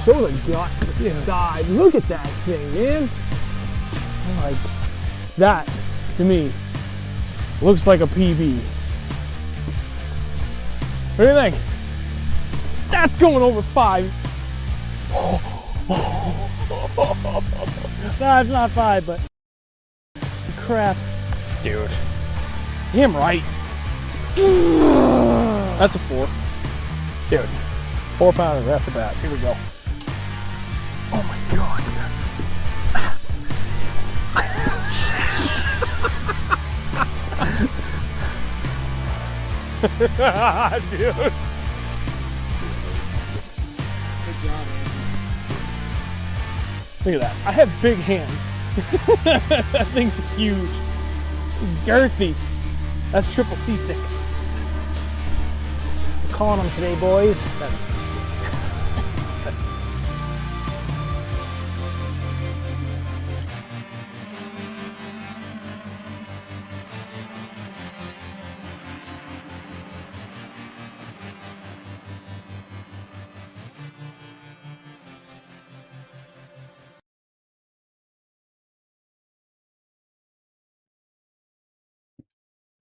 show the gut, the side. Look at that thing, man. Like, that, to me, looks like a PB. What do you think? That's going over 5. No, it's not 5, but crap. Dude. Damn right. That's a 4. Dude. 4 pounders after that. Here we go. Oh my god. Dude. Good job, man. Look at that. I have big hands. That thing's huge. Girthy. That's triple C thick. I'm calling them today, boys.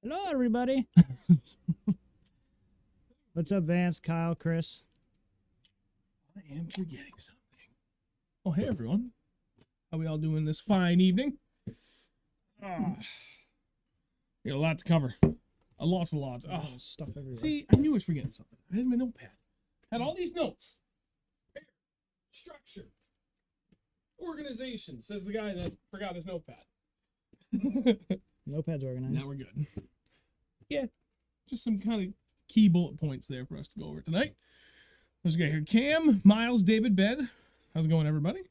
Hello, everybody. What's up, Vance, Kyle, Chris? I am forgetting something. Oh, hey, everyone. How we all doing this fine evening? We got a lot to cover. Lots and lots. Oh, Stuff everywhere. see, I knew I was forgetting something. I had my notepad. Had all these notes. Structure. Organization, says the guy that forgot his notepad. Notepad's organized. Now we're good. Yeah, just some kind of key bullet points there for us to go over tonight. Let's get here. Cam, Miles, David, Bed. How's it going, everybody?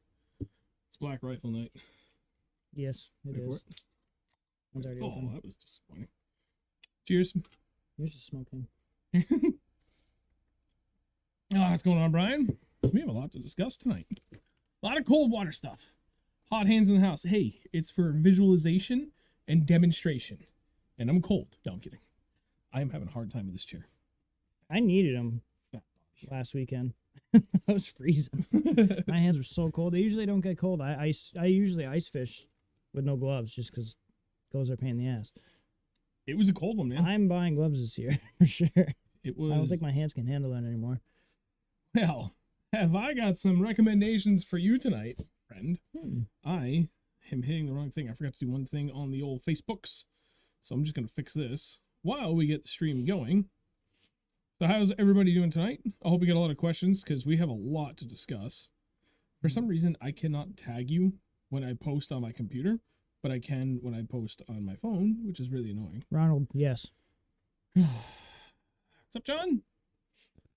It's Black Rifle Night. Yes, it Wait for is. One's already Oh, open. that was disappointing. Cheers. Here's just smoking. Oh, what's going on, Brian? We have a lot to discuss tonight. A lot of cold water stuff. Hot hands in the house. Hey, it's for visualization and demonstration. And I'm cold. No, I'm kidding. I am having a hard time with this chair. I needed them last weekend. I was freezing. My hands were so cold. They usually don't get cold. I usually ice fish with no gloves just because gloves are a pain in the ass. It was a cold one, man. I'm buying gloves this year for sure. It was. I don't think my hands can handle that anymore. Well, have I got some recommendations for you tonight, friend? I am hitting the wrong thing. I forgot to do one thing on the old Facebooks. So I'm just going to fix this while we get the stream going. So how's everybody doing tonight? I hope we get a lot of questions because we have a lot to discuss. For some reason, I cannot tag you when I post on my computer, but I can when I post on my phone, which is really annoying. Ronald, yes. What's up, John?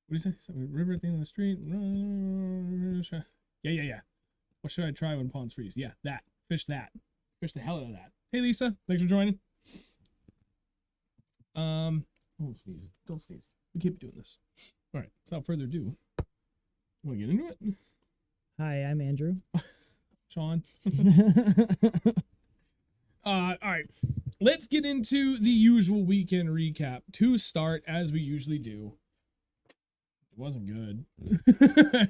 What do you say? River at the end of the street. Yeah. What should I try when ponds freeze? Yeah, that. Fish that. Fish the hell out of that. Hey, Lisa. Thanks for joining. Don't sneeze. Don't sneeze. We keep doing this. All right. Without further ado, want to get into it? Hi, I'm Andrew. Sean. All right. Let's get into the usual weekend recap. To start, as we usually do. It wasn't good.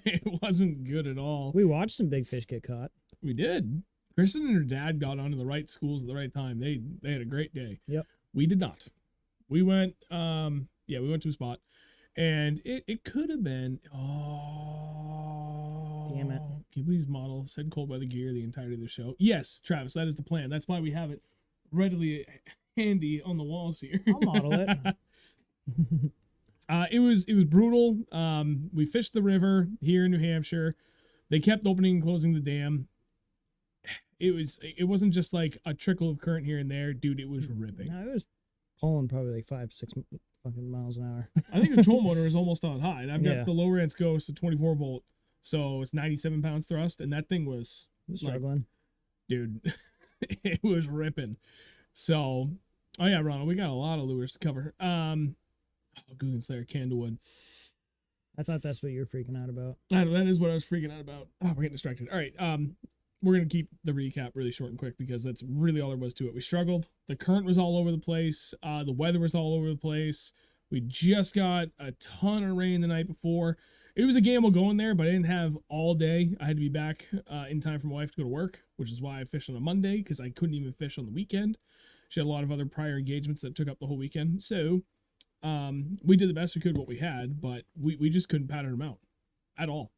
It wasn't good at all. We watched some big fish get caught. We did. Kristen and her dad got onto the right schools at the right time. They had a great day. Yep. We did not. We went we went to a spot and it could have been Damn it. Can you please model said Cold Weather Gear the entirety of the show? Yes, Travis, that is the plan. That's why we have it readily handy on the walls here. I'll model it. It was brutal. We fished the river here in New Hampshire. They kept opening and closing the dam. It wasn't just like a trickle of current here and there, dude. It was ripping. No, it was pulling probably like 5-6 fucking miles an hour. I think the troll motor is almost on high, and I've got Yeah. the lower end Scos to 24 volt, so it's 97 pounds thrust, and that thing was Struggling. dude, it was ripping. So, oh yeah, Ronald, we got a lot of lures to cover. Guggen Slayer, Candlewood. I thought that's what you were freaking out about. That is what I was freaking out about. Oh, we're getting distracted. All right, we're going to keep the recap really short and quick because that's really all there was to it. We struggled. The current was all over the place. The weather was all over the place. We just got a ton of rain the night before. it was a gamble going there, but I didn't have all day. I had to be back in time for my wife to go to work, which is why I fished on a Monday, because I couldn't even fish on the weekend. She had a lot of other prior engagements that took up the whole weekend. So we did the best we could what we had, but we just couldn't pattern them out at all.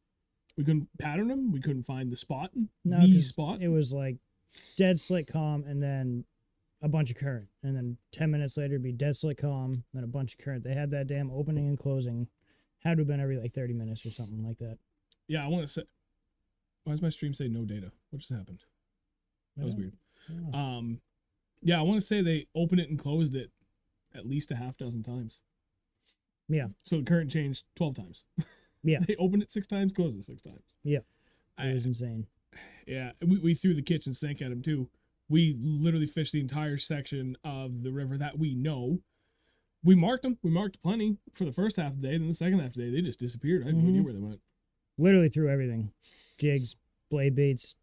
We couldn't pattern them. We couldn't find the spot. No, the 'cause spot. It was like dead slick calm and then a bunch of current. And then 10 minutes later, it'd be dead slick calm, then a bunch of current. They had that damn opening and closing. Had to have been every like 30 minutes or something like that. Yeah, I want to say. Why does my stream say no data? What just happened? That was Yeah. weird. Yeah. Yeah, I want to say they opened it and closed it at least a half dozen times. Yeah. So the current changed 12 times. Yeah. They opened it 6 times, closed it 6 times. Yeah. It was insane. Yeah, we threw the kitchen sink at him too. We literally fished the entire section of the river that we know. We marked them. We marked plenty for the first half of the day. Then the second half of the day, they just disappeared. I had no idea where they went. Literally threw everything. Jigs, blade baits,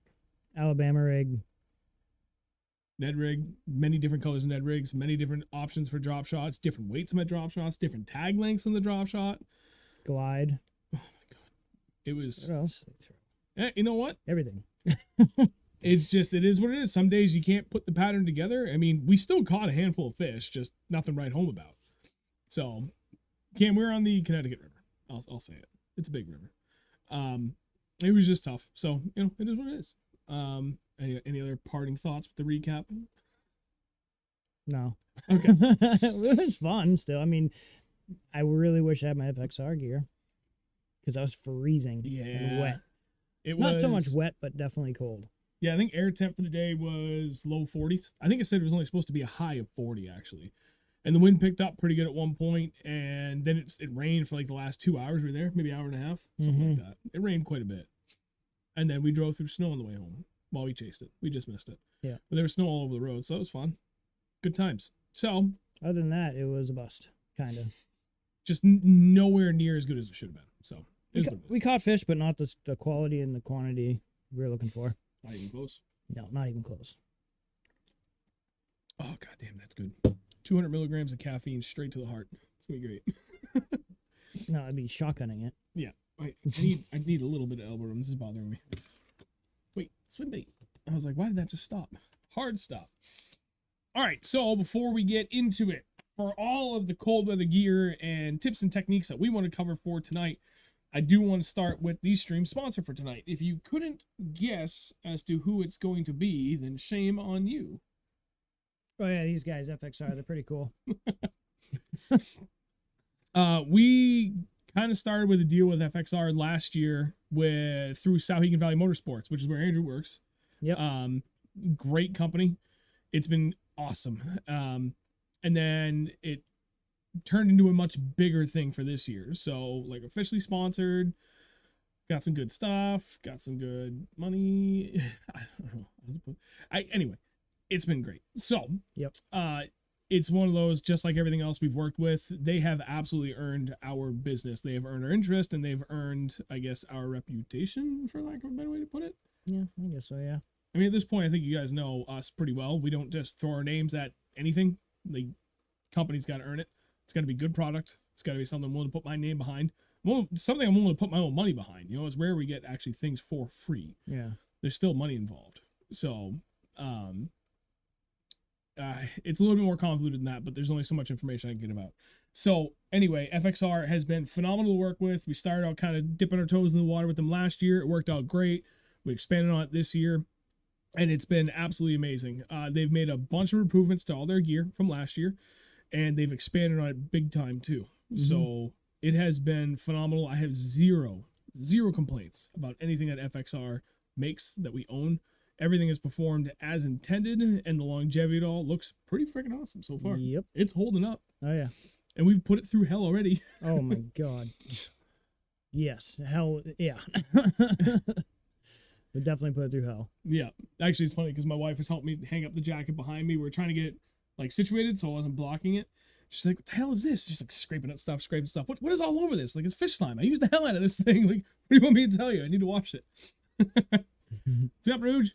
Alabama rig. Ned rig, many different colors of Ned rigs, many different options for drop shots, different weights on my drop shots, different tag lengths on the drop shot. Glide. Oh my god, it was. What else? You know what? Everything. It is what it is. Some days you can't put the pattern together. I mean, we still caught a handful of fish, just nothing to write home about. So, Cam, we're on the Connecticut River. I'll say it. It's a big river. It was just tough. So, it is what it is. Any other parting thoughts with the recap? No. Okay. It was fun still. I mean, I really wish I had my FXR gear because I was freezing and wet. It Not was so much wet, but definitely cold. Yeah, I think air temp for the day was low 40s. I think it said it was only supposed to be a high of 40 actually. And the wind picked up pretty good at one point, and then it rained for like the last 2 hours we were there, maybe an hour and a half, something like that. It rained quite a bit. And then we drove through snow on the way home while we chased it. We just missed it. Yeah. But there was snow all over the road, so that was fun. Good times. So, Other than that, it was a bust, kind of. just nowhere near as good as it should have been. So, We caught fish, but not the quality and the quantity we were looking for. not even close. No, not even close. Oh, goddamn, that's good. 200 milligrams of caffeine straight to the heart. It's going to be great. No, I'd be shotgunning it. Yeah. I need a little bit of elbow room. This is bothering me. Wait, swim bait. I was like, why did that just stop? Hard stop. All right, so before we get into it, for all of the cold weather gear and tips and techniques that we want to cover for tonight, I do want to start with the stream sponsor for tonight. If you couldn't guess as to who it's going to be, then shame on you. Oh yeah, these guys FXR, they're pretty cool. We kind of started with a deal with FXR last year through Souhegan Valley Motorsports, which is where Andrew works. Yep. Great company. It's been awesome. And then it turned into a much bigger thing for this year. So like officially sponsored, got some good stuff, got some good money. I don't know. Anyway, it's been great. So, Yep. It's one of those, just like everything else we've worked with, they have absolutely earned our business. They have earned our interest, and they've earned, I guess, our reputation, for lack of a better way to put it. Yeah, I guess so, yeah. I mean, at this point, I think you guys know us pretty well. We don't just throw our names at anything. The company's got to earn it. It's got to be good product. It's got to be something I'm willing to put my name behind. Something I'm willing to put my own money behind. It's rare we get actually things for free. Yeah. There's still money involved. So, it's a little bit more convoluted than that, but there's only so much information I can get about. So anyway, FXR has been phenomenal to work with. We started out kind of dipping our toes in the water with them last year. It worked out great. We expanded on it this year, and it's been absolutely amazing. They've made a bunch of improvements to all their gear from last year, and they've expanded on it big time too. Mm-hmm. So it has been phenomenal. I have zero complaints about anything that FXR makes that we own. Everything is performed as intended, and the longevity of it all looks pretty freaking awesome so far. Yep. It's holding up. Oh, yeah. And we've put it through hell already. Oh, my God. Yes. Hell, yeah. We definitely put it through hell. Yeah. Actually, it's funny because my wife has helped me hang up the jacket behind me. We're trying to get it, like, situated so I wasn't blocking it. She's like, what the hell is this? She's like scraping stuff. What is all over this? Like, it's fish slime. I use the hell out of this thing. Like, what do you want me to tell you? I need to wash it. What's up, Rouge?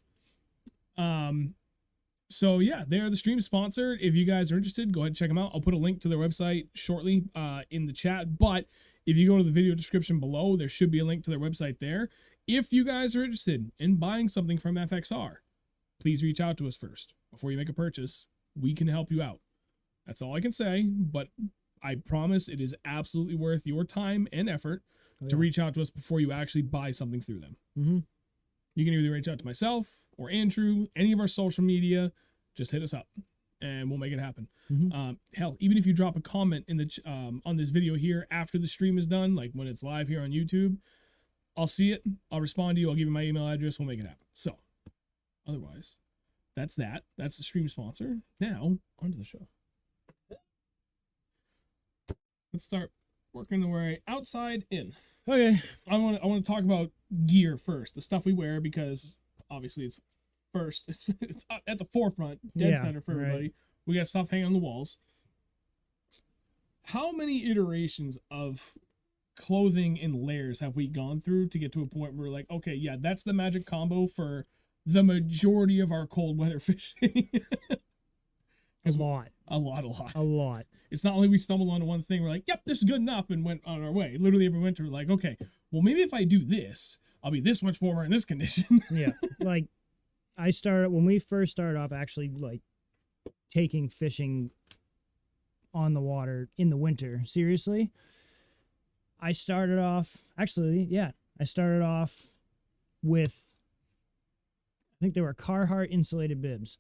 So yeah, they are the stream sponsor. If you guys are interested, go ahead and check them out. I'll put a link to their website shortly in the chat. But If you go to the video description below, there should be a link to their website there. If you guys are interested in buying something from FXR, please reach out to us first before you make a purchase. We can help you out. That's all I can say, but I promise it is absolutely worth your time and effort to reach out to us before you actually buy something through them. Mm-hmm. You can either reach out to myself or Andrew, any of our social media. Just hit us up, and we'll make it happen. Mm-hmm. Hell, even if you drop a comment in the on this video here after the stream is done, like when it's live here on YouTube, I'll see it. I'll respond to you. I'll give you my email address. We'll make it happen. So, otherwise, that's that. That's the stream sponsor. Now, onto the show. Let's start working our way outside in. Okay. I want to talk about gear first, the stuff we wear, because obviously it's first. It's at the forefront, dead center for everybody. Right. We got stuff hanging on the walls. How many iterations of clothing and layers have we gone through to get to a point where we're like, okay, yeah, that's the magic combo for the majority of our cold weather fishing? A lot. It's not like we stumbled onto one thing, we're like, yep, this is good enough, and went on our way. Literally every winter, we're like, okay, well, maybe if I do this, I'll be this much warmer in this condition. Yeah. Like, when we first started off actually, like, taking fishing on the water in the winter, seriously, I started off with, I think they were Carhartt insulated bibs.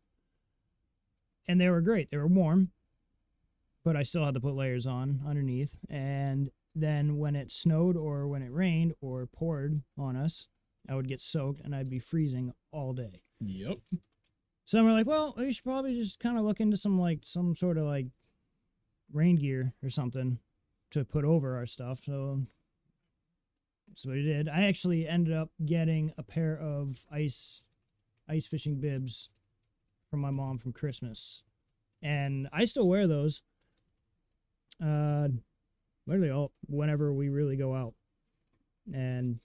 And they were great. They were warm, but I still had to put layers on underneath. And then when it snowed or when it rained or poured on us, I would get soaked and I'd be freezing all day. Yep. So we're like, well, we should probably just kind of look into some sort of like rain gear or something to put over our stuff. So that's what I did. I actually ended up getting a pair of ice fishing bibs from my mom from Christmas, and I still wear those literally whenever we really go out. And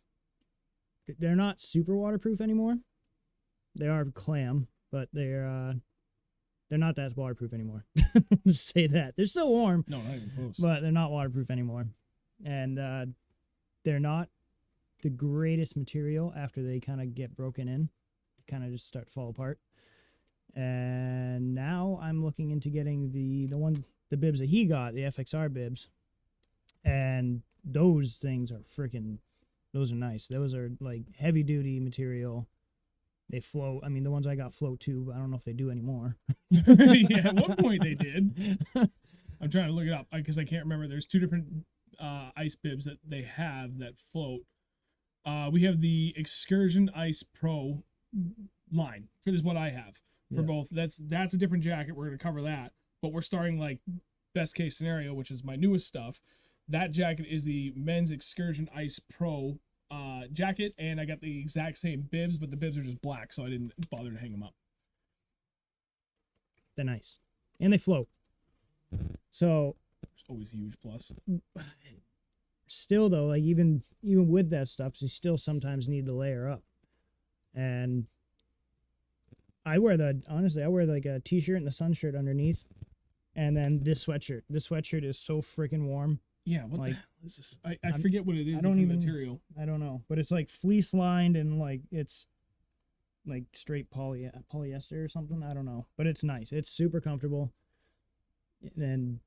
they're not super waterproof anymore. They are clam, but they're not that waterproof anymore. Let's say that. They're still warm. No, not even close. But they're not waterproof anymore. And they're not the greatest material after they kind of get broken in. Kind of just start to fall apart. And now I'm looking into getting the bibs that he got, the FXR bibs. And those things are those are nice. Those are like heavy duty material. They float. I mean, the ones I got float too, but I don't know if they do anymore. Yeah, at one point they did. I'm trying to look it up because I can't remember. There's two different ice bibs that they have that float. We have the Excursion Ice Pro line. This is what I have for both. That's a different jacket. We're going to cover that. But we're starting like best case scenario, which is my newest stuff. That jacket is the men's Excursion Ice Pro jacket, and I got the exact same bibs, but the bibs are just black, so I didn't bother to hang them up. They're nice. And they float. So it's always a huge plus. Still though, like even with that stuff, you still sometimes need to layer up. And I wear like a t-shirt and a sun shirt underneath, and then this sweatshirt. This sweatshirt is so freaking warm. Yeah, what the hell is this? I forget what it is. Material. I don't know, but it's like fleece lined and like it's like straight polyester or something. I don't know, but it's nice. It's super comfortable, and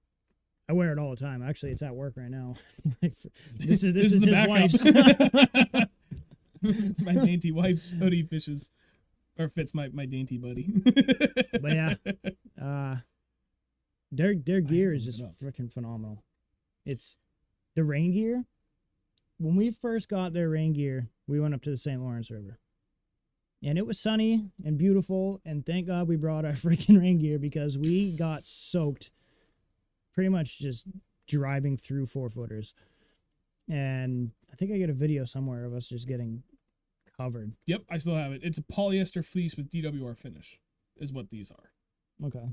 I wear it all the time. Actually, it's at work right now. this is the his backup. My dainty wife's hoodie fits my dainty buddy. But yeah, their gear is just freaking phenomenal. It's the rain gear. When we first got their rain gear, we went up to the St. Lawrence River. And it was sunny and beautiful, and thank God we brought our freaking rain gear because we got soaked pretty much just driving through 4-footers. And I think I got a video somewhere of us just getting covered. Yep, I still have it. It's a polyester fleece with DWR finish is what these are. Okay.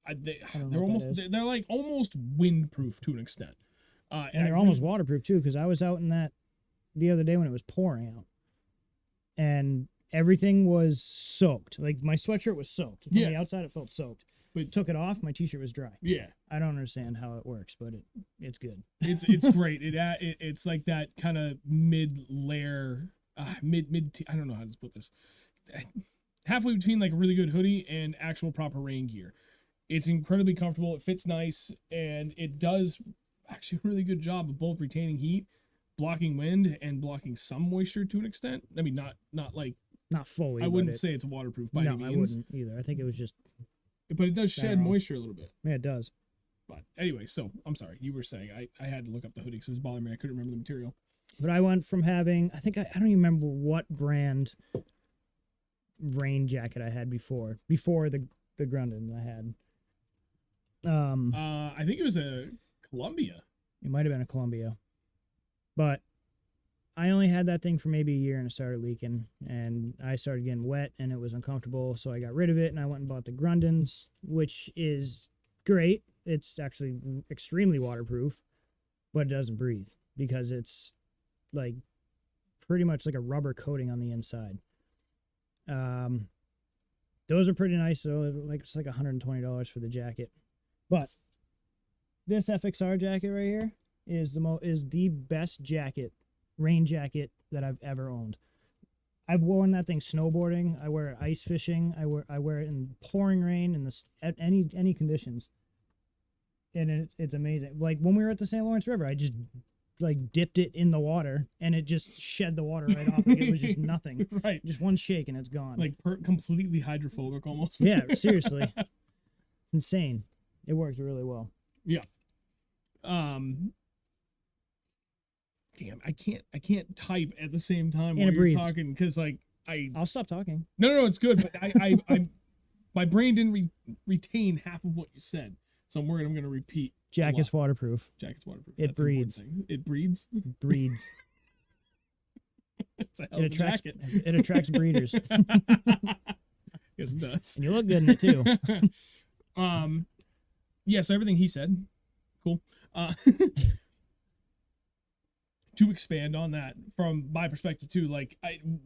They're like almost windproof to an extent. And they're almost waterproof too, because I was out in that the other day when it was pouring out. And everything was soaked. Like my sweatshirt was soaked. From the outside it felt soaked. But Took it off, my t-shirt was dry. yeah, I don't understand how it works, but it's good. it's great. It's like that kind of mid layer, I don't know how to put this. Halfway between like a really good hoodie and actual proper rain gear. It's incredibly comfortable. It fits nice, and it does actually a really good job of both retaining heat, blocking wind, and blocking some moisture to an extent. I mean, not like Not fully. I but wouldn't say it's waterproof by no, any I means. wouldn't either. I think it was just. But it does shed wrong. moisture a little bit. Yeah, it does. But anyway, so I'm sorry. You were saying I had to look up the hoodie because it was bothering me. I couldn't remember the material. But I went from having, I think I don't even remember what brand rain jacket I had before the Grundon I had. I think it was a Columbia. It might have been a Columbia, but I only had that thing for maybe a year and it started leaking and I started getting wet and it was uncomfortable. So I got rid of it and I went and bought the Grundons, which is great. It's actually extremely waterproof, but it doesn't breathe because it's like pretty much like a rubber coating on the inside. Those are pretty nice though. Like it's like $120 for the jacket, but this FXR jacket right here is the best rain jacket that I've ever owned. I've worn that thing snowboarding. I wear it ice fishing. I wear it in pouring rain in any conditions. And it's amazing. Like when we were at the St. Lawrence River, I just like dipped it in the water and it just shed the water right off. Like it was just nothing. Right. Just one shake and it's gone. Like completely hydrophobic almost. Yeah, seriously. It's insane. It worked really well. Yeah. Damn, I can't type at the same time while you're talking because like I'll stop talking. No, it's good, but I my brain didn't retain half of what you said, so I'm worried I'm gonna repeat. Jacket's waterproof. Jacket's waterproof. It That's an important breathes. thing. It breeds. Breeds. It's a hell of a jacket. It attracts breeders. Yes, it does. And you look good in it too. Yeah, so everything he said, cool. To expand on that from my perspective too, like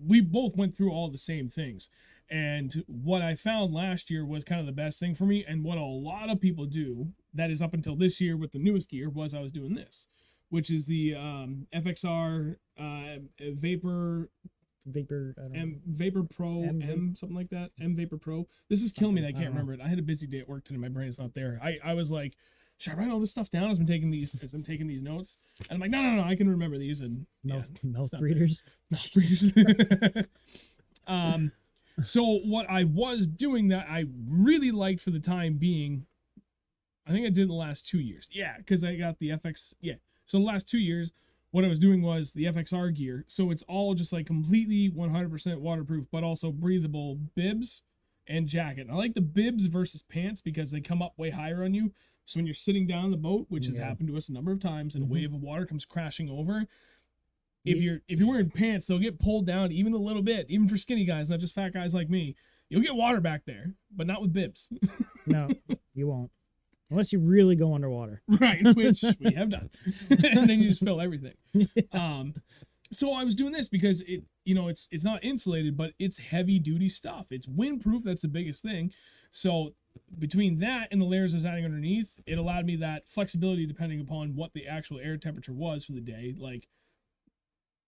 we both went through all the same things, and what I found last year was kind of the best thing for me, and what a lot of people do that is up until this year with the newest gear was I was doing this, which is the FXR Vapor Pro M something like that, M Vapor Pro. This is killing me that I can't remember it. I had a busy day at work today. My brain is not there. I was like, should I write all this stuff down as I'm taking these notes? And I'm like, no, I can remember these. And Mouth breeders. So what I was doing that I really liked for the time being, I think I did the last 2 years. Yeah, because I got the FX. Yeah. So the last 2 years, what I was doing was the FXR gear. So it's all just like completely 100% waterproof, but also breathable bibs and jacket. I like the bibs versus pants because they come up way higher on you. So when you're sitting down in the boat, which has happened to us a number of times, and a wave of water comes crashing over, if you're wearing pants, they'll get pulled down even a little bit, even for skinny guys, not just fat guys like me. You'll get water back there, but not with bibs. No, you won't. Unless you really go underwater. Right, which we have done. And then you just fill everything. So I was doing this because it's not insulated, but it's heavy duty stuff. It's windproof. That's the biggest thing. So between that and the layers I was adding underneath, it allowed me that flexibility depending upon what the actual air temperature was for the day. Like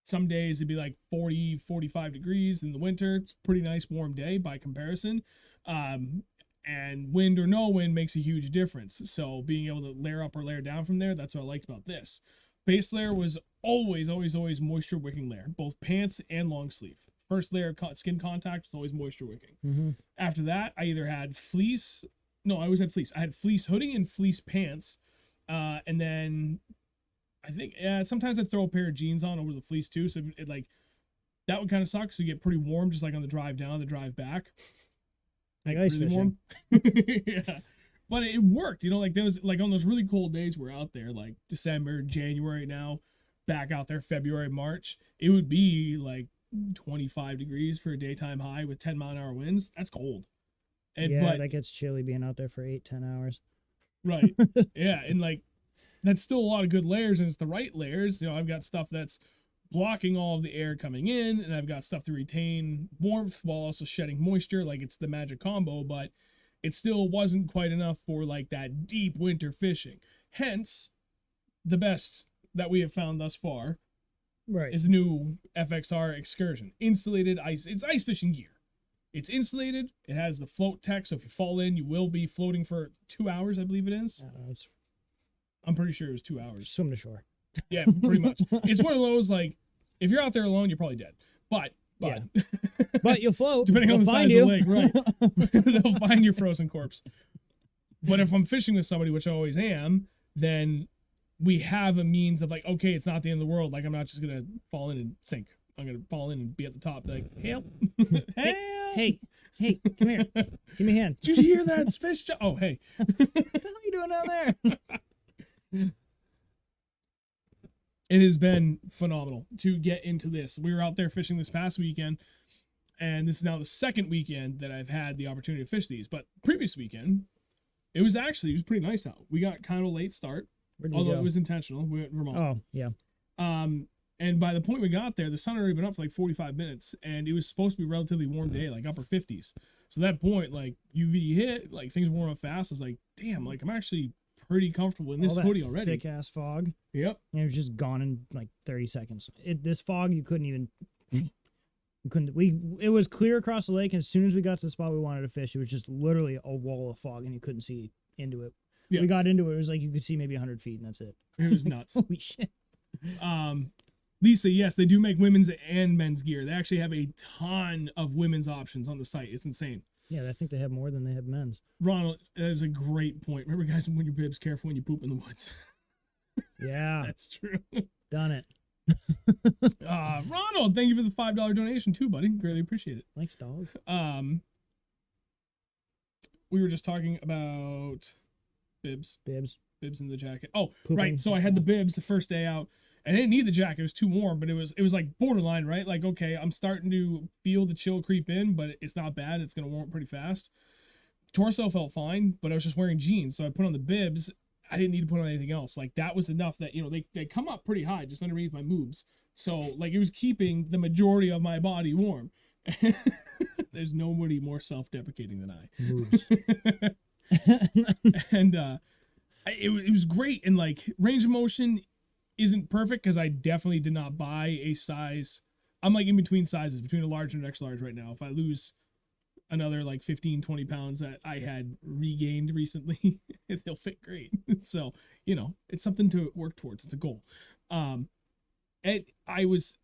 some days it'd be like 40, 45 degrees in the winter. It's a pretty nice warm day by comparison. And wind or no wind makes a huge difference. So being able to layer up or layer down from there, that's what I liked about this. Base layer was always moisture wicking layer, both pants and long sleeve. First layer of skin contact was always moisture wicking. Mm-hmm. After that, I either had fleece. No, I always had fleece. I had fleece hoodie and fleece pants. And then I think sometimes I'd throw a pair of jeans on over the fleece too. So it like that would kind of suck. So you get pretty warm just like on the drive down, the drive back. Like ice really fishing. Warm. Yeah. But it worked, like there was like on those really cold days we're out there, like December, January now, back out there, February, March, it would be like 25 degrees for a daytime high with 10-mile-an-hour winds. That's cold. But that gets chilly being out there for 8-10 hours. Right. Yeah. And like, that's still a lot of good layers, and it's the right layers. I've got stuff that's blocking all of the air coming in, and I've got stuff to retain warmth while also shedding moisture. Like, it's the magic combo, but it still wasn't quite enough for like that deep winter fishing. Hence, the best that we have found thus far Right. is the new FXR Excursion. Insulated ice. It's ice fishing gear. It's insulated. It has the float tech, so if you fall in, you will be floating for 2 hours, I believe it is. It's I'm pretty sure it was 2 hours. swim to shore. Yeah, pretty much. It's one of those, like, if you're out there alone, you're probably dead. But But you'll float. depending on the They'll find size you. of the lake, right? They'll find your frozen corpse. But if I'm fishing with somebody, which I always am, then we have a means of like, okay, it's not the end of the world. Like, I'm not just gonna fall in and sink. I'm gonna fall in and be at the top, like, help, help. Hey, come here. Give me a hand. Did you hear that? It's fish. Oh, hey. What the hell are you doing down there? It has been phenomenal to get into this. We were out there fishing this past weekend, and this is now the second weekend that I've had the opportunity to fish these. But previous weekend, it was pretty nice out. We got kind of a late start, Where'd you although go? it was intentional. We went to Vermont. Oh, yeah. And by the point we got there, the sun had already been up for like 45 minutes, and it was supposed to be a relatively warm day, like upper 50s. So at that point, like UV hit, like things warm up fast. I was like, damn, like I'm actually pretty comfortable in this All that hoodie already. thick ass fog. Yep. And it was just gone in like 30 seconds. This fog, you couldn't even. It was clear across the lake, and as soon as we got to the spot we wanted to fish, it was just literally a wall of fog, and you couldn't see into it. Yeah. We got into it, it was like you could see maybe 100 feet, and that's it. It was nuts. Holy shit. Lisa, yes, they do make women's and men's gear. They actually have a ton of women's options on the site. It's insane. Yeah, I think they have more than they have men's. Ronald, that is a great point. Remember, guys, when your bibs, careful when you poop in the woods. Yeah, That's true. done it. Ronald, thank you for the $5 donation too, buddy. Greatly appreciate it. Thanks, dog. We were just talking about bibs in the jacket. Oh, Pooping. right. So I had the bibs the first day out, and I didn't need the jacket. It was too warm, but it was like borderline, right? Like, okay, I'm starting to feel the chill creep in, but it's not bad. It's gonna warm up pretty fast. Torso felt fine, but I was just wearing jeans, so I put on the bibs. I didn't need to put on anything else. Like, that was enough that, you know, they come up pretty high just underneath my boobs. So like, it was keeping the majority of my body warm. There's nobody more self-deprecating than I. Moves. And it was great. And like, range of motion isn't perfect because I definitely did not buy a size. I'm like in between sizes, between a large and an extra large right now. If I lose another like 15-20 pounds that I had regained recently, they'll fit great. So, you know, it's something to work towards. It's a goal. And I was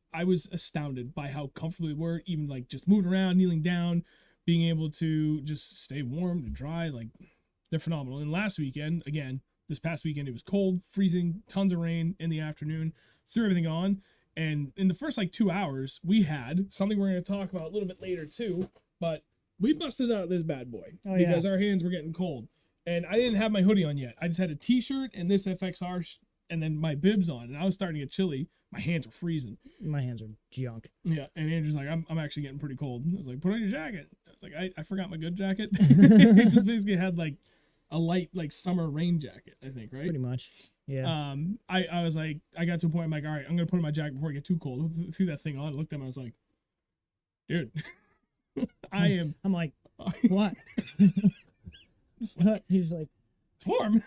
astounded by how comfortable they were, even like just moving around, kneeling down, being able to just stay warm and dry. Like, they're phenomenal. And last weekend, again, this past weekend, it was cold, freezing, tons of rain in the afternoon, threw everything on. And in the first like 2 hours, we had something we're going to talk about a little bit later too, but we busted out this bad boy because our hands were getting cold. And I didn't have my hoodie on yet. I just had a t-shirt and this FXR and then my bibs on, and I was starting to get chilly. My hands were freezing. My hands are junk. Yeah, and Andrew's like, I'm actually getting pretty cold. I was like, put on your jacket. I was like, I forgot my good jacket. It just basically had like a light like summer rain jacket, I think, right? Pretty much. Yeah. I was like, I got to a point, I'm like, all right, I'm gonna put on my jacket before I get too cold. I threw that thing on, looked at him, I was like, dude, I'm like, what? just like, He's like, it's warm.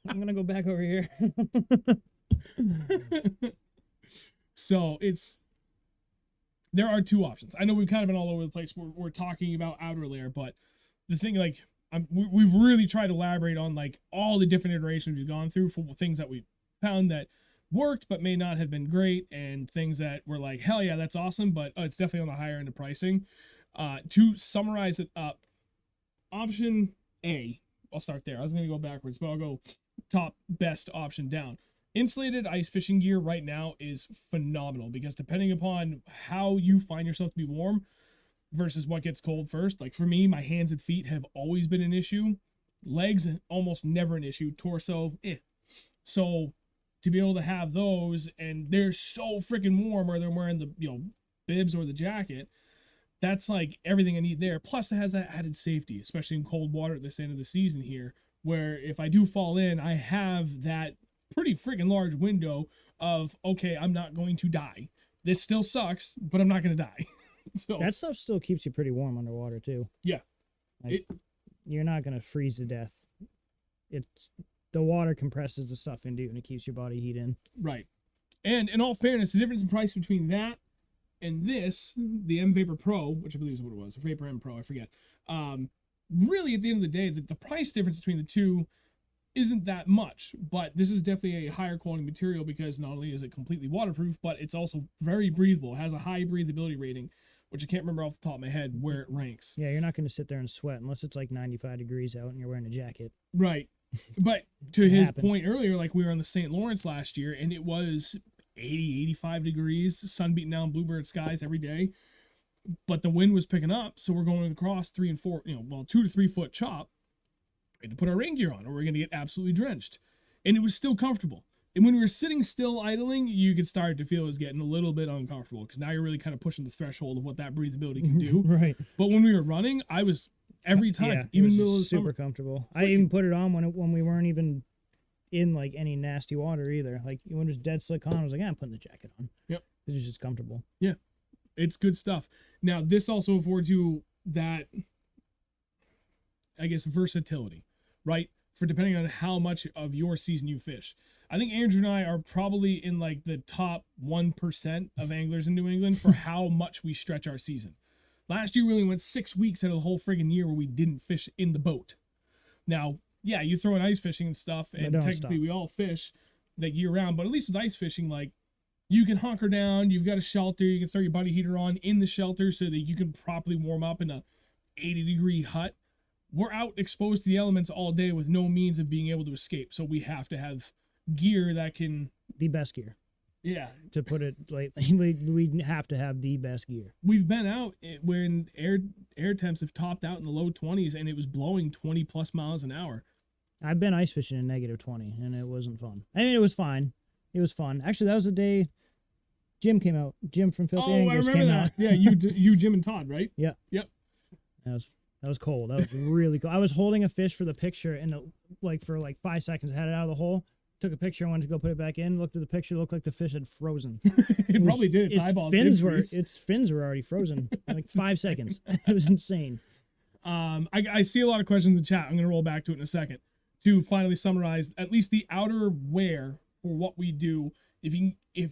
I'm gonna go back over here. So there are two options. I know we've kind of been all over the place. We're talking about outer layer, but the thing, like, we've really tried to elaborate on like all the different iterations we've gone through for things that we found that worked but may not have been great, and things that were like, hell yeah, that's awesome, but it's definitely on the higher end of pricing. To summarize it up, option A, I'll start there. I was gonna go backwards, but I'll go top best option down. Insulated ice fishing gear right now is phenomenal because depending upon how you find yourself to be warm versus what gets cold first, like for me, my hands and feet have always been an issue. Legs, almost never an issue. Torso, So to be able to have those, and they're so freaking warm, whether they're wearing the, you know, bibs or the jacket, that's like everything I need there. Plus it has that added safety, especially in cold water at this end of the season here, where if I do fall in, I have that pretty freaking large window of, okay, I'm not going to die. This still sucks, but I'm not going to die. So That stuff still keeps you pretty warm underwater too. yeah. Like, you're not gonna freeze to death. It's the water compresses the stuff into you and it keeps your body heat in. Right. And in all fairness, the difference in price between that and this, the M Vapor Pro, which I believe is what it was, or Vapor M Pro, I forget. Really, at the end of the day, the price difference between the two isn't that much, but this is definitely a higher quality material because not only is it completely waterproof, but it's also very breathable. It has a high breathability rating, which I can't remember off the top of my head where it ranks. Yeah, you're not going to sit there and sweat unless it's like 95 degrees out and you're wearing a jacket. Right. But to It his happens. point earlier, like we were on the St. Lawrence last year and it was 80, 85 degrees, sun beating down bluebird skies every day. But the wind was picking up, so we're going across 3 and 4, 2 to 3 foot chop. We had to put our rain gear on or we're going to get absolutely drenched. And it was still comfortable. And when we were sitting still idling, you could start to feel it was getting a little bit uncomfortable because now you're really kind of pushing the threshold of what that breathability can do. Right. But when we were running, I was every time, Yeah, even it in the was middle of the just super summer. comfortable. I even put it on when we weren't even in like any nasty water either. Like when it was dead slick on, I was like, yeah, I'm putting the jacket on. Yep. It's just comfortable. Yeah. It's good stuff. Now, this also affords you that, I guess, versatility, right? For depending on how much of your season you fish. I think Andrew and I are probably in like the top 1% of anglers in New England for how much we stretch our season. Last year we only went 6 weeks out of the whole friggin' year where we didn't fish in the boat. Now, yeah, you throw in ice fishing and stuff, and don't technically stop. we all fish like year round, but at least with ice fishing, like you can hunker down, you've got a shelter, you can throw your body heater on in the shelter so that you can properly warm up in a 80-degree hut. We're out exposed to the elements all day with no means of being able to escape. So we have to have gear that can, The best gear. yeah. To put it like, we have to have the best gear. We've been out when air temps have topped out in the low 20s and it was blowing 20 plus miles an hour. I've been ice fishing in -20 and it wasn't fun. I mean, it was fine. It was fun. Actually, that was the day Jim came out. Jim from Filthy Oh, I Anglers remember came that. out. Yeah, you, Jim, and Todd, right? Yeah. Yep. That was cold. That was really cold. I was holding a fish for the picture and for 5 seconds, I had it out of the hole. Took a picture, wanted to go put it back in. Looked at the picture, looked like the fish had frozen. It probably did. Its eyeballs did freeze. Its fins were already frozen. In like 5 seconds. It was insane. I see a lot of questions in the chat. I'm going to roll back to it in a second to finally summarize at least the outer wear for what we do. If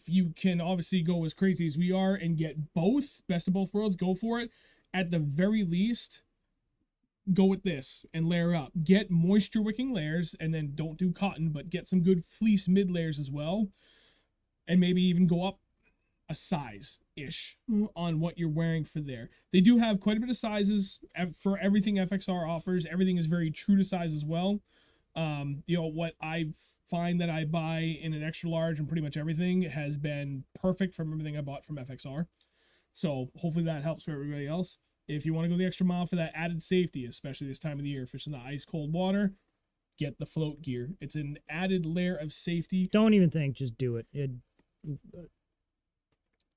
you can obviously go as crazy as we are and get both, best of both worlds, go for it. At the very least, go with this and layer up. Get moisture wicking layers and then don't do cotton, but get some good fleece mid layers as well. And maybe even go up a size-ish on what you're wearing for there. They do have quite a bit of sizes for everything FXR offers. Everything is very true to size as well. What I find that I buy in an extra large and pretty much everything has been perfect from everything I bought from FXR. So hopefully that helps for everybody else. If you want to go the extra mile for that added safety, especially this time of the year, fishing the ice cold water, get the float gear. It's an added layer of safety. Don't even think, just do it.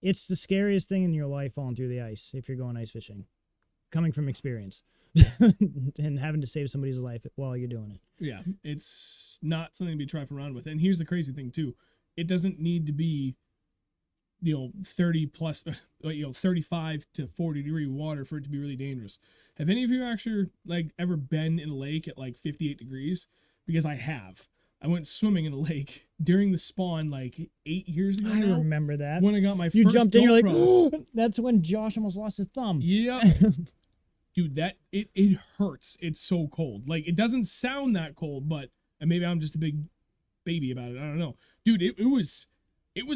It's the scariest thing in your life falling through the ice if you're going ice fishing. Coming from experience. And having to save somebody's life while you're doing it. Yeah, it's not something to be trifling around with. And here's the crazy thing too. It doesn't need to be 30 plus 35 to 40 degree water for it to be really dangerous. Have any of you actually ever been in a lake at 58 degrees? Because I have. I went swimming in a lake during the spawn 8 years ago. I now, remember that. when I got my You first jumped in, you're like, GoPro. oh, that's when Josh almost lost his thumb. Yeah. Dude, that it hurts. It's so cold. It doesn't sound that cold, but and maybe I'm just a big baby about it. I don't know. Dude, it was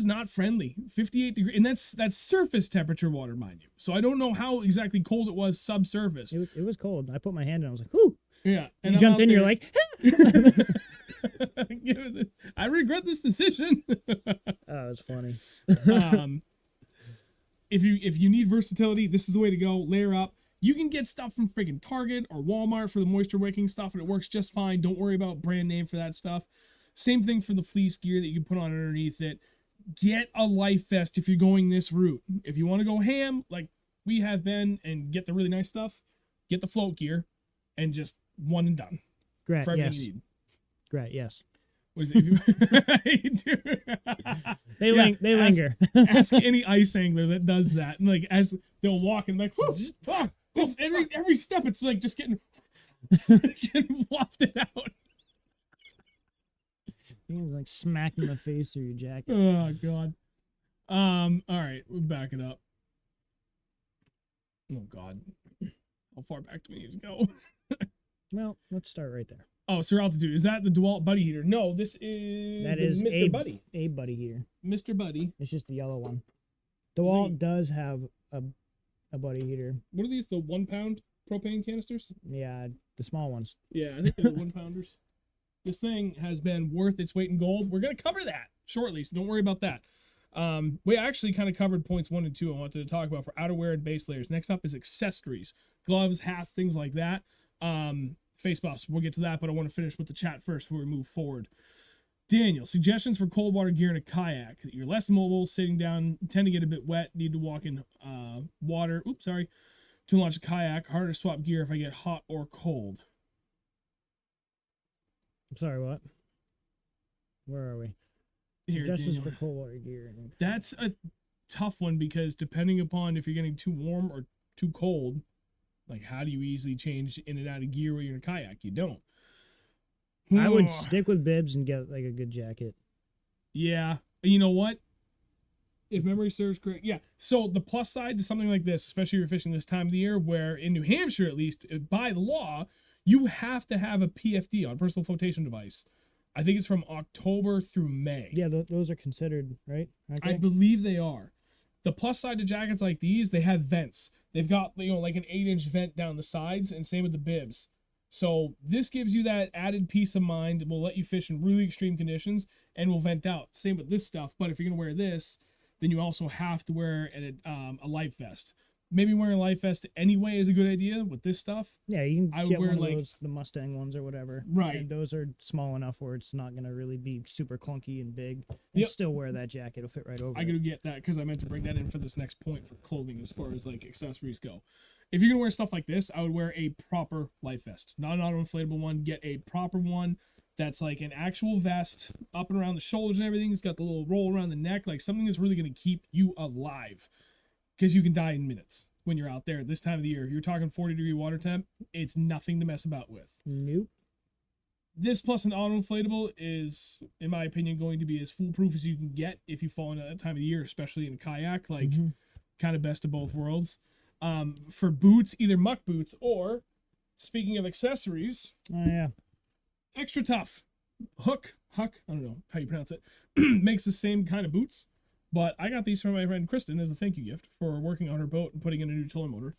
not friendly. 58 degrees, and that's surface temperature water, mind you. So I don't know how exactly cold it was subsurface. It was cold. I put my hand in, I was like, whoo. Yeah. And you jumped in, you're like, I regret this decision. oh, it's funny. If you need versatility, this is the way to go. Layer up. You can get stuff from friggin' Target or Walmart for the moisture wicking stuff, and it works just fine. Don't worry about brand name for that stuff. Same thing for the fleece gear that you can put on underneath it. Get a life vest if you're going this route. If you want to go ham, like we have been, and get the really nice stuff, get the float gear, and just one and done. Great, For everything yes. you need. Great, yes. Was it? They linger. Ask any ice angler that does that, and as they'll walk and It's every step, it's like just getting wafted out. You're like smacking the face through your jacket. Oh god. All right, we'll back it up. Oh god, how far back do we need to go? Well, let's start right there. Oh, Sir Altitude, is that the DeWalt Buddy Heater? No, this is Mr. Buddy. A buddy heater. Mr. Buddy. It's just the yellow one. DeWalt does have a buddy heater. What are these? The 1 pound propane canisters? Yeah, the small ones. Yeah, I think they're the 1 pounders. This thing has been worth its weight in gold. We're gonna cover that shortly, so don't worry about that. We actually kind of covered points 1 and 2 I wanted to talk about for outerwear and base layers. Next up is accessories, gloves, hats, things like that. Face buffs, we'll get to that, but I want to finish with the chat first before we move forward. Daniel, suggestions for cold water gear in a kayak. You're less mobile, sitting down, tend to get a bit wet, need to walk in water. Oops, sorry. To launch a kayak, harder to swap gear if I get hot or cold. I'm sorry, what? Where are we? Here, Suggestions Daniel. for cold water gear. That's a tough one because depending upon if you're getting too warm or too cold, like how do you easily change in and out of gear when you're in a kayak? You don't. I would stick with bibs and get like a good jacket. Yeah. You know what? If memory serves correct, yeah. So the plus side to something like this, especially if you're fishing this time of the year, where in New Hampshire at least, by the law, you have to have a PFD on, personal flotation device. I think it's from October through May. Yeah, those are considered, right? I believe they are. The plus side to jackets like these, they have vents. They've got, like an 8-inch vent down the sides, and same with the bibs. So this gives you that added peace of mind. It will let you fish in really extreme conditions and will vent out. Same with this stuff, but if you're going to wear this, then you also have to wear a life vest. Maybe wearing a life vest anyway is a good idea with this stuff. Yeah, you can I would get wear one of like those, the Mustang ones or whatever. Right. And those are small enough where it's not going to really be super clunky and big. And Yep. still wear that jacket. It'll fit right over I it. gotta get that because I meant to bring that in for this next point for clothing as far as like accessories go. If you're gonna wear stuff like this, I would wear a proper life vest, not an auto-inflatable one. Get a proper one that's like an actual vest up and around the shoulders and everything. It's got the little roll around the neck, like something that's really gonna keep you alive, because you can die in minutes when you're out there this time of the year. If you're talking 40-degree water temp, it's nothing to mess about with. Nope. This plus an auto-inflatable is, in my opinion, going to be as foolproof as you can get if you fall into that time of the year, especially in a kayak, like kind of best of both worlds. For boots, either muck boots or, speaking of accessories, Oh, yeah. Extra Tough. Huck, I don't know how you pronounce it, makes the same kind of boots, but I got these from my friend Kristen as a thank you gift for working on her boat and putting in a new trolling motor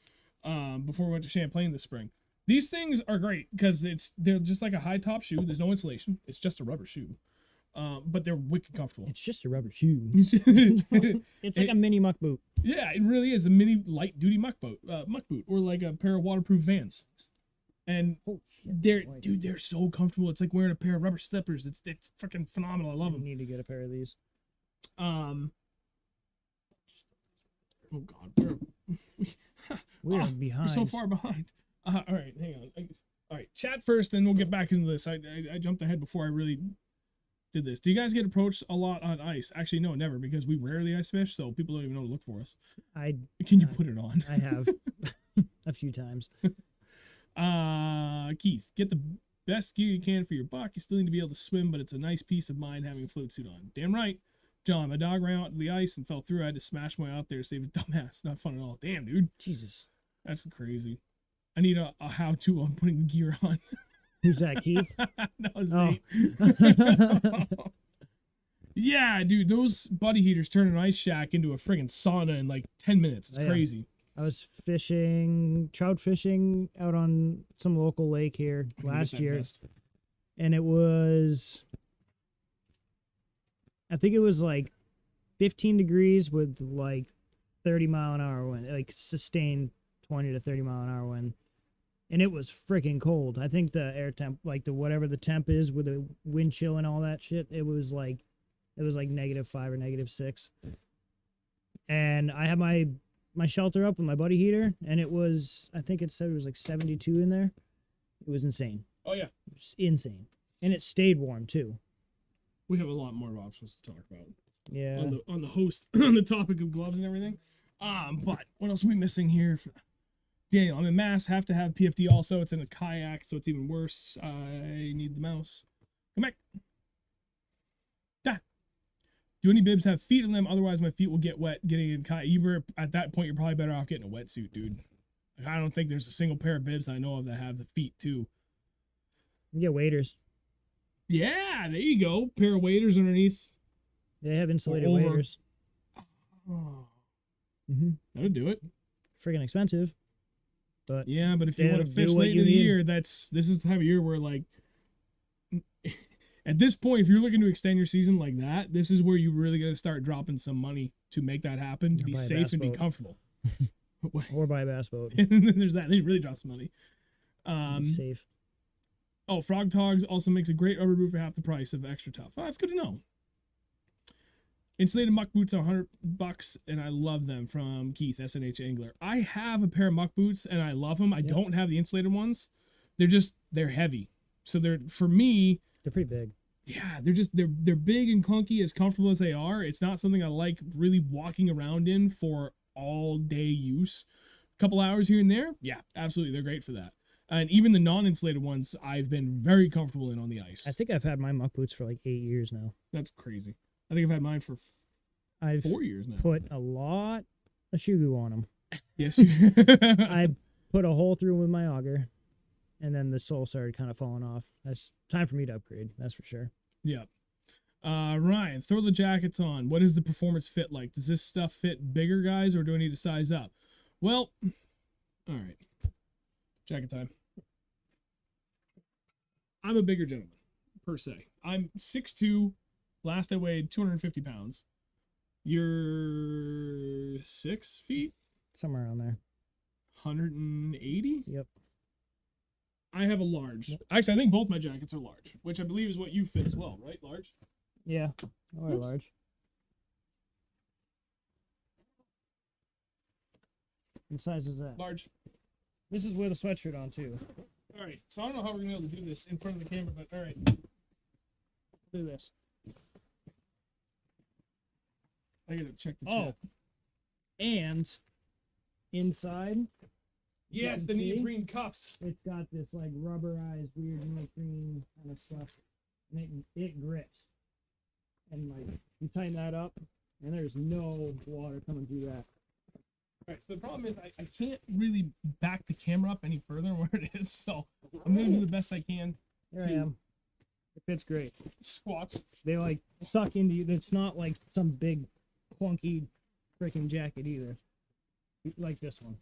before we went to Champlain this spring. These things are great because they're just like a high top shoe. There's no insulation. It's just a rubber shoe. But they're wicked comfortable. It's just a rubber shoe. It's It's like a mini muck boot. Yeah, it really is a mini light duty muck boot, or like a pair of waterproof Vans. And they're so comfortable. It's like wearing a pair of rubber slippers. It's freaking phenomenal. I love You them. need to get a pair of these. Oh God, We're behind. we're so far behind. All right, hang on. All right, chat first, and we'll get back into this. I jumped ahead before I really did this. Do you guys get approached a lot on ice? Actually, no, never, because we rarely ice fish, so people don't even know to look for us. Can you put it on? I have a few times. Keith, get the best gear you can for your buck. You still need to be able to swim, but it's a nice peace of mind having a float suit on. Damn right. John, my dog ran out to the ice and fell through. I had to smash my way out there to save his dumbass. Not fun at all. Damn, dude. Jesus. That's crazy. I need a how-to on putting the gear on. Who's that, Keith? That was Oh. me. Yeah, dude, those buddy heaters turn an ice shack into a friggin' sauna in like 10 minutes. It's Yeah. crazy. I was trout fishing out on some local lake here I can get last that year. vest. And it was, I think it was like 15 degrees with like 30-mile-an-hour wind, like sustained 20 to 30-mile-an-hour wind. And it was freaking cold. I think the air temp, like whatever the temp is with the wind chill and all that shit, it was like -5 or -6. And I had my shelter up with my buddy heater, and it was, I think it said it was like 72 in there. It was insane. Oh, yeah. It was insane. And it stayed warm too. We have a lot more options to talk about. Yeah. On the host, on the topic of gloves and everything. But what else are we missing here? Daniel, I'm in Mass, have to have PFD also. It's in a kayak, so it's even worse. I need the mouse. Come back. Da. Do any bibs have feet in them? Otherwise, my feet will get wet getting in kayak. At that point, you're probably better off getting a wetsuit, dude. Like, I don't think there's a single pair of bibs I know of that have the feet, too. You get waders. Yeah, there you go. Pair of waders underneath. They have insulated Over. waders. Oh, Mm-hmm. that'll do it. Freaking expensive. But Yeah, but if you They'll want to do fish what late you in the need. year, this is the time of year where, like, at this point, if you're looking to extend your season like that, this is where you really got to start dropping some money to make that happen, to Or be buy a safe bass and be boat. comfortable. or buy a bass boat. And then there's that. Then you really drop some money. Be safe. Oh, Frog Togs also makes a great rubber boot for half the price of Extra Tough. Oh, that's good to know. Insulated muck boots are $100, and I love them, from Keith, SNH Angler. I have a pair of muck boots, and I love them. I don't have the insulated ones. They're heavy. So for me, They're pretty big. yeah, they're big and clunky, as comfortable as they are. It's not something I like really walking around in for all day use. A couple hours here and there, yeah, absolutely, they're great for that. And even the non-insulated ones, I've been very comfortable in on the ice. I think I've had my muck boots for like 8 years now. That's crazy. I think I've had mine for I've 4 years now. put a lot of shoe glue on them. Yes. I put a hole through with my auger, and then the sole started kind of falling off. That's time for me to upgrade. That's for sure. Yeah. Ryan, throw the jackets on. What is the performance fit like? Does this stuff fit bigger guys, or do I need to size up? Well, all right. Jacket time. I'm a bigger gentleman, per se. I'm 6'2". Last I weighed 250 pounds. You're 6 feet? Somewhere around there. 180? Yep. I have a large. Yep. Actually, I think both my jackets are large, which I believe is what you fit as well, right? Large? Yeah. Or Oops. large. What size is that? Large. This is with a sweatshirt on too. All right, so I don't know how we're going to be able to do this in front of the camera, but all right. Do this. I got to check the Oh. chat. And inside, Yes, the see? neoprene cuffs. it's got this like rubberized weird neoprene kind of stuff, and it grips. And like you tighten that up, and there's no water coming through that. All right, so the problem is I can't really back the camera up any further than where it is, so I'm going to do the best I can. There I am. It fits great. Squats. They like suck into you. It's not like some big clunky freaking jacket either. Like this one.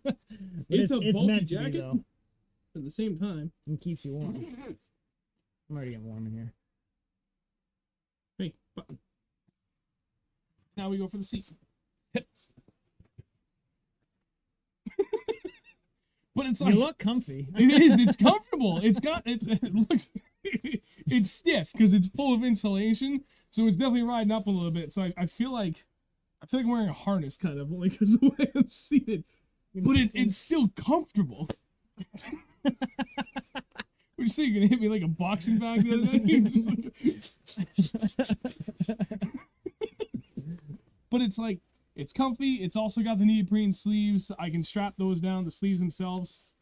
But It's a bulky meant to be, jacket. though. At the same time. And keeps you warm. I'm already getting warm in here. Hey, button. Now we go for the seat. But it's like, You look comfy. it is. It's comfortable. It looks. It's stiff because it's full of insulation, so it's definitely riding up a little bit. So I feel like I'm wearing a harness, kind of, only because of the way I'm seated. But it's still comfortable. What you say? You're gonna hit me like a boxing bag the other day? But it's like, it's comfy. It's also got the neoprene sleeves. I can strap those down. The sleeves themselves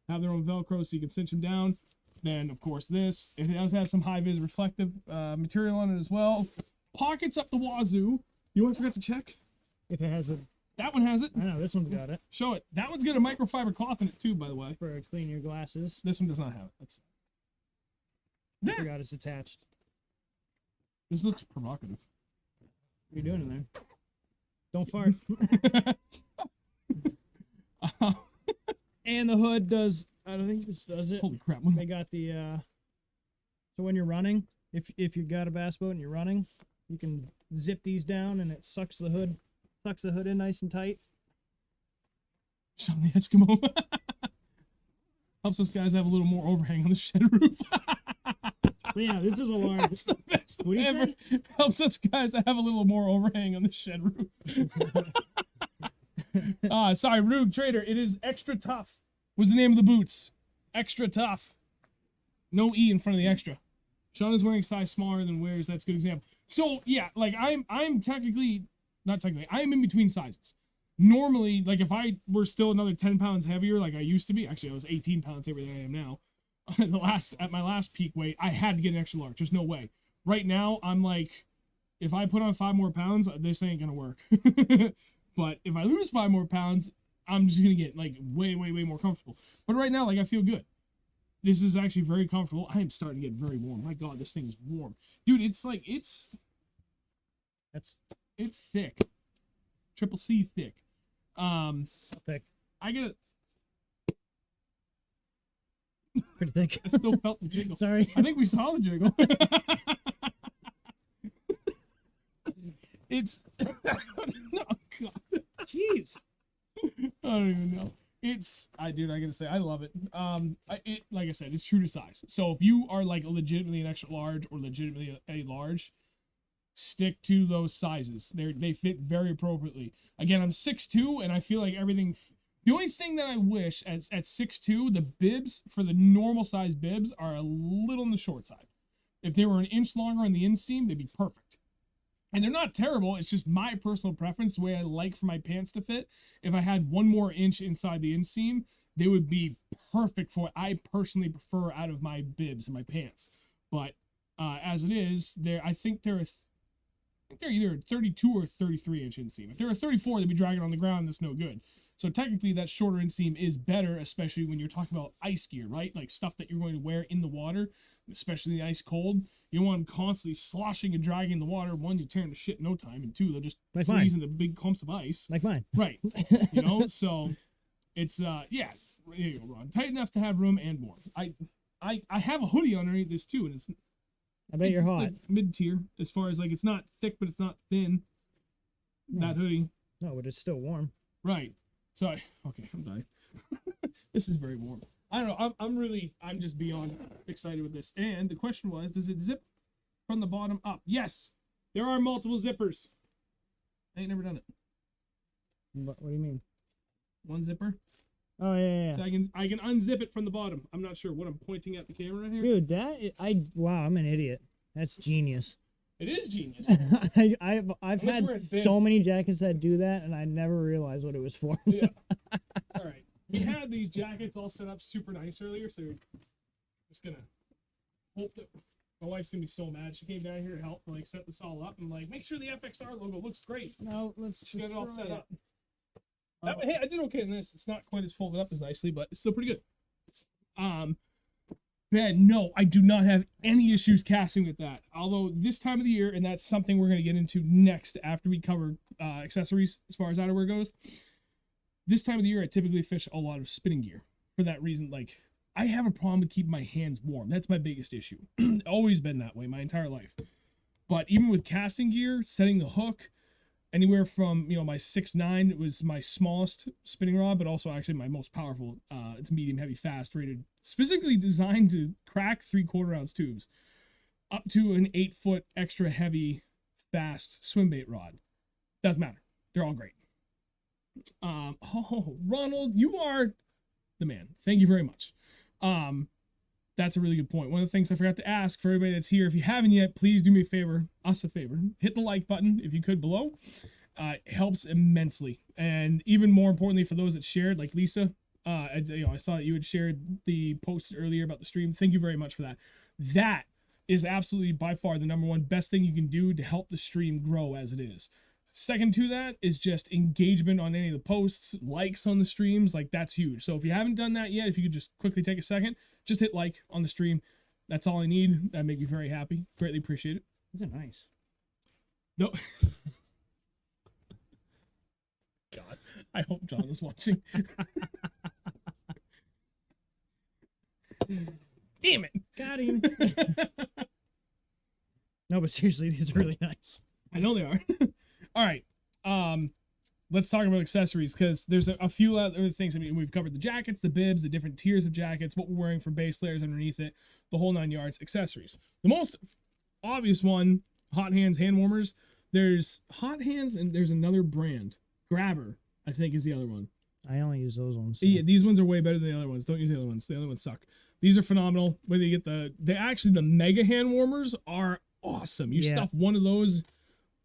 have their own Velcro, so you can cinch them down. Then, of course, this. It does have some high-vis reflective material on it as well. Pockets up the wazoo. You want to forget to check? If it has a, That one has it. I know this one's got it Show it. That one's got a microfiber cloth in it, too, by the way. for cleaning your glasses. This one does not have it. I There. forgot it's attached. This looks provocative. What are you doing in there? Don't fart. And the hood does. I don't think this does it. Holy crap. They got the. So when you're running, if you got a bass boat and you're running, you can zip these down and it sucks the hood in nice and tight. Sean the Eskimo. Helps us guys have a little more overhang on the shed roof. But yeah, this is a large. That's the best What do you ever. say? Helps us guys have a little more overhang on the shed roof. Sorry, Rube Trader. It is Extra Tough. Was the name of the boots. Extra Tough. No E in front of the extra. Sean is wearing size smaller than wears. That's a good example. So yeah, like I'm technically, not technically, I am in between sizes. normally, like if I were still another 10 pounds heavier, like I used to be, actually I was 18 pounds heavier than I am now. At my last peak weight, I had to get an extra large. There's no way. Right now, I'm like, if I put on 5 more pounds, this ain't gonna work. But if I lose 5 more pounds, I'm just gonna get like way more comfortable. But right now, like I feel good. This is actually very comfortable. I am starting to get very warm. My God, this thing is warm, dude. It's like it's thick, triple C thick. Thick. I get it. Pretty thick. I still felt the jiggle. Sorry. I think we saw the jiggle. It's oh God. Jeez. I don't even know. Dude, I gotta say, I love it. Like I said, it's true to size. So if you are like legitimately an extra large or legitimately a large, stick to those sizes. They fit very appropriately. Again, I'm 6'2", and I feel like everything. The only thing that I wish at 6'2", the bibs for the normal size bibs are a little on the short side. If they were an inch longer on the inseam, they'd be perfect. And they're not terrible. It's just my personal preference, the way I like for my pants to fit. If I had 1 more inch inside the inseam, they would be perfect for what I personally prefer out of my bibs and my pants. But as it is, I think they're either 32 or 33 inch inseam. If they're a 34, they'd be dragging on the ground. That's no good. So technically, that shorter inseam is better, especially when you're talking about ice gear, right? Like stuff that you're going to wear in the water, especially the ice cold. You don't want them constantly sloshing and dragging in the water. 1, you turn to shit in no time, and 2, they'll just freeze into big clumps of ice. Like mine. Right. You know, so it's yeah. There you go, Ron. Tight enough to have room and warm. I have a hoodie underneath this too, and it's. I bet you're hot. Like mid-tier as far as like it's not thick, but it's not thin. No. That hoodie. No, but it's still warm. Right. So I'm dying. This is very warm. I don't know. I'm just beyond excited with this. And the question was, does it zip from the bottom up? Yes. There are multiple zippers. I ain't never done it. What do you mean? 1 zipper. Oh yeah. So I can unzip it from the bottom. I'm not sure what I'm pointing at the camera right here. Dude, wow, I'm an idiot. That's genius. It is genius. I've had so many jackets that do that, and I never realized what it was for. Yeah. All right. We had these jackets all set up super nice earlier, so I'm just gonna hope that my wife's gonna be so mad. She came down here to help like set this all up and like make sure the FXR logo looks great. No, let's just get it all set up. Oh. Hey, I did okay in this. It's not quite as folded up as nicely, but it's still pretty good. Man, no, I do not have any issues casting with that. Although this time of the year, and that's something we're going to get into next after we cover accessories as far as outerwear goes. This time of the year, I typically fish a lot of spinning gear. For that reason, like, I have a problem with keeping my hands warm. That's my biggest issue. Always been that way my entire life. But even with casting gear, setting the hook, anywhere from, my 6'9", it was my smallest spinning rod, but also actually my most powerful. It's medium, heavy, fast, rated, specifically designed to crack 3/4 ounce tubes, up to an 8-foot extra heavy, fast swim bait rod. Doesn't matter. They're all great. Ronald, you are the man. Thank you very much. That's a really good point. One of the things I forgot to ask for everybody that's here, if you haven't yet, please do me us a favor. Hit the like button if you could below. It helps immensely. And even more importantly, for those that shared, like Lisa, I saw that you had shared the post earlier about the stream. Thank you very much for that. That is absolutely by far the #1 best thing you can do to help the stream grow as it is. Second to that is just engagement on any of the posts, likes on the streams. Like, that's huge. So if you haven't done that yet, if you could just quickly take a second, just hit like on the stream. That's all I need. That'd make me very happy. Greatly appreciate it. These are nice. No. God, I hope John is watching. Damn it. Got him. No, but seriously, these are really nice. I know they are. All right. Let's talk about accessories, because there's a few other things. I mean, we've covered the jackets, the bibs, the different tiers of jackets, what we're wearing for base layers underneath it, the whole 9 yards. Accessories. The most obvious one, Hot Hands hand warmers. There's Hot Hands, and there's another brand. Grabber, I think, is the other one. I only use those ones. So. Yeah, these ones are way better than the other ones. Don't use the other ones. The other ones suck. These are phenomenal. Whether you get the mega hand warmers are awesome. You stuff one of those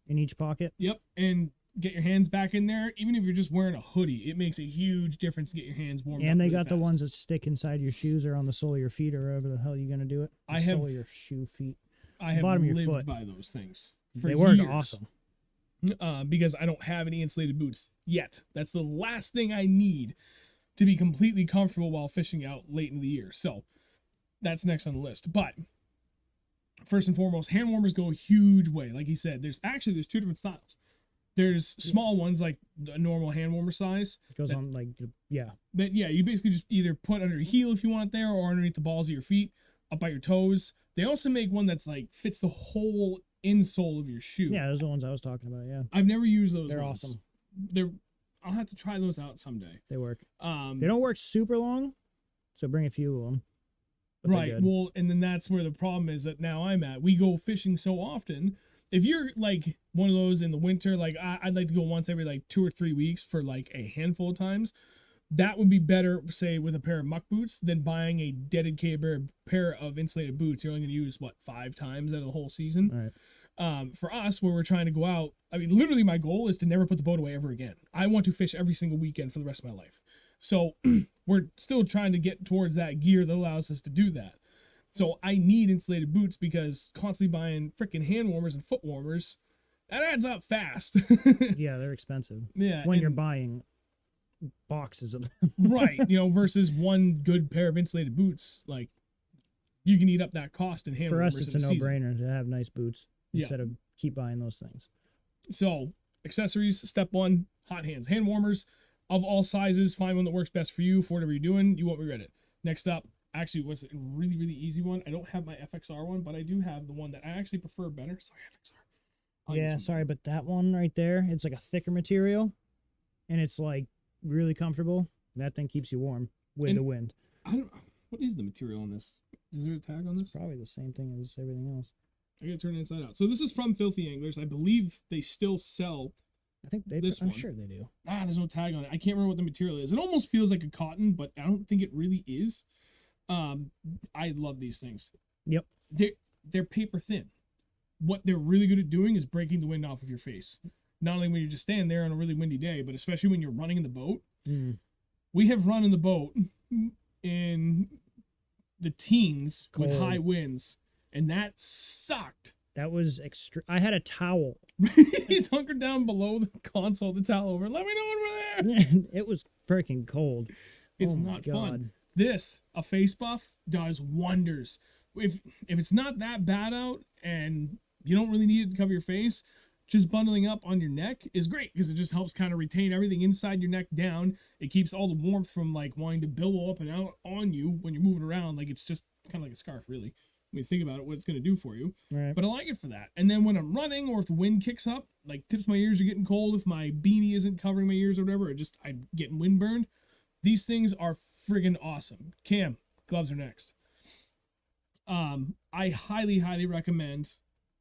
in each pocket. Yep, and get your hands back in there, even if you're just wearing a hoodie, it makes a huge difference to get your hands warmed up. And they really got the fast. ones that stick inside your shoes or on the sole of your feet or wherever the hell you're gonna do it. The sole of your shoe, feet. I have bottom of your lived foot. by those things for They work years. awesome. Because I don't have any insulated boots yet. That's the last thing I need to be completely comfortable while fishing out late in the year. So that's next on the list. But first and foremost, hand warmers go a huge way. Like he said, there's two different styles. There's small ones like a normal hand warmer size. It goes on like, yeah. But yeah, you basically just either put under your heel if you want it there, or underneath the balls of your feet, up by your toes. They also make one that's like fits the whole insole of your shoe. Yeah, those are the ones I was talking about. Yeah, I've never used those. they're ones. awesome. I'll have to try those out someday. They work. They They don't work super long, so bring a few of them. But they're right. good. Well, and then that's where the problem is that now I'm at. We go fishing so often. If you're like one of those in the winter, like I'd like to go once every like 2 or 3 weeks for like a handful of times. That would be better, say, with a pair of muck boots than buying a dedicated pair of insulated boots. You're only going to use, 5 times out of the whole season? All right. For us, where we're trying to go out, I mean, literally my goal is to never put the boat away ever again. I want to fish every single weekend for the rest of my life. So we're still trying to get towards that gear that allows us to do that. So I need insulated boots because constantly buying freaking hand warmers and foot warmers, that adds up fast. Yeah, they're expensive. Yeah. When you're buying boxes of them. Right, versus one good pair of insulated boots, like you can eat up that cost in hand For warmers us, it's in a season. no-brainer to have nice boots Yeah. instead of keep buying those things. So accessories, step 1, hot hands, hand warmers of all sizes. Find one that works best for you for whatever you're doing. You won't regret it. Next up, actually, what's a really, really easy one? I don't have my FXR one, but I do have the one that I actually prefer better. Sorry, FXR. I'll use Yeah, one. sorry, but that one right there, it's like a thicker material, and it's like really comfortable. That thing keeps you warm with And- the wind. What is the material on this? Is there a tag on It's this? probably the same thing as everything else. I gotta turn it inside out. So this is from Filthy Anglers. I believe they still sell. I think they. This I'm one. sure they do. There's no tag on it. I can't remember what the material is. It almost feels like a cotton, but I don't think it really is. I love these things. Yep. They're paper thin. What they're really good at doing is breaking the wind off of your face. Not only when you're just standing there on a really windy day, but especially when you're running in the boat. Mm. We have run in the boat in the teens with Cold. high winds, and that sucked. That was extra. I had a towel. He's hunkered down below the console, the towel over. Let me know when we're there. It was freaking cold. It's Oh my not fun. God. This, a face buff, does wonders. If it's not that bad out and you don't really need it to cover your face, just bundling up on your neck is great because it just helps kind of retain everything inside your neck down. It keeps all the warmth from like wanting to billow up and out on you when you're moving around. Like it's just kind of like a scarf, really. When you think about it, what it's going to do for you. Right. But I like it for that. And then when I'm running or if the wind kicks up, like tips my ears are getting cold, if my beanie isn't covering my ears or whatever, or just I'm getting windburned, these things are friggin' awesome. Cam, gloves are next. I highly, highly recommend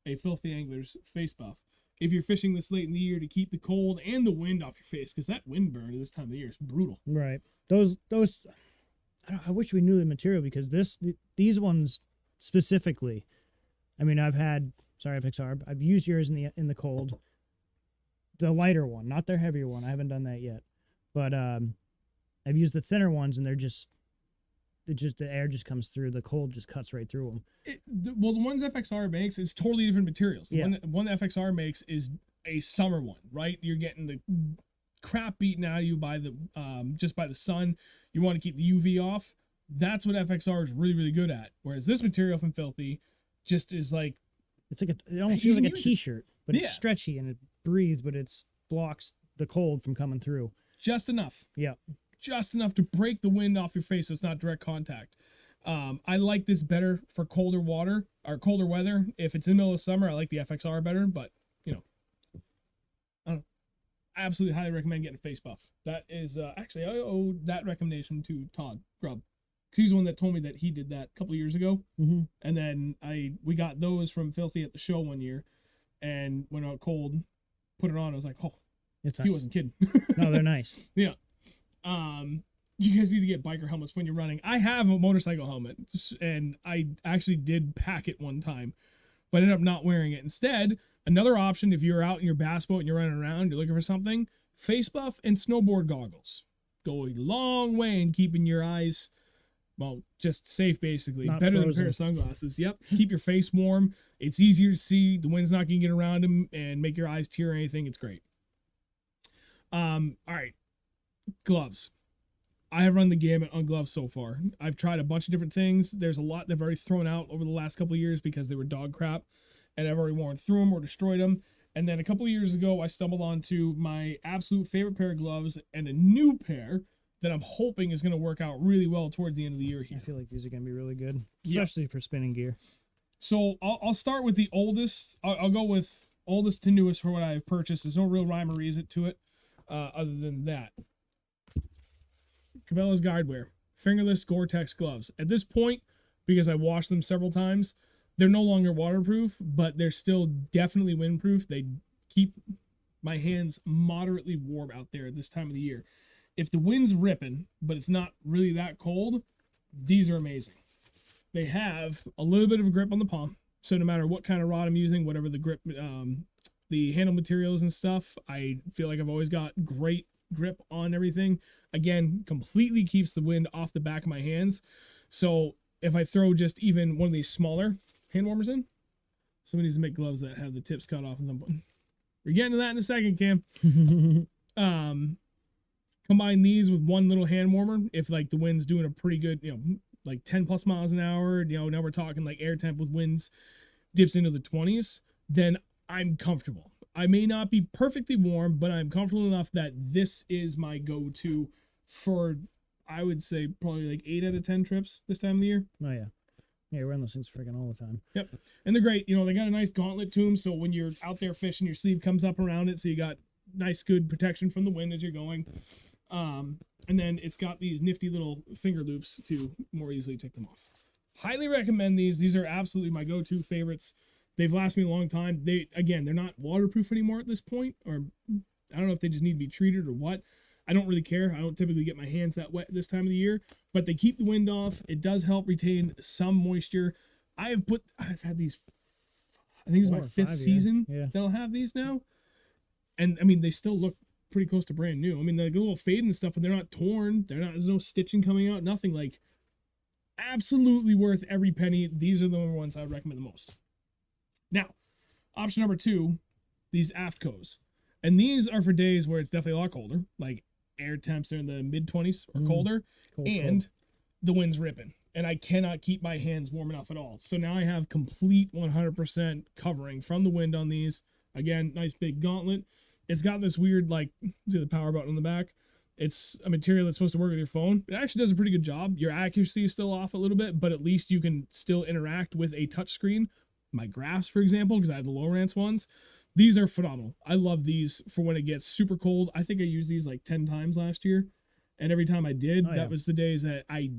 a Filthy Anglers face buff if you're fishing this late in the year to keep the cold and the wind off your face, because that wind burn at this time of the year is brutal. Right. Those. I wish we knew the material because these ones specifically. I mean, I've used yours in the cold. The lighter one, not their heavier one. I haven't done that yet, but I've used the thinner ones, and the air just comes through. The cold just cuts right through them. The ones FXR makes, it's totally different materials. The Yeah. one FXR makes is a summer one, right? You're getting the crap beaten out of you by the just by the sun. You want to keep the UV off. That's what FXR is really, really good at. Whereas this material from Filthy just is like, It almost You feels can like a use it. t-shirt, but Yeah. it's stretchy and it breathes, but it blocks the cold from coming through. just enough. Yeah. Just enough to break the wind off your face so it's not direct contact. I like this better for colder water or colder weather. If it's in the middle of summer, I like the FXR better, but I don't know. I absolutely highly recommend getting a face buff. That is actually, I owe that recommendation to Todd Grubb, because he's the one that told me that he did that a couple of years ago. Mm-hmm. And then we got those from Filthy at the show one year, and went out cold, put it on. I was like, oh, It's he nice. wasn't kidding. No, they're nice. Yeah. You guys need to get biker helmets when you're running. I have a motorcycle helmet, and I actually did pack it one time but ended up not wearing it. Instead, another option, if you're out in your bass boat and you're running around, you're looking for something, face buff and snowboard goggles go a long way in keeping your eyes, well, just safe basically. Not Better frozen. than a pair of sunglasses. Yep. Keep your face warm. It's easier to see. The wind's not going to get around them and make your eyes tear or anything. It's great. All right. Gloves. I have run the gamut on gloves so far. I've tried a bunch of different things. There's a lot that I've already thrown out over the last couple of years because they were dog crap, and I've already worn through them or destroyed them. And then a couple of years ago, I stumbled onto my absolute favorite pair of gloves and a new pair that I'm hoping is going to work out really well towards the end of the year here. I feel like these are gonna be really good, Yeah. especially for spinning gear. So I'll start with the oldest. I'll go with oldest to newest for what I've purchased. There's no real rhyme or reason to it other than that. Cabela's Guideware fingerless Gore-Tex gloves. At this point, because I washed them several times, they're no longer waterproof, but they're still definitely windproof. They keep my hands moderately warm out there at this time of the year. If the wind's ripping, but it's not really that cold, these are amazing. They have a little bit of a grip on the palm, so no matter what kind of rod I'm using, whatever the grip, the handle materials and stuff, I feel like I've always got great grip on everything. Again, completely keeps the wind off the back of my hands. So if I throw just even one of these smaller hand warmers in, somebody needs to make gloves that have the tips cut off of them. We're getting to that in a second, Cam. Combine these with one little hand warmer. If like the wind's doing a pretty good, like 10 plus miles an hour, now we're talking like air temp with winds dips into the 20s, then I'm comfortable. I may not be perfectly warm, but I'm comfortable enough that this is my go-to for, I would say, probably like 8 out of 10 trips this time of the year. Oh yeah, we run those things freaking all the time. Yep. And they're great. They got a nice gauntlet to them, so when you're out there fishing, your sleeve comes up around it, so you got nice, good protection from the wind as you're going. And then it's got these nifty little finger loops to more easily take them off. Highly recommend these. These are absolutely my go-to favorites. They've lasted me a long time. They're not waterproof anymore at this point, or I don't know if they just need to be treated or what. I don't really care. I don't typically get my hands that wet this time of the year, but they keep the wind off. It does help retain some moisture. I've had these, I think it's my 5th season that I'll have these now. And I mean, they still look pretty close to brand new. I mean, they're a little faded and stuff, but they're not torn. There's no stitching coming out, nothing. Like, absolutely worth every penny. These are the ones I would recommend the most. Now, option number 2, these Aftcos. And these are for days where it's definitely a lot colder, like air temps are in the mid-20s or colder, cold. The wind's ripping. And I cannot keep my hands warm enough at all. So now I have complete 100% covering from the wind on these. Again, nice big gauntlet. It's got this weird, see the power button on the back. It's a material that's supposed to work with your phone. It actually does a pretty good job. Your accuracy is still off a little bit, but at least you can still interact with a touchscreen. My graphs, for example, because I have the Lowrance ones. These are phenomenal. I love these for when it gets super cold. I think I used these like 10 times last year. And every time I did, that was the days that I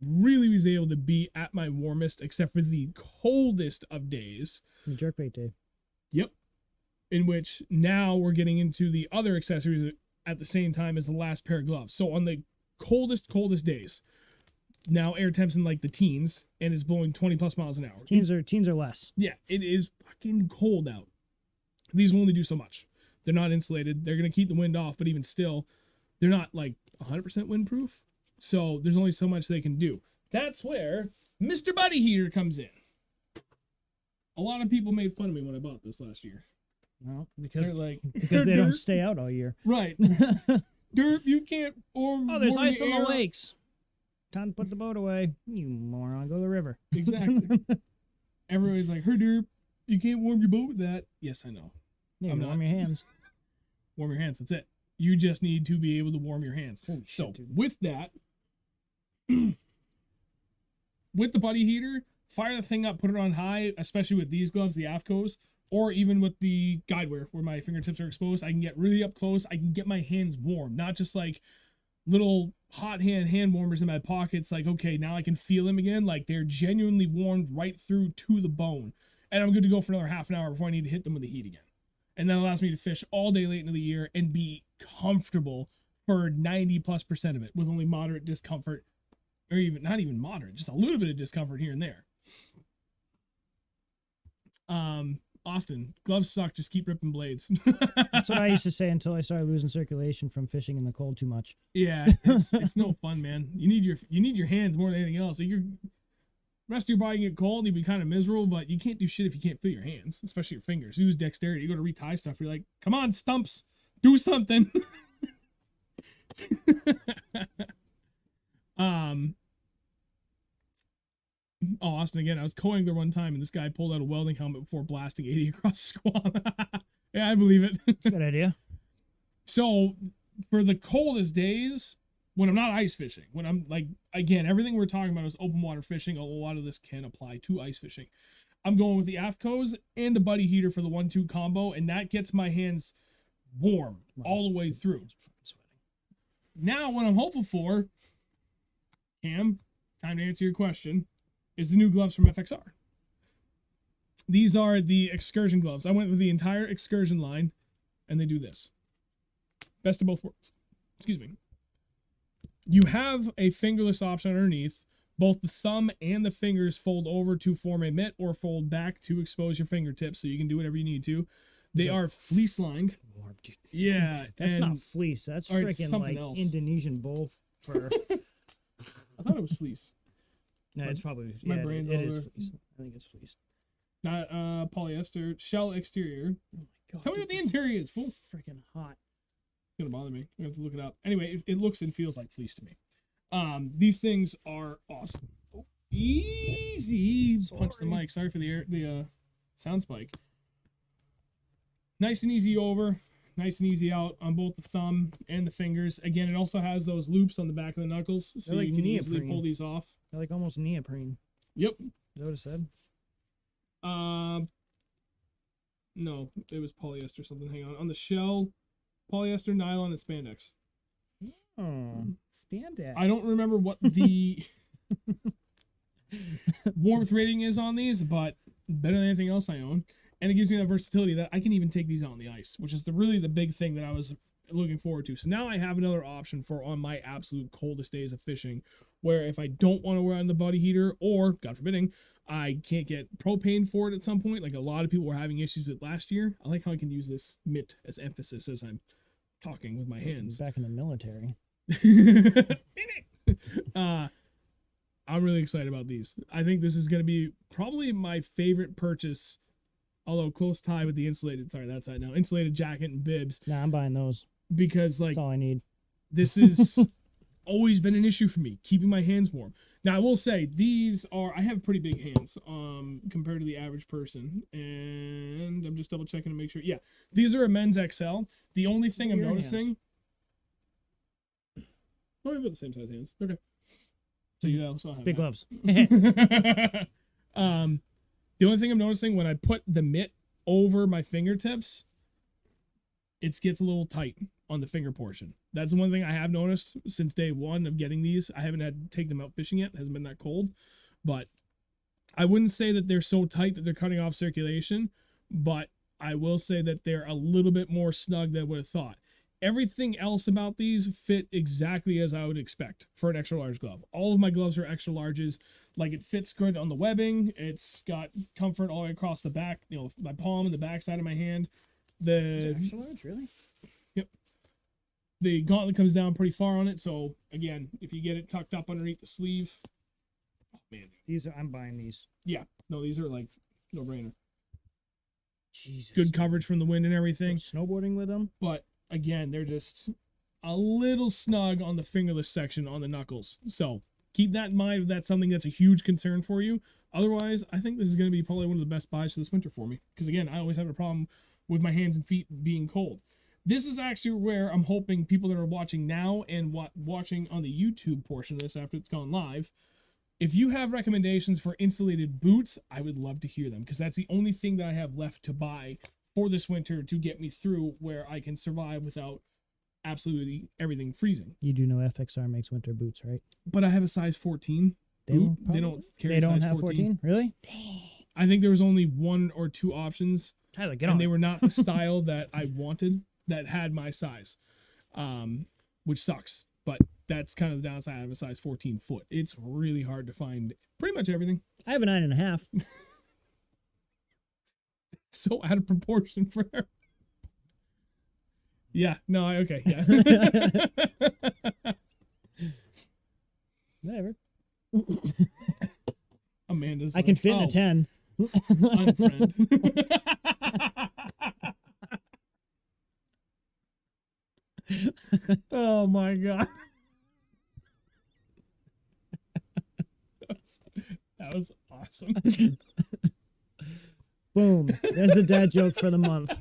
really was able to be at my warmest, except for the coldest of days. The jerkbait day. Yep. In which now we're getting into the other accessories at the same time as the last pair of gloves. So on the coldest days, now air temps in like the teens, and it's blowing 20 plus miles an hour. Teens are less. Yeah, it is fucking cold out. These will only do so much. They're not insulated. They're going to keep the wind off, but even still, they're not like 100% windproof. So there's only so much they can do. That's where Mr. Buddy Heater comes in. A lot of people made fun of me when I bought this last year. Well, because They're like, they don't stay out all year. right. Derp, you can't. There's ice on the lakes. Time to put the boat away. You moron, go to the river. Exactly. Everybody's like, derp, you can't warm your boat with that. Yes, I know. Yeah, warm your hands. Warm your hands. That's it. You just need to be able to warm your hands. Holy shit, dude. With that, with the Buddy Heater, fire the thing up, put it on high, especially with these gloves, the Aftcos, or even with the Guideware where my fingertips are exposed. I can get really up close. I can get my hands warm, not just like little hot hand warmers in my pockets. Like, okay, now I can feel them again. Like, they're genuinely warmed right through to the bone. And I'm good to go for another half an hour before I need to hit them with the heat again. And that allows me to fish all day late into the year and be comfortable for 90+% of it with only moderate discomfort, or even not even moderate, just a little bit of discomfort here and there. Austin, gloves suck. Just keep ripping blades. That's what I used to say until I started losing circulation from fishing in the cold too much. Yeah, it's no fun, man. You need your hands more than anything else. Like your rest of your body can get cold, you'd be kind of miserable, but you can't do shit if you can't feel your hands, especially your fingers. Use dexterity. You go to retie stuff, you're like, come on, stumps, do something. Oh, Austin again. I was coing there one time, and this guy pulled out a welding helmet before blasting 80 across the squall. Yeah, I believe it. Good idea. So, for the coldest days, when I'm not ice fishing, when I'm like, again, everything we're talking about is open water fishing. A lot of this can apply to ice fishing. I'm going with the AFCOs and the buddy heater for the 1-2 combo, and that gets my hands warm all the way through. Now, what I'm hopeful for, Cam, time to answer your question, is the new gloves from FXR. These are the excursion gloves. I went with the entire excursion line, and they do this. Best of both worlds. Excuse me. You have a fingerless option underneath. Both the thumb and the fingers fold over to form a mitt or fold back to expose your fingertips, so you can do whatever you need to. They are fleece lined. Yeah. That's not fleece. That's freaking like else. Indonesian bull fur. I thought it was fleece. No, it's probably my brain's it all is there. fleece. I think it's fleece. Not polyester. Shell exterior. Oh my god. Tell me what the interior is. Full. Freaking hot. It's gonna bother me. I have to look it up. Anyway, it looks and feels like fleece to me. These things are awesome. Oh, easy. Punch the mic. Sorry for the sound spike. Nice and easy over. Nice and easy out on both the thumb and the fingers. Again, it also has those loops on the back of the knuckles, so like you can easily neoprene. pull these off. They're like almost neoprene. Yep. Is that what it said? No, it was polyester something. Hang on. On the shell, polyester, nylon, and spandex. Oh, spandex. I don't remember what the warmth rating is on these, but better than anything else I own. And it gives me that versatility that I can even take these out on the ice, which is really the big thing that I was looking forward to. So now I have another option for on my absolute coldest days of fishing, where if I don't want to wear on the body heater, or God forbidding, I can't get propane for it at some point, like a lot of people were having issues with last year. I like how I can use this mitt as emphasis as I'm talking with my hands. Back in the military. I'm really excited about these. I think this is going to be probably my favorite purchase, although close tie with the insulated, sorry, that side now, insulated jacket and bibs. Nah, I'm buying those. Because, like, that's all I need. This is always been an issue for me, keeping my hands warm. Now, I will say, these are, I have pretty big hands compared to the average person. And I'm just double checking to make sure. Yeah, these are a men's XL. The only thing I'm noticing. Oh, we've got the same size hands. Okay. So you also have big that. gloves. The only thing I'm noticing when I put the mitt over my fingertips, it gets a little tight on the finger portion. That's the one thing I have noticed since day one of getting these. I haven't had to take them out fishing yet. It hasn't been that cold. But I wouldn't say that they're so tight that they're cutting off circulation, but I will say that they're a little bit more snug than I would have thought. Everything else about these fit exactly as I would expect for an extra large glove. All of my gloves are extra larges. Like, it fits good on the webbing. It's got comfort all the way across the back, you know, my palm and the back side of my hand. The extra large, really? Yep. The gauntlet comes down pretty far on it, so again, if you get it tucked up underneath the sleeve, oh man, I'm buying these. Yeah, no, these are like no brainer. Jesus. Good coverage from the wind and everything. Snowboarding with them, but again, they're just a little snug on the fingerless section on the knuckles. So keep that in mind if that's something that's a huge concern for you. Otherwise, I think this is going to be probably one of the best buys for this winter for me. Because again, I always have a problem with my hands and feet being cold. This is actually where I'm hoping people that are watching now and watching on the YouTube portion of this after it's gone live, if you have recommendations for insulated boots, I would love to hear them. Because that's the only thing that I have left to buy for this winter to get me through where I can survive without absolutely everything freezing. You do know FXR makes winter boots, right? But I have a size 14 boot. They don't carry They don't size have 14? Really? Dang. I think there was only 1 or 2 options. Tyler, get on. And they were not the style that I wanted that had my size, which sucks. But that's kind of the downside of a size 14 foot. It's really hard to find pretty much everything. I have a 9.5. so out of proportion for her. Yeah, no, okay, yeah. Whatever. Amanda's I can fit in a 10. unfriend. Oh my god. That was awesome. Boom. There's the dad joke for the month.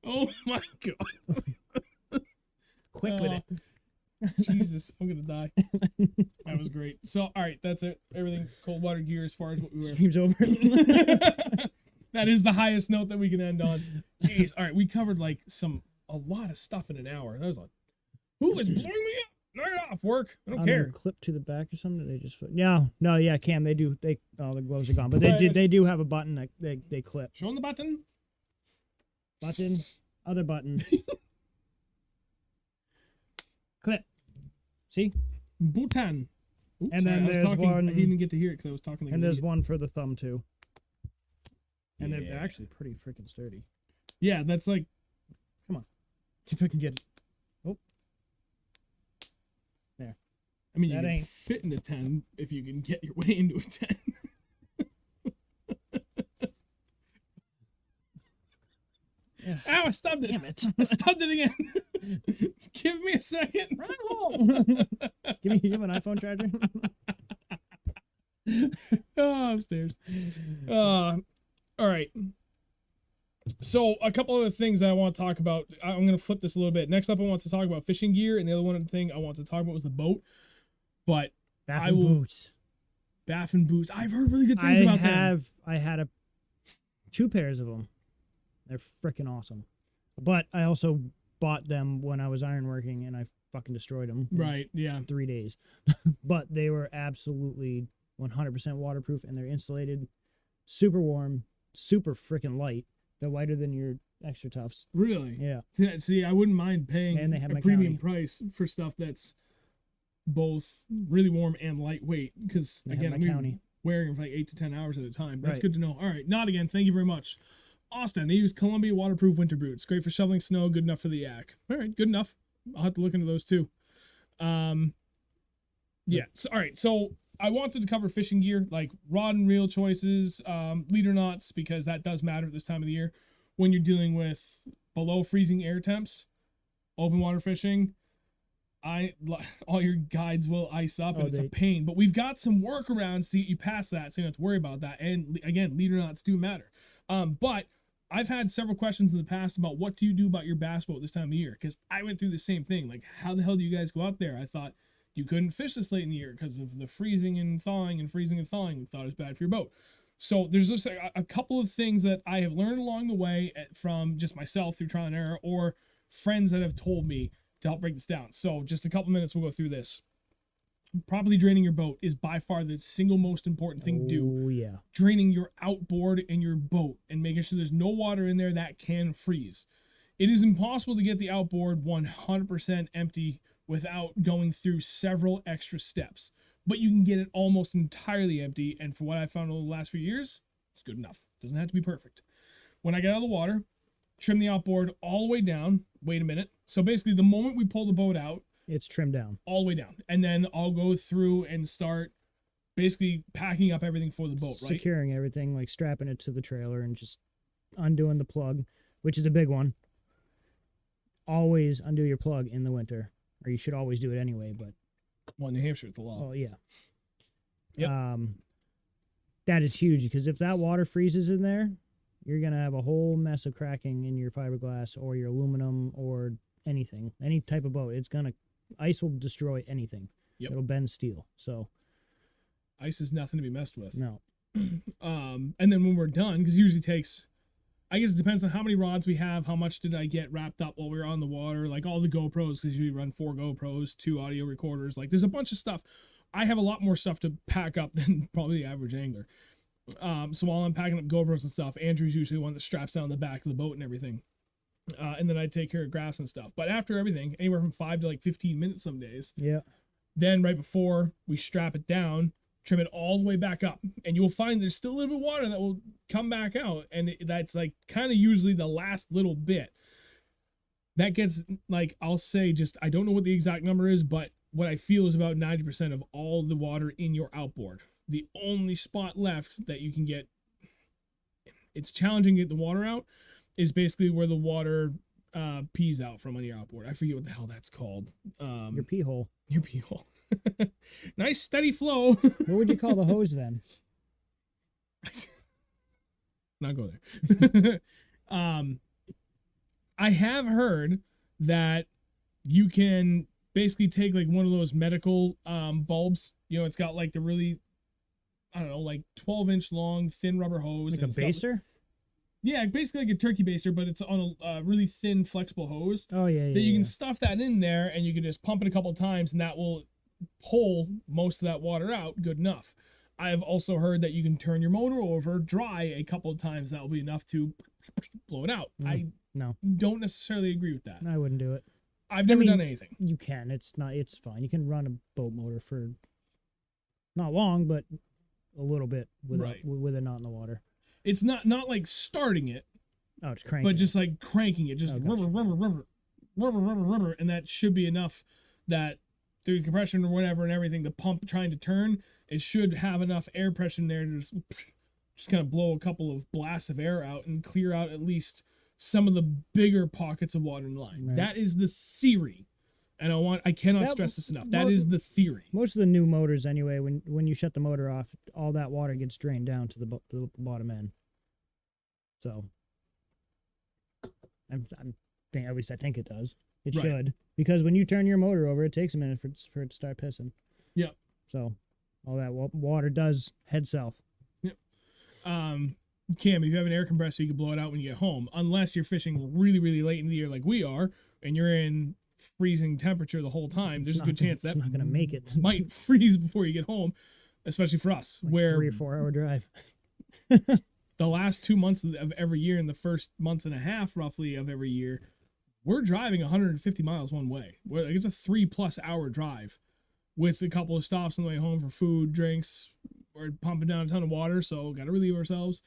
Oh my god. Quick with it. Jesus, I'm gonna die. That was great. So, all right, that's it. Everything cold water gear as far as what we were. Stream's over. That is the highest note that we can end on. Jeez, all right, we covered like a lot of stuff in an hour. That was like, who is blowing me up? Knock it off, work. I don't care. Clip to the back or something. They just no, yeah, Cam. They do. The gloves are gone, but they do have a button that they clip. Show them the button. Button, other button. Clip. See? Bhutan. Oops, And then I was there's talking, one- I didn't get to hear it because I was talking. Like And an there's idiot. one for the thumb too. And Yeah. they're actually pretty freaking sturdy. Yeah, that's like. If I can get it. I mean, you That can ain't- fit in a 10 if you can get your way into a 10. Yeah. Ow, I stubbed it. Damn it. I stubbed it again. Give me a second. Give me an iPhone charger. Oh, upstairs. All right. So a couple other things I want to talk about. I'm going to flip this a little bit. Next up, I want to talk about fishing gear, and the other one thing I want to talk about was the boat. But Bath I and will- boots. Baffin boots. I've heard really good things about them. I had 2 pairs of them. They're freaking awesome. But I also bought them when I was ironworking, and I fucking destroyed them. in Right. Yeah. 3 days. But they were absolutely 100% waterproof, and they're insulated, super warm, super freaking light. They're lighter than your extra toughs. Really. Yeah. Yeah, see, I wouldn't mind paying And they have a my premium county. price for stuff that's both really warm and lightweight. Because They have again, my I'm county. wearing them for like 8 to 10 hours at a time. That's Right. good to know. All right, not again. Thank you very much. Austin, they use Columbia waterproof winter boots. Great for shoveling snow. Good enough for the yak. All right, good enough. I'll have to look into those too. Yeah. So, all right. So I wanted to cover fishing gear, like rod and reel choices, leader knots, because that does matter at this time of the year when you're dealing with below freezing air temps, open water fishing. All your guides will ice up, and it's a pain. But we've got some workarounds to get you past that, so you don't have to worry about that. And again, leader knots do matter. But I've had several questions in the past about what do you do about your bass boat this time of year? Because I went through the same thing. Like, how the hell do you guys go out there? I thought you couldn't fish this late in the year because of the freezing and thawing and freezing and thawing. We thought it was bad for your boat. So there's just a couple of things that I have learned along the way from just myself through trial and error, or friends that have told me to help break this down. So just a couple minutes, we'll go through this. Properly draining your boat is by far the single most important thing to do. Oh, yeah. Draining your outboard and your boat and making sure there's no water in there that can freeze. It is impossible to get the outboard 100% empty without going through several extra steps. But you can get it almost entirely empty, and for what I've found over the last few years, it's good enough. Doesn't have to be perfect. When I get out of the water, trim the outboard all the way down. Wait a minute. So basically, the moment we pull the boat out, It's trimmed down. all the way down. And then I'll go through and start basically packing up everything for the boat, right? Securing everything, like strapping it to the trailer and just undoing the plug, which is a big one. Always undo your plug in the winter, or you should always do it anyway, but Well, in New Hampshire, it's a law. oh yeah. Yep. That is huge, because if that water freezes in there, you're gonna have a whole mess of cracking in your fiberglass or your aluminum or anything, any type of boat. Ice will destroy anything. Yep. It'll bend steel. So Ice is nothing to be messed with. no. And then when we're done, because it usually takes, I guess it depends on how many rods we have, how much did I get wrapped up while we were on the water, like all the GoPros, because you run 4 GoPros, 2 audio recorders, like there's a bunch of stuff. I have a lot more stuff to pack up than probably the average angler. So while I'm packing up GoPros and stuff, Andrew's usually the one that straps down the back of the boat and everything. And then I take care of grass and stuff. But after everything, anywhere from 5 to like 15 minutes some days, Yeah. then right before we strap it down, trim it all the way back up. And you'll find there's still a little bit of water that will come back out, and that's like kind of usually the last little bit that gets, like, I'll say, just, I don't know what the exact number is, but what I feel is about 90% of all the water in your outboard. The only spot left that you can get, it's challenging to get the water out, is basically where the water pees out from on your outboard. I forget what the hell that's called. Your pee hole. Your pee hole. Nice steady flow. What would you call the hose then? Not go there. I have heard that you can basically take like one of those medical bulbs. You know, it's got like the really, I don't know, like 12-inch long thin rubber hose. Like a baster? Yeah, basically like a turkey baster, but it's on a really thin flexible hose. Oh yeah, yeah. That you yeah. can stuff that in there, and you can just pump it a couple of times, and that will pull most of that water out good enough. I have also heard that you can turn your motor over dry a couple of times. That will be enough to blow it out. I don't necessarily agree with that. I wouldn't do it. I've never done anything. You can. It's fine. You can run a boat motor for not long, but a little bit with it not in the water. It's not like starting it. Oh, it's cranking. But just like cranking it, just rubber, and that should be enough that through compression or whatever and everything, the pump trying to turn, it should have enough air pressure in there to just kind of blow a couple of blasts of air out and clear out at least some of the bigger pockets of water in the line. Right. That is the theory. And I cannot stress this enough. That is the theory. Most of the new motors, anyway, when you shut the motor off, all that water gets drained down to the bottom end. So, at least I think it does. It should, because when you turn your motor over, it takes a minute for it to start pissing. Yep. So, all that water does head south. Yep. Cam, if you have an air compressor, you can blow it out when you get home, unless you're fishing really, really late in the year like we are, and you're in freezing temperature the whole time. There's a good chance that not going to make it. Might freeze before you get home, especially for us, like where 3 or 4 hour drive. The last 2 months of every year and the first month and a half roughly of every year, we're driving 150 miles one way. It's a 3+ hour drive with a couple of stops on the way home for food, drinks. We're pumping down a ton of water, so got to relieve ourselves.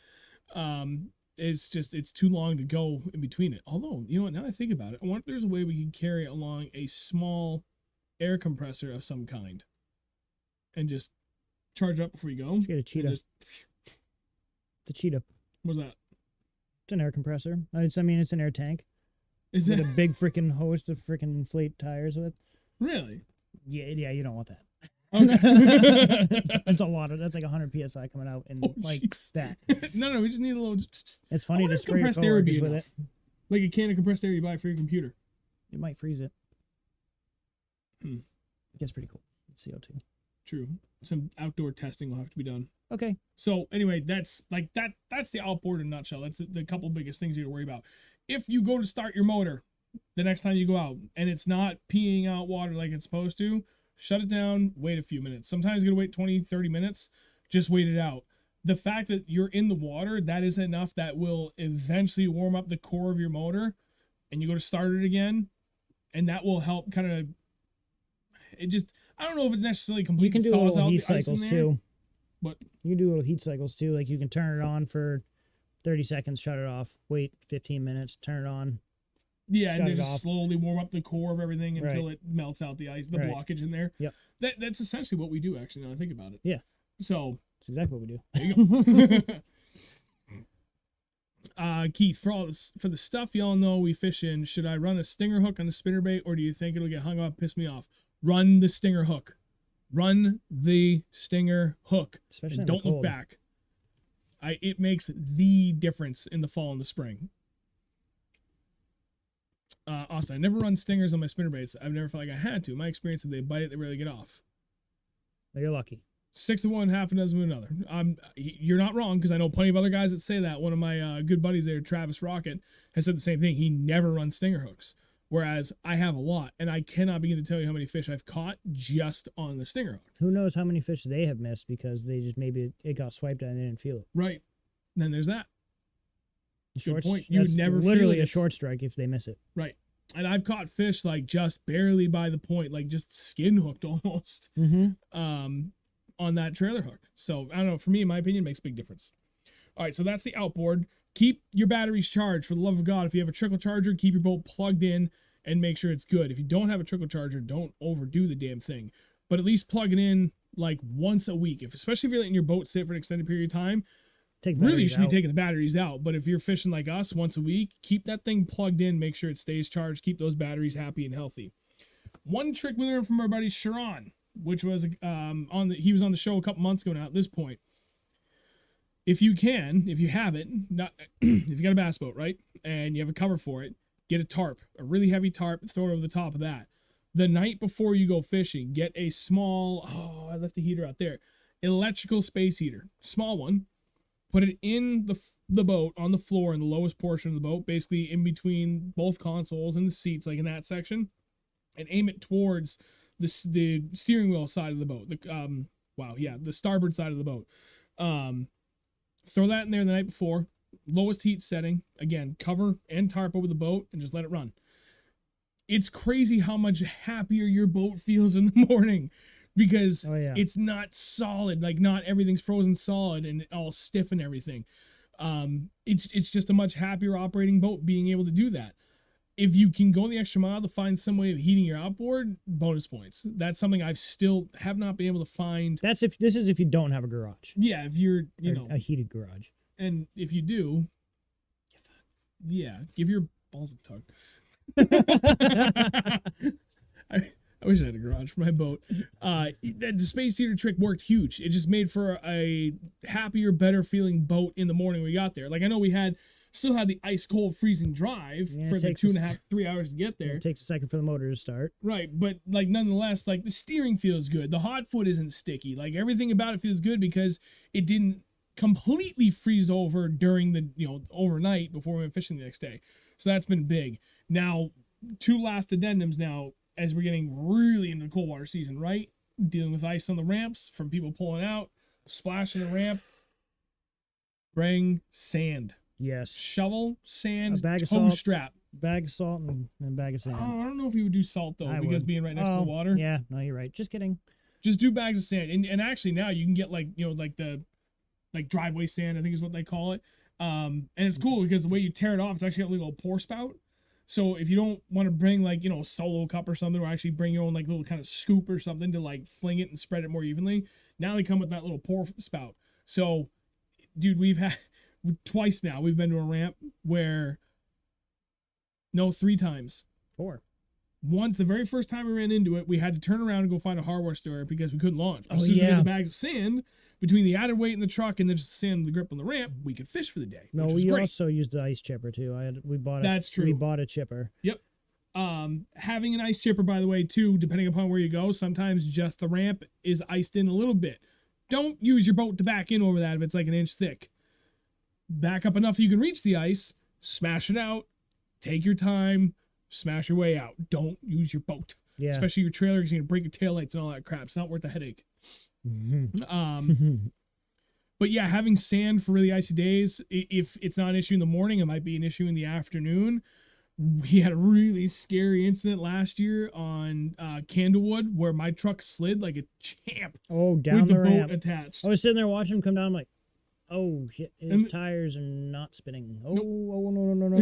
It's too long to go in between it. Although, you know what, now I think about it, I wonder if there's a way we can carry along a small air compressor of some kind and just charge up before you go. Just get a cheetah. It's a cheetah. What's that? It's an air compressor. It's an air tank. Is it a big freaking hose to freaking inflate tires with? Really? Yeah, you don't want that. Okay. That's a lot of. That's like 100 psi coming out, and that. No, we just need a little. It's funny to spray compressed air would be with enough. it. Like a can of compressed air you buy for your computer. It might freeze it. It gets pretty cool. It's CO2. True. Some outdoor testing will have to be done. Okay. So anyway, that's the outboard in a nutshell. That's the couple biggest things you got to worry about. If you go to start your motor the next time you go out and it's not peeing out water like it's supposed to, shut it down, wait a few minutes. Sometimes you got to wait 20, 30 minutes. Just wait it out. The fact that you're in the water, that is enough that will eventually warm up the core of your motor, and you go to start it again, and that will help kind of, it just, I don't know if it's necessarily completely thaws out the ice in there. You can do little heat cycles too. What? You can do little heat cycles too. Like you can turn it on for 30 seconds, shut it off, wait 15 minutes, turn it on. Yeah, and then just slowly warm up the core of everything until it melts out the ice, the Right. blockage in there. Yep. That's essentially what we do, actually, now I think about it. Yeah. So That's exactly what we do. there you go. Keith, for the stuff y'all know we fish in, should I run a stinger hook on the spinnerbait, or do you think it'll get hung up, piss me off? Run the stinger hook. Run the stinger hook. Especially and don't look back. It makes the difference in the fall and the spring. Austin, I never run stingers on my spinnerbaits. I've never felt like I had to. In my experience, if they bite it, they rarely get off. Well, you're lucky. 6 of one, half a dozen of another. You're not wrong, because I know plenty of other guys that say that. One of my good buddies there, Travis Rocket, has said the same thing. He never runs stinger hooks, whereas I have a lot, and I cannot begin to tell you how many fish I've caught just on the stinger hook. Who knows how many fish they have missed because they just maybe it got swiped at and they didn't feel it. Right. Then there's that. Good point. You would never literally feel a short strike if they miss it. Right. And I've caught fish like just barely by the point, like just skin hooked almost. Mm-hmm. On that trailer hook. So I don't know. For me, in my opinion, it makes a big difference. All right, so that's the outboard. Keep your batteries charged, for the love of God. If you have a trickle charger, keep your boat plugged in and make sure it's good. If you don't have a trickle charger, don't overdo the damn thing. But at least plug it in like once a week. Especially if you're letting your boat sit for an extended period of time, really you should be taking the batteries out. But if you're fishing like us once a week, keep that thing plugged in, make sure it stays charged, keep those batteries happy and healthy. One trick we learned from our buddy Sharon, which was he was on the show a couple months ago now at this point. If you have it, if you got a bass boat, right, and you have a cover for it, get a tarp, a really heavy tarp, throw it over the top of that. The night before you go fishing, get a small, I left the heater out there, electrical space heater, small one, put it in the boat on the floor in the lowest portion of the boat, basically in between both consoles and the seats, like in that section, and aim it towards the steering wheel side of the boat, the starboard side of the boat. Throw that in there the night before, lowest heat setting, again, cover and tarp over the boat and just let it run. It's crazy how much happier your boat feels in the morning because it's not solid, like not everything's frozen solid and all stiff and everything. It's just a much happier operating boat being able to do that. If you can go the extra mile to find some way of heating your outboard, bonus points. That's something I've still have not been able to find. This is if you don't have a garage. Yeah, if you're, a heated garage. And if you do, give your balls a tug. I wish I had a garage for my boat. The space heater trick worked huge. It just made for a happier, better feeling boat in the morning when we got there. Like I know we still had the ice cold freezing drive for the 2.5, 3 hours to get there. It takes a second for the motor to start. Right, but like nonetheless, like the steering feels good. The hot foot isn't sticky. Like everything about it feels good because it didn't completely freeze over during the overnight before we went fishing the next day. So that's been big. Now, two last addendums now as we're getting really into the cold water season, right? Dealing with ice on the ramps from people pulling out, splashing the ramp. Bring sand. Yes. Shovel, sand, a bag of toe salt, strap. Bag of salt and a bag of sand. Oh, I don't know if we would do salt though, because being right next to the water. Yeah, no, you're right. Just kidding. Just do bags of sand. And actually now you can get like the driveway sand, I think is what they call it. And it's cool because the way you tear it off, it's actually got a little pour spout. So if you don't want to bring like, a solo cup or something, or actually bring your own like little kind of scoop or something to like fling it and spread it more evenly, now they come with that little pour spout. So, dude, twice now we've been to a ramp where, no, 3 times. 4. Once, the very first time we ran into it, we had to turn around and go find a hardware store because we couldn't launch. As soon as we got the bags of sand, between the added weight in the truck and then just sand the grip on the ramp, we could fish for the day. No, we also used the ice chipper too. That's true. We bought a chipper. Yep. Having an ice chipper, by the way, too, depending upon where you go, sometimes just the ramp is iced in a little bit. Don't use your boat to back in over that if it's like an inch thick. Back up enough you can reach the ice, smash it out, take your time, smash your way out. Don't use your boat. Yeah. Especially your trailer, because you're going to break your taillights and all that crap. It's not worth the headache. Mm-hmm. But yeah, having sand for really icy days, if it's not an issue in the morning, it might be an issue in the afternoon. We had a really scary incident last year on Candlewood where my truck slid like a champ. Oh, down with the ramp. boat Attached. I was sitting there watching him come down. I'm like, oh shit, his tires are not spinning. Oh, Nope. Oh, no.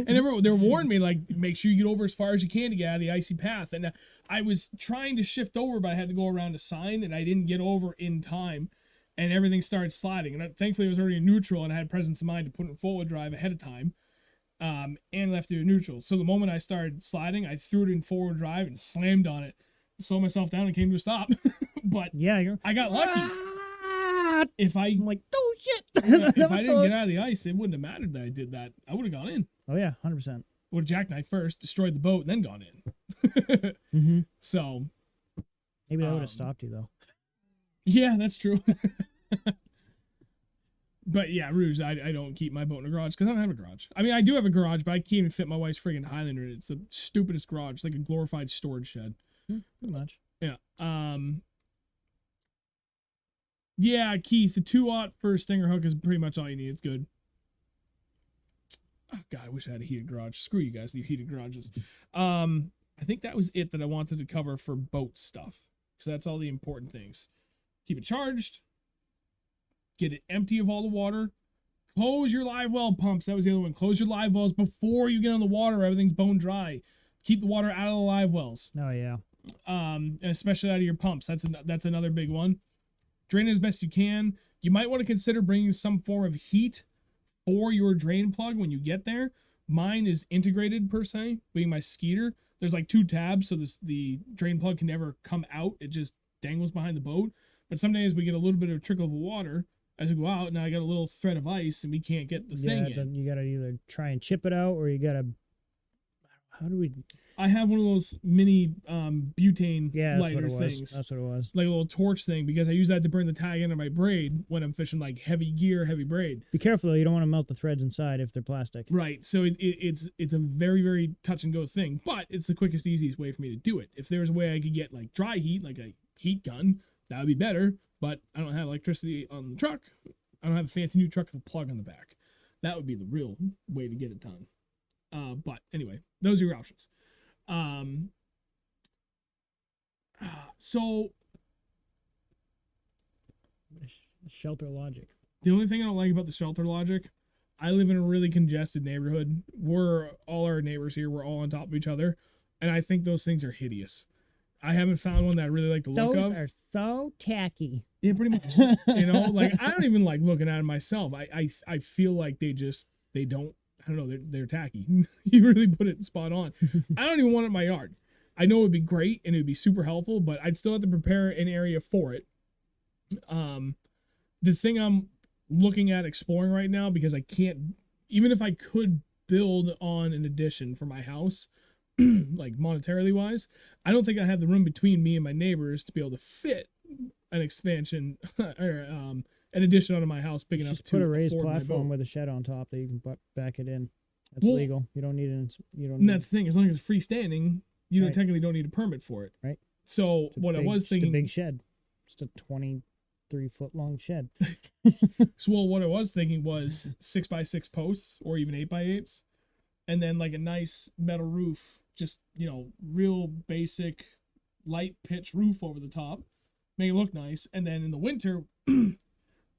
And they warned me, like, make sure you get over as far as you can to get out of the icy path. And I was trying to shift over, but I had to go around a sign, and I didn't get over in time, and everything started sliding. And thankfully, it was already in neutral, and I had presence of mind to put it in forward drive ahead of time, and left it in neutral. So the moment I started sliding, I threw it in forward drive and slammed on it, slowed myself down, and came to a stop. But yeah, I got lucky. I'm like, oh shit. If I didn't get out of the ice, it wouldn't have mattered that I did that. I would have gone in. Oh yeah, 100%. Would have jackknifed first, destroyed the boat, and then gone in. Mm-hmm. So maybe that would have stopped you though. Yeah, that's true. But yeah, Rouge, I don't keep my boat in a garage because I don't have a garage. I mean, I do have a garage, but I can't even fit my wife's friggin' Highlander in it. It's the stupidest garage. It's like a glorified storage shed. Pretty much. Yeah. Yeah, Keith, the 2-aught for a stinger hook is pretty much all you need. It's good. Oh, God, I wish I had a heated garage. Screw you guys, you heated garages. I think that was it that I wanted to cover for boat stuff. Because that's all the important things. Keep it charged. Get it empty of all the water. Close your live well pumps. That was the other one. Close your live wells before you get on the water. Everything's bone dry. Keep the water out of the live wells. Oh yeah. And especially out of your pumps. That's another big one. Drain it as best you can. You might want to consider bringing some form of heat for your drain plug when you get there. Mine is integrated per se, being my Skeeter. There's like 2 tabs, so the drain plug can never come out. It just dangles behind the boat. But some days we get a little bit of a trickle of water as we go out. Now I got a little thread of ice, and we can't get the thing in. Then you gotta either try and chip it out, or you gotta. How do we? I have one of those mini butane lighter things. That's what it was. Like a little torch thing, because I use that to burn the tag end of my braid when I'm fishing like heavy gear, heavy braid. Be careful though, you don't want to melt the threads inside if they're plastic. Right. So it's a very, very touch and go thing, but it's the quickest, easiest way for me to do it. If there was a way I could get like dry heat, like a heat gun, that would be better, but I don't have electricity on the truck. I don't have a fancy new truck with a plug on the back. That would be the real way to get it done. But anyway, those are your options. So Shelter logic. the only thing I don't like about the shelter logic, I live in a really congested neighborhood. All our neighbors here, we're all on top of each other, and I think those things are hideous. I haven't found one that I really like the look of. Those are so tacky. Yeah, pretty much. Like I don't even like looking at them myself. I feel like they don't. I don't know. They're tacky. You really put it spot on. I don't even want it in my yard. I know it would be great and it would be super helpful, but I'd still have to prepare an area for it. The thing I'm looking at exploring right now, because I can't, even if I could build on an addition for my house, like monetarily wise, I don't think I have the room between me and my neighbors to be able to fit an expansion or an addition onto my house big enough Just to put a raised afford my platform boat. with a shed on top that you can back it in. That's Well, legal. You don't need it. You don't. And that's the thing. As long as it's freestanding, you Right. technically don't need a permit for it. Right. So what I was thinking, just a big shed, just a 23-foot long shed. so what I was thinking was 6x6 posts or even 8x8s, and then like a nice metal roof, just real basic light pitch roof over the top, make it look nice. And then in the winter,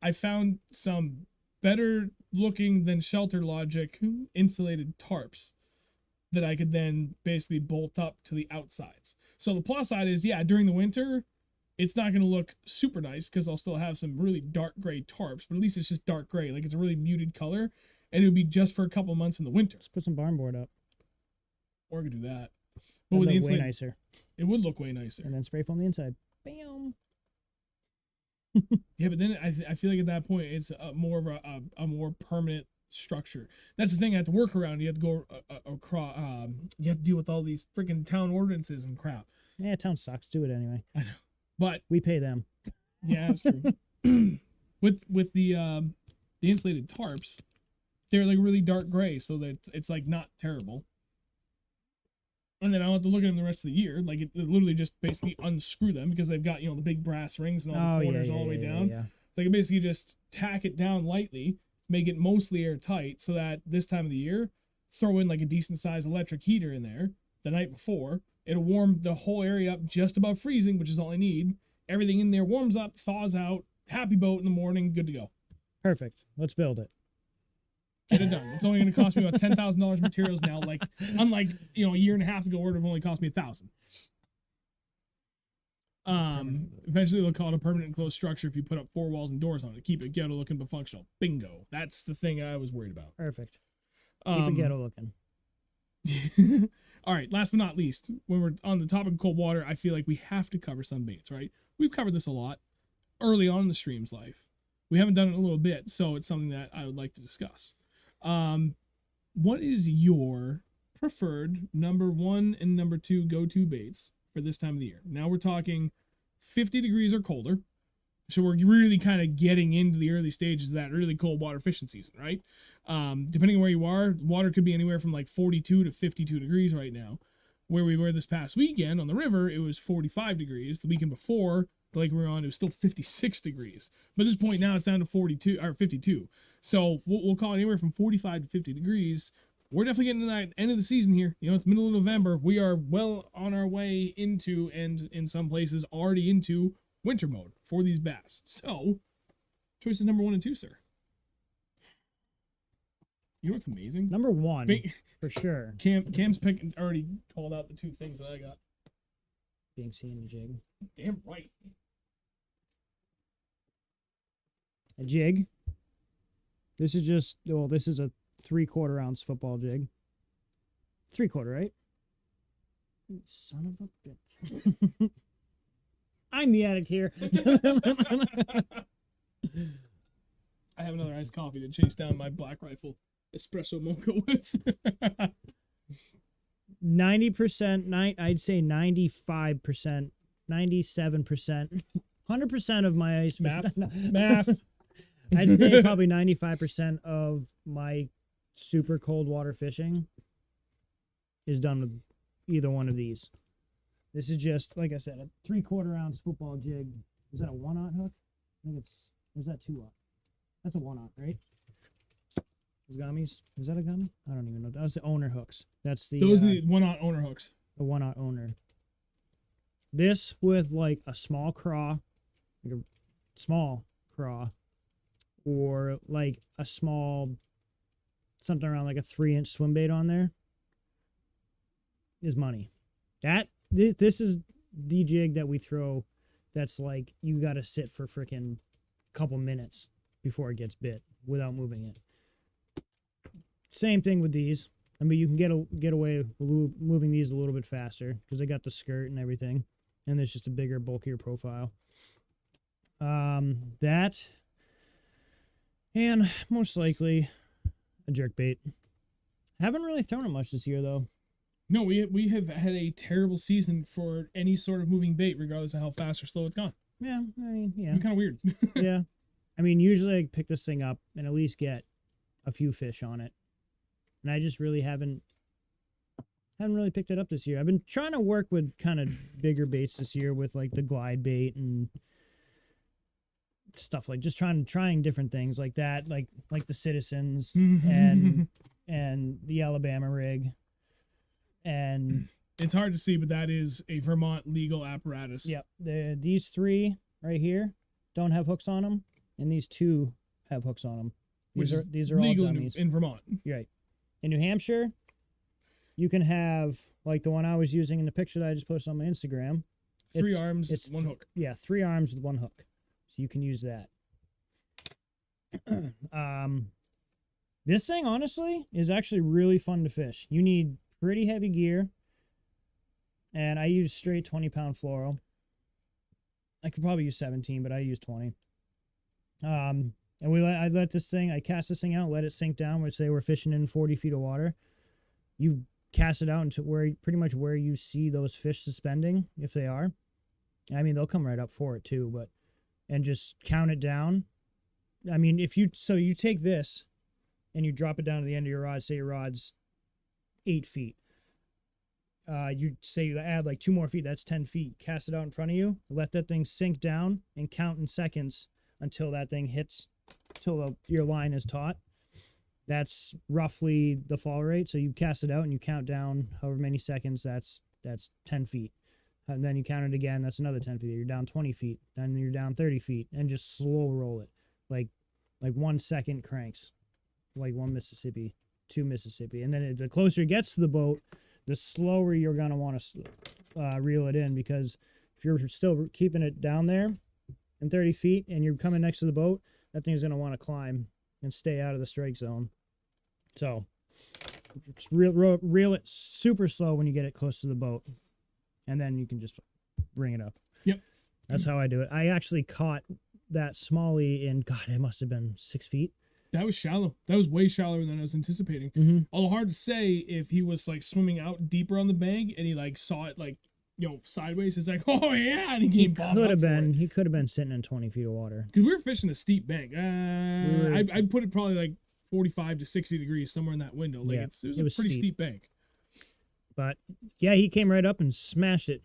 I found some better looking than Shelter Logic insulated tarps that I could then basically bolt up to the outsides. So the plus side is, yeah, during the winter, it's not going to look super nice because I'll still have some really dark gray tarps, but at least it's just dark gray. Like it's a really muted color, and it would be just for a couple months in the winter. Just put some barn board up. Or I could do that. But That'd with the look way insulated, nicer. it would look way nicer. And then spray foam the inside. Bam. Yeah, but then I feel like at that point it's more of a more permanent structure. That's the thing I have to work around. You have to go across. You have to deal with all these freaking town ordinances and crap. Yeah, town sucks. Do it anyway. I know, but We pay them. yeah, that's true. with the insulated tarps, they're like really dark gray, so that it's like not terrible. And then I don't have to look at them the rest of the year. Like it literally just basically unscrew them because they've got the big brass rings and all the corners all the way down. Yeah. So I can basically just tack it down lightly, make it mostly airtight, so that this time of the year, throw in like a decent sized electric heater in there the night before. It'll warm the whole area up just above freezing, which is all I need. Everything in there warms up, thaws out, happy boat in the morning, good to go. Perfect. Let's build it. Get it done. It's only going to cost me about $10,000 materials now. Like, unlike a year and a half ago, where it would have only cost me $1,000. Eventually they'll call it a permanent enclosed structure if you put up 4 walls and doors on it. Keep it ghetto looking but functional. Bingo. That's the thing I was worried about. Perfect. Keep it ghetto looking. All right. Last but not least, when we're on the topic of cold water, I feel like we have to cover sunbaits, right? We've covered this a lot early on in the stream's life. We haven't done it in a little bit, so it's something that I would like to discuss. What is your preferred number 1 and number 2 go-to baits for this time of the year? Now we're talking 50 degrees or colder. So we're really kind of getting into the early stages of that really cold water fishing season, right? Depending on where you are, water could be anywhere from like 42 to 52 degrees right now. Where we were this past weekend on the river, it was 45 degrees. The weekend before, the lake we were on, it was still 56 degrees. But at this point now, it's down to 42 or 52. So we'll call it anywhere from 45 to 50 degrees. We're definitely getting to that end of the season here. It's middle of November. We are well on our way into, and in some places already into, winter mode for these bass. So, choices number 1 and 2, sir. You know what's amazing? Number one, Big- for sure. Cam's pick already called out the two things that I got. Being seen in a jig. Damn right. A jig. This is just, well, this is a 3/4 ounce football jig. 3/4, right? You son of a bitch. I'm the addict here. I have another iced coffee to chase down my Black Rifle espresso mocha with. 90%, I'd say 95%, 97%, 100% of my ice Math. I'd say probably 95% of my super cold water fishing is done with either one of these. This is just, like I said, a 3/4 ounce football jig. Is that a 1/0 hook? I think it's, or is that 2/0? That's a 1/0, right? Those gummies. Is that a gummy? I don't even know. That was the owner hooks. That's the Those are the 1/0 owner hooks. the 1/0 owner. This with like a small craw, like a small craw, or like a small, something around like a 3-inch swim bait on there, is money. This is the jig that we throw. That's like you got to sit for freaking couple minutes before it gets bit without moving it. Same thing with these. I mean, you can get away with moving these a little bit faster because they got the skirt and everything, and there's just a bigger, bulkier profile. That, and most likely a jerkbait. Haven't really thrown it much this year though. No, we have had a terrible season for any sort of moving bait, regardless of how fast or slow it's gone. Yeah, I mean, yeah, It's kind of weird. yeah. I mean, usually I pick this thing up and at least get a few fish on it, and I just really haven't really picked it up this year. I've been trying to work with kind of bigger baits this year with like the glide bait and stuff, like just trying different things like that, like the Citizens and the Alabama rig. And it's hard to see, but that is a Vermont legal apparatus. Yep. These three right here don't have hooks on them, and these two have hooks on them. These are legal all dummies. in Vermont. You're right. In New Hampshire, you can have like the one I was using in the picture that I just posted on my Instagram. Three arms, one hook. Yeah, 3 arms with 1 hook. So you can use that. This thing, honestly, is actually really fun to fish. You need pretty heavy gear, and I use straight 20-pound fluoro. I could probably use 17, but I use 20. And I cast this thing out, let it sink down, which they were fishing in 40 feet of water. You cast it out into pretty much where you see those fish suspending, if they are. I mean, they'll come right up for it too, and just count it down. I mean, you take this and you drop it down to the end of your rod, say your rod's 8 feet. You add like 2 more feet, that's 10 feet. Cast it out in front of you, let that thing sink down, and count in seconds until that thing hits, till your line is taut. That's roughly the fall rate. So you cast it out and you count down however many seconds, that's 10 feet. And then you count it again, that's another 10 feet. You're down 20 feet, then you're down 30 feet, and just slow roll it. Like 1 second cranks, like 1 Mississippi, 2 Mississippi. And then the closer it gets to the boat, the slower you're going to want to reel it in, because if you're still keeping it down there in 30 feet and you're coming next to the boat, that thing's going to want to climb and stay out of the strike zone. So just reel it super slow when you get it close to the boat, and then you can just bring it up. Yep. That's how I do it. I actually caught that smallie in, God, it must have been 6 feet. That was shallow. That was way shallower than I was anticipating. Mm-hmm. Although hard to say if he was like swimming out deeper on the bank and he like saw it like, sideways. It's like, oh yeah, and he came. He could have been sitting in 20 feet of water. Because we were fishing a steep bank. I'd put it probably like 45 to 60 degrees, somewhere in that window. Like it was a pretty steep bank. But yeah, he came right up and smashed it.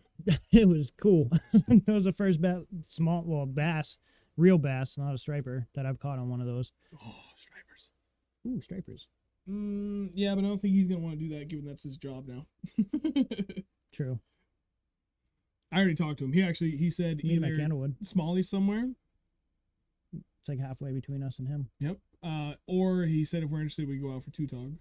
It was cool. It was the first bass, real bass, not a striper, that I've caught on one of those. Oh, stripers. Ooh, stripers. Yeah, but I don't think he's gonna want to do that, given that's his job now. True. I already talked to him. He said Me and either McKenna would. Smalley somewhere, It's like halfway between us and him. Yep. Or he said if we're interested, we go out for 2 tog.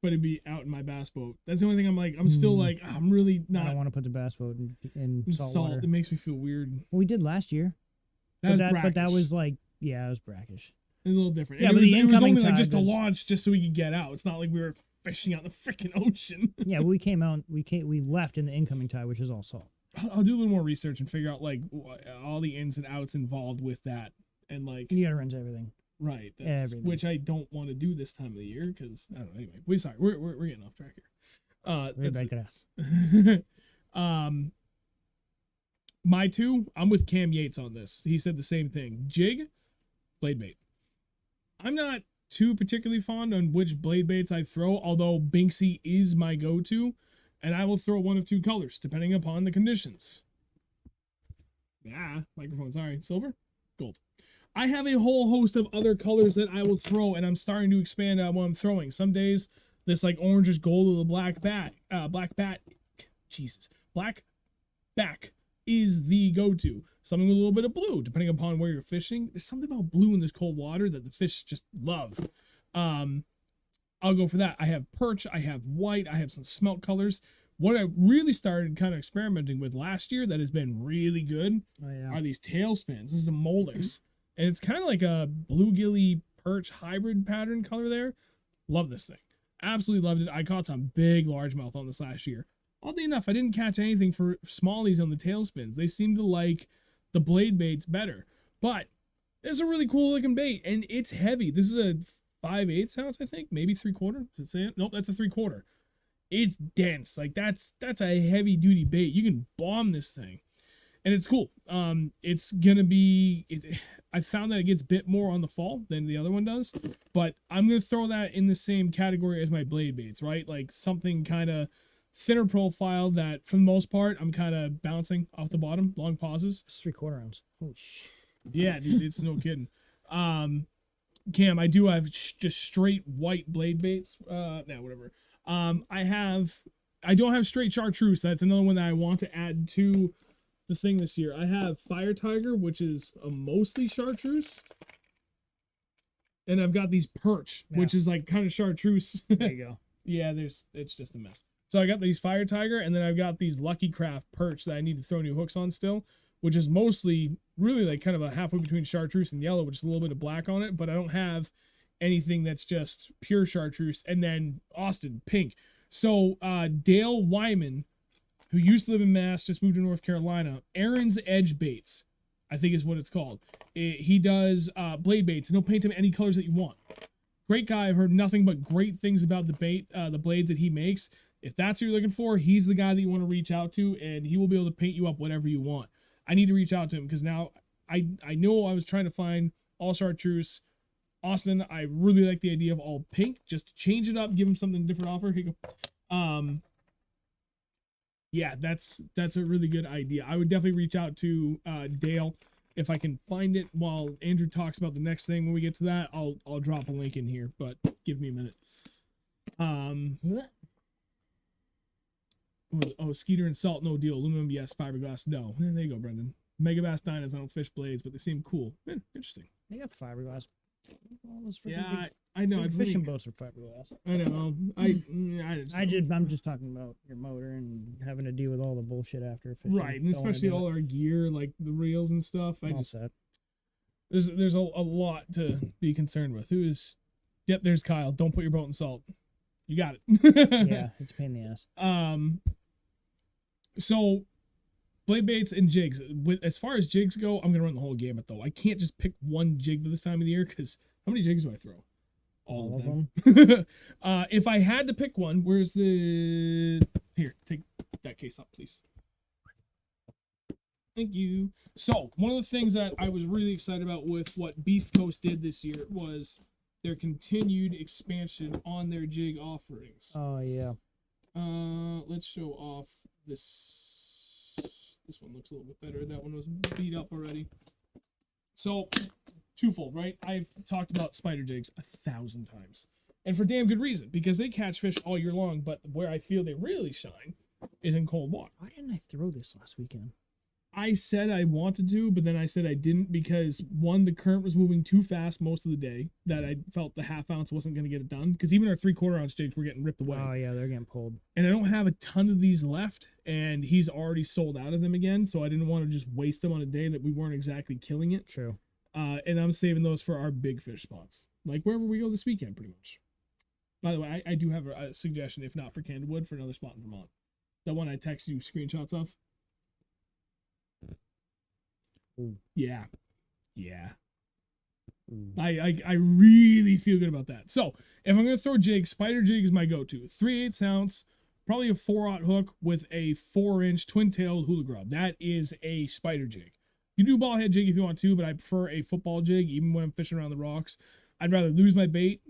But it'd be out in my bass boat. That's the only thing I'm like. I'm still like, I'm really I not don't want to put the bass boat in salt water. It makes me feel weird. Well, we did last year. But that was like, yeah, it was brackish. It was a little different. Yeah, And but it was only like just a tide was- launch, just so we could get out. It's not like we were fishing out in the freaking ocean. Yeah, we came out. We left in the incoming tide, which is all salt. I'll do a little more research and figure out like all the ins and outs involved with that, and like You gotta rinse everything. right, Everything. which I don't want to do this time of the year because I don't know. Anyway, we're getting off track here. Very bad grass. My 2, I'm with Cam Yates on this. He said the same thing. Jig, blade bait. I'm not too particularly fond on which blade baits I throw, although Binksy is my go-to, and I will throw one of 2 colors depending upon the conditions. Microphone, sorry. Silver, gold. I have a whole host of other colors that I will throw, and I'm starting to expand what I'm throwing. Some days this like orangish gold or the black back is the go-to. Something with a little bit of blue, depending upon where you're fishing. There's something about blue in this cold water that the fish just love. I'll go for that. I have perch, I have white, I have some smelt colors. What I really started kind of experimenting with last year that has been really good are these tailspins. This is a Molex. And it's kind of like a bluegilly perch hybrid pattern color there. Love this thing. Absolutely loved it. I caught some big largemouth on this last year. Oddly enough, I didn't catch anything for smallies on the tailspins. They seem to like the blade baits better. But it's a really cool looking bait, and it's heavy. This is a 5/8 ounce, I think, maybe 3/4. Does it say it? Nope, that's a 3/4. It's dense. Like that's a heavy duty bait. You can bomb this thing, and it's cool. It's gonna be. I found that it gets bit more on the fall than the other one does, but I'm gonna throw that in the same category as my blade baits, right? Like something kind of thinner profile that, for the most part, I'm kind of bouncing off the bottom, long pauses. It's 3/4 ounce. Holy shit. Yeah, dude, it's no kidding. Cam, I do have just straight white blade baits. Whatever. I don't have straight chartreuse. That's another one that I want to add to the thing this year. I have Fire Tiger, which is a mostly chartreuse. And I've got these perch, which is like kind of chartreuse. There you go. Yeah, it's just a mess. So I got these Fire Tiger, and then I've got these Lucky Craft perch that I need to throw new hooks on still, which is mostly really like kind of a halfway between chartreuse and yellow, which is a little bit of black on it, but I don't have anything that's just pure chartreuse. And then Austin, pink. So Dale Wyman, who used to live in Mass, just moved to North Carolina, Aaron's Edge Baits, I think is what it's called. He does blade baits, and he'll paint them any colors that you want. Great guy. I've heard nothing but great things about the blades that he makes. If that's what you're looking for, he's the guy that you want to reach out to, and he will be able to paint you up whatever you want. I need to reach out to him because now I know I was trying to find all chartreuse. Austin, I really like the idea of all pink. Just to change it up, give him something different offer. Here you go. Yeah, that's a really good idea. I would definitely reach out to Dale if I can find it while Andrew talks about the next thing. When we get to that, I'll drop a link in here, but give me a minute. Skeeter and salt, no deal. Aluminum, yes. Fiberglass, no. There you go, Brendan. Megabass Dinas, I don't fish blades, but they seem cool. Interesting. They got fiberglass. Yeah, I know. Fishing boats are fiberglass. I know. I'm just talking about your motor and having to deal with all the bullshit after fishing. Right, and especially all our gear, like the reels and stuff. There's a lot to be concerned with. Yep, there's Kyle. Don't put your boat in salt. You got it. Yeah, it's a pain in the ass. So blade baits and jigs. As far as jigs go, I'm gonna run the whole gamut though. I can't just pick one jig this time of the year because how many jigs do I throw? All of them. If I had to pick one, where's the... Here, take that case up, please. Thank you. So, one of the things that I was really excited about with what Beast Coast did this year was their continued expansion on their jig offerings. Oh, yeah. Let's show off this. This one looks a little bit better. That one was beat up already. So, twofold, right? I've talked about spider jigs 1,000 times. And for damn good reason, because they catch fish all year long, but where I feel they really shine is in cold water. Why didn't I throw this last weekend? I said I wanted to, but then I said I didn't because one, the current was moving too fast most of the day that I felt the half ounce wasn't going to get it done because even our 3/4 ounce jigs were getting ripped away. Oh yeah, they're getting pulled. And I don't have a ton of these left, and he's already sold out of them again, so I didn't want to just waste them on a day that we weren't exactly killing it. True. And I'm saving those for our big fish spots, like wherever we go this weekend, pretty much. By the way, I do have a suggestion, if not for Candlewood, for another spot in Vermont. That one I text you screenshots of. Ooh. Yeah. Ooh. I really feel good about that. So if I'm gonna throw jig, spider jig is my go-to. 3/8 ounce, probably a 4/0 hook with a 4-inch twin-tailed hula grub. That is a spider jig. You do ball head jig if you want to, but I prefer a football jig even when I'm fishing around the rocks. I'd rather lose my bait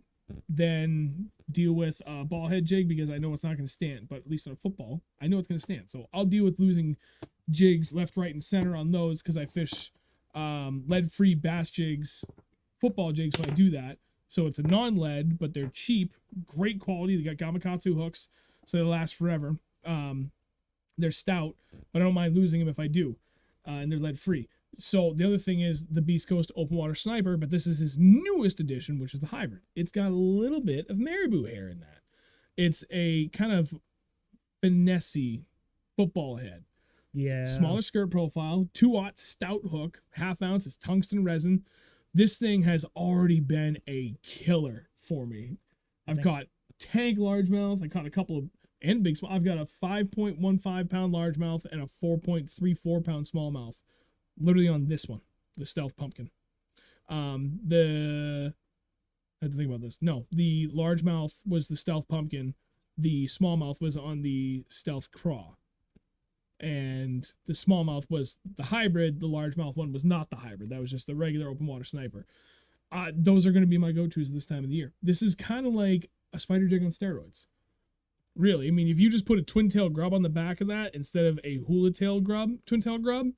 than deal with a ball head jig because I know it's not going to stand. But at least on a football, I know it's going to stand. So I'll deal with losing jigs left, right, and center on those because I fish lead-free bass jigs, football jigs when I do that. So it's a non-lead, but they're cheap, great quality. They got Gamakatsu hooks, so they last forever. They're stout, but I don't mind losing them if I do, and they're lead-free. So the other thing is the Beast Coast Open Water Sniper, but this is his newest edition, which is the hybrid. It's got a little bit of marabou hair in that. It's a kind of finessey football head. Yeah. Smaller skirt profile, 2/0 stout hook, half ounce is tungsten resin. This thing has already been a killer for me. I've got tank largemouth. I caught a couple of, and big small. I've got a 5.15 pound largemouth and a 4.34 pound smallmouth. Literally on this one, the Stealth Pumpkin. I had to think about this. No, the largemouth was the Stealth Pumpkin. The smallmouth was on the Stealth Craw. And the smallmouth was the hybrid. The largemouth one was not the hybrid. That was just the regular open water sniper. Those are going to be my go-tos this time of the year. This is kind of like a spider jig on steroids. Really, I mean, if you just put a twin-tail grub on the back of that instead of a hula-tail grub, twin-tail grub,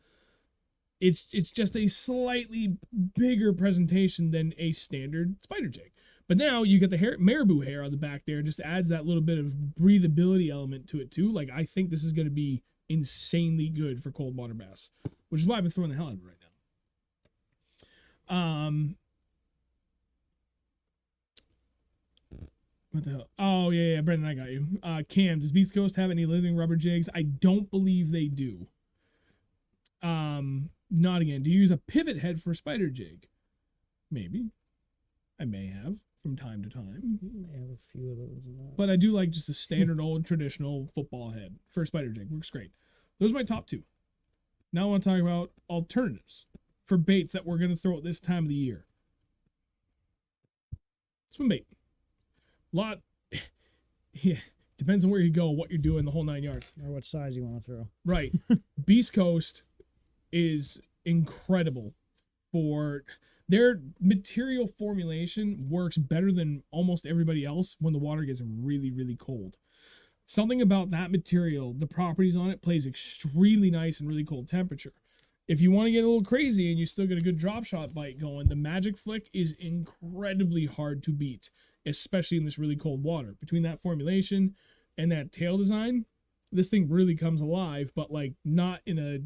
it's just a slightly bigger presentation than a standard spider jig. But now you get the marabou hair on the back there. It just adds that little bit of breathability element to it too. Like, I think this is going to be insanely good for cold water bass, which is why I've been throwing the hell out of it right now. What the hell? Oh yeah, Brendan, I got you. Cam, does Beast Coast have any living rubber jigs? I don't believe they do. Not again. Do you use a pivot head for a spider jig? Maybe. I may have from time to time. I have a few of those. But I do like just a standard old traditional football head for a spider jig. Works great. Those are my top two. Now I want to talk about alternatives for baits that we're going to throw at this time of the year. Swim bait. Lot. Yeah. Depends on where you go, what you're doing, the whole 9 yards. Or what size you want to throw. Right. Beast Coast is incredible for their material formulation works better than almost everybody else when the water gets really, really cold. Something about that material, the properties on it plays extremely nice in really cold temperature. If you want to get a little crazy and you still get a good drop shot bite going, the Magic Flick is incredibly hard to beat, especially in this really cold water. Between that formulation and that tail design, this thing really comes alive, but like not in a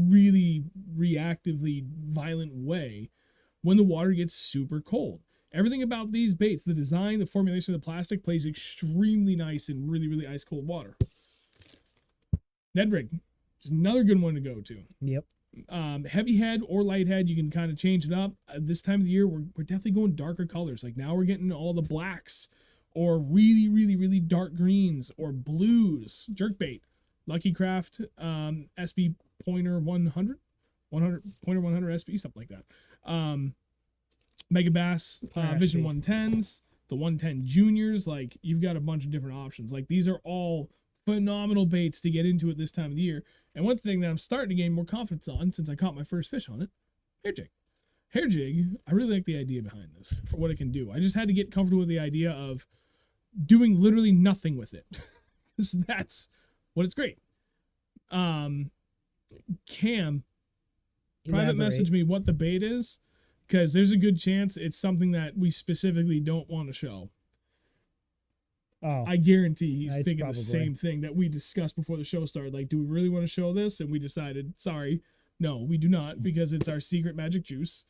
really reactively violent way when the water gets super cold. Everything about these baits, the design, the formulation of the plastic plays extremely nice in really, really ice cold water. Ned rig, just another good one to go to. Yep. Heavy head or light head, you can kind of change it up. This time of the year, we're definitely going darker colors. Like now we're getting all the blacks or really, really, really dark greens or blues. Jerkbait, Lucky Craft, SB Pointer 100 Pointer 100 SB, something like that. Mega Bass, Vision 110s, the 110 Juniors. Like you've got a bunch of different options. Like these are all phenomenal baits to get into at this time of the year. And one thing that I'm starting to gain more confidence on since I caught my first fish on it, hair jig. Hair jig, I really like the idea behind this for what it can do. I just had to get comfortable with the idea of doing literally nothing with it. Because that's what it's great. Cam, private message me what the bait is, because there's a good chance it's something that we specifically don't want to show. Oh, I guarantee he's thinking probably the same thing that we discussed before the show started. Like, do we really want to show this? And we decided, sorry, No, we do not, because it's our secret magic juice,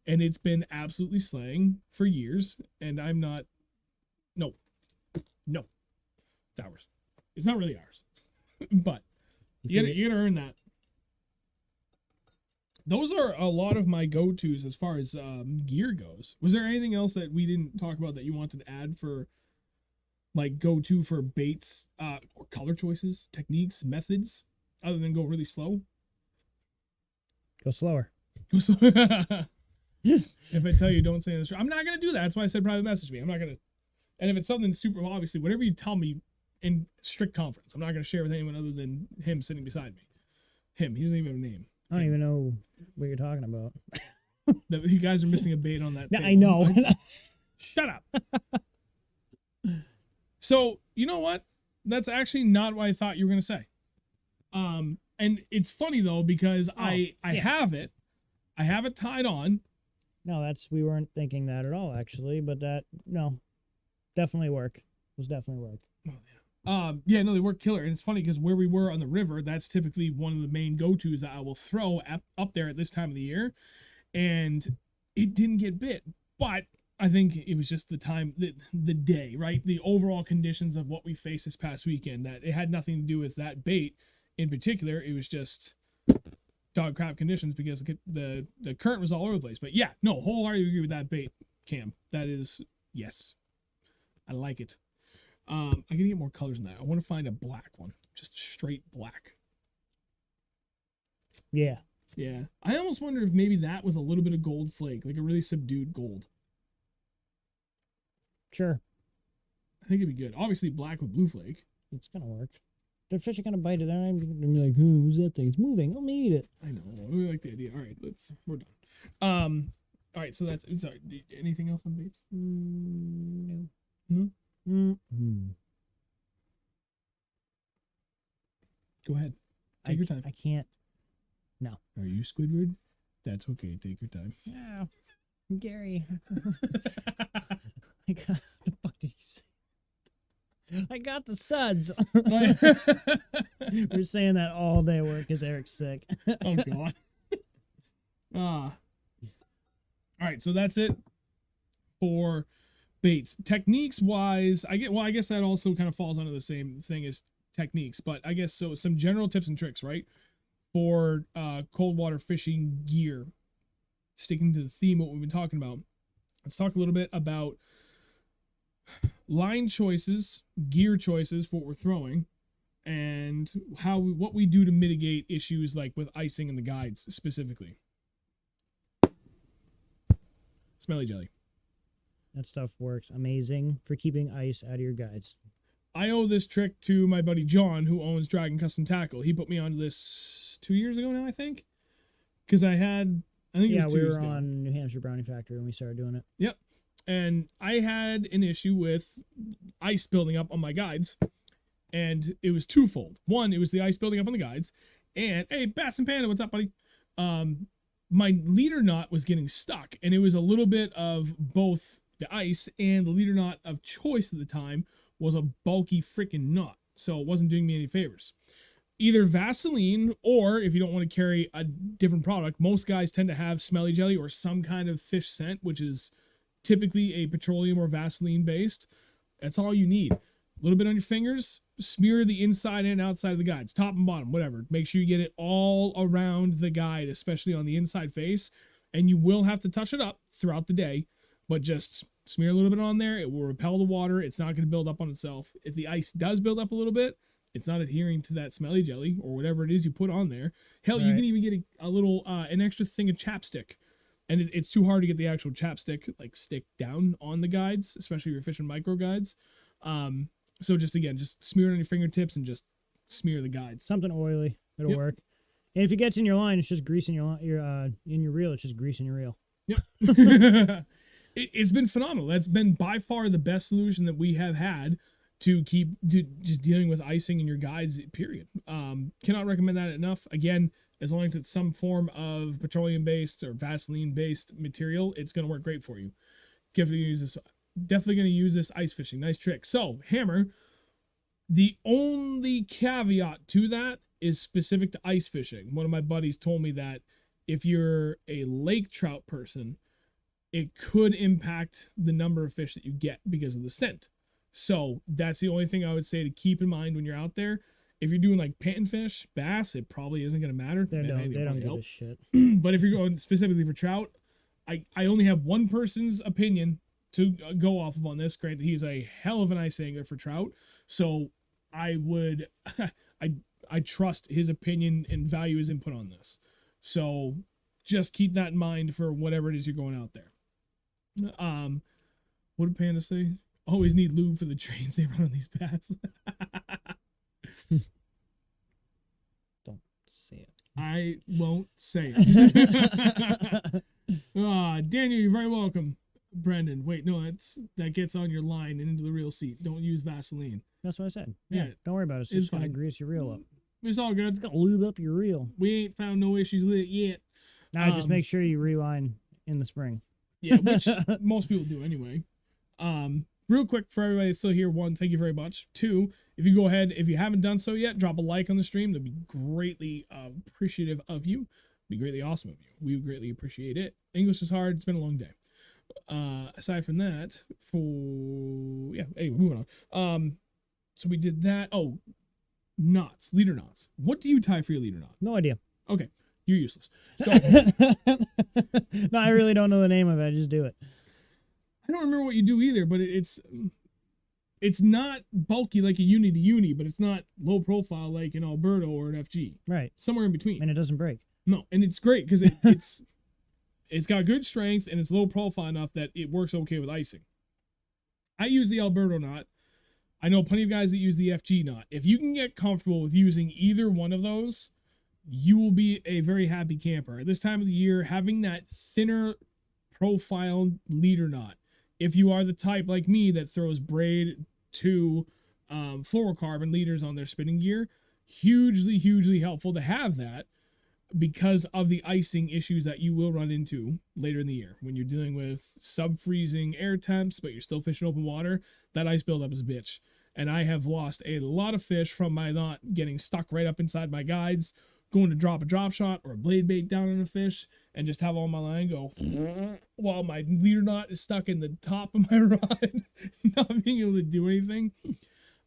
and it's been absolutely slaying for years. And I'm not. No, no, it's ours. It's not really ours, but you gotta earn that. Those are a lot of my go-tos as far as gear goes. Was there anything else that we didn't talk about that you wanted to add for, like, go-to for baits, or color choices, techniques, methods, other than go really slow? Go slower. If I tell you don't say this, I'm not gonna do that. That's why I said private message me. I'm not gonna. And if it's something super, obviously, whatever you tell me in strict confidence, I'm not gonna share with anyone other than him sitting beside me. Him. He doesn't even have a name. I don't even know what you're talking about. You guys are missing a bait on that. Yeah, table. I know. Shut up. So you know what? That's actually not what I thought you were gonna say. And it's funny though, because I have it tied on. No, we weren't thinking that at all, actually. But definitely work. Was definitely work. Oh, yeah. No, they work killer. And it's funny because where we were on the river, that's typically one of the main go-tos that I will throw up there at this time of the year. And it didn't get bit, but I think it was just the time, the day, right? The overall conditions of what we faced this past weekend, that it had nothing to do with that bait in particular. It was just dog crap conditions because the current was all over the place. But yeah, no, wholeheartedly agree with that bait, Cam. That is, yes, I like it. I gotta get more colors in that. I want to find a black one, just straight black. Yeah. Yeah, I almost wonder if maybe that with a little bit of gold flake, like a really subdued gold. Sure. I think it'd be good. Obviously, black with blue flake. It's gonna work. The fish are gonna bite it. They're not even gonna be like, "Oh, who's that thing? It's moving. Let me eat it." I know. We like the idea. All right, we're done. All right. So that's. Sorry. Anything else on baits? No. No. Mm-hmm. Go ahead. Take your time. I can't. No. Are you Squidward? That's okay. Take your time. No. Gary. I got the fuck did he say? I got the suds. We're saying that all day at work because Eric's sick. Oh God. All right, so that's it for baits. Techniques wise, I guess that also kind of falls under the same thing as techniques, but I guess so. Some general tips and tricks, right, for cold water fishing gear. Sticking to the theme of what we've been talking about, let's talk a little bit about line choices, gear choices for what we're throwing, and what we do to mitigate issues like with icing and the guides specifically. Smelly jelly. That stuff works amazing for keeping ice out of your guides. I owe this trick to my buddy John, who owns Dragon Custom Tackle. He put me onto this 2 years ago now, I think, because I think it was 2 we years were ago. on New Hampshire Brownie Factory when we started doing it. Yep. And I had an issue with ice building up on my guides, and it was twofold. One, it was the ice building up on the guides, and hey, Bass and Panda, what's up, buddy? My leader knot was getting stuck, and it was a little bit of both the ice and the leader knot of choice at the time was a bulky freaking knot, so it wasn't doing me any favors. Either Vaseline, or if you don't want to carry a different product, most guys tend to have smelly jelly or some kind of fish scent, which is typically a petroleum or Vaseline based. That's all you need. A little bit on your fingers, smear the inside and outside of the guides, top and bottom, whatever. Make sure you get it all around the guide, especially on the inside face. And you will have to touch it up throughout the day, but just smear a little bit on there. It will repel the water. It's not going to build up on itself. If the ice does build up a little bit, it's not adhering to that smelly jelly or whatever it is you put on there. Hell, right. You can even get a little, an extra thing of chapstick. And it's too hard to get the actual chapstick, like, stick down on the guides, especially if you're fishing micro guides. So just smear it on your fingertips and just smear the guides. Something oily. It'll work. And if it gets in your line, it's just greasing your in your reel. It's just greasing your reel. Yep. It's been phenomenal. That's been by far the best solution that we have had to keep just dealing with icing in your guides, period. Cannot recommend that enough. Again, as long as it's some form of petroleum-based or Vaseline-based material, it's going to work great for you. Definitely going to use this ice fishing. Nice trick. So, Hammer, the only caveat to that is specific to ice fishing. One of my buddies told me that if you're a lake trout person, it could impact the number of fish that you get because of the scent. So that's the only thing I would say to keep in mind when you're out there. If you're doing like panfish, bass, it probably isn't going to matter. They don't give a shit. But if you're going specifically for trout, I only have one person's opinion to go off of on this. Granted, he's a hell of an ice angler for trout. So I would, I trust his opinion and value his input on this. So just keep that in mind for whatever it is you're going out there. What did Panda say? Always need lube for the trains they run on these paths. Don't say it. I won't say it. Daniel, you're very welcome. Brendan, wait, no, that gets on your line and into the real seat. Don't use Vaseline. That's what I said. Yeah. Don't worry about it. It's just gonna grease your reel up. It's all good. It's gonna lube up your reel. We ain't found no issues with it yet. Now just make sure you reline in the spring. Yeah, which most people do anyway. Real quick for everybody that's still here, 1, thank you very much. 2, if you go ahead, if you haven't done so yet, drop a like on the stream. That'd be greatly appreciative of you. Be greatly awesome of you. We would greatly appreciate it. English is hard. It's been a long day. Aside from that, anyway, moving on. So we did that. Oh, knots, leader knots. What do you tie for your leader knot? No idea. Okay, you're useless. So No, I really don't know the name of it. I just do it. I don't remember what you do either, but it's not bulky like a uni to uni, but it's not low profile like an Alberto or an FG. Right. Somewhere in between. And it doesn't break. No, and it's great because it's got good strength and it's low profile enough that it works okay with icing. I use the Alberto knot. I know plenty of guys that use the FG knot. If you can get comfortable with using either one of those, you will be a very happy camper. At this time of the year, having that thinner profile leader knot, if you are the type like me that throws braid to fluorocarbon leaders on their spinning gear, hugely helpful to have that because of the icing issues that you will run into later in the year when you're dealing with sub-freezing air temps, but you're still fishing open water. That ice buildup is a bitch. And I have lost a lot of fish from my knot getting stuck right up inside my guides, going to drop a drop shot or a blade bait down on a fish and just have all my line go while my leader knot is stuck in the top of my rod, not being able to do anything.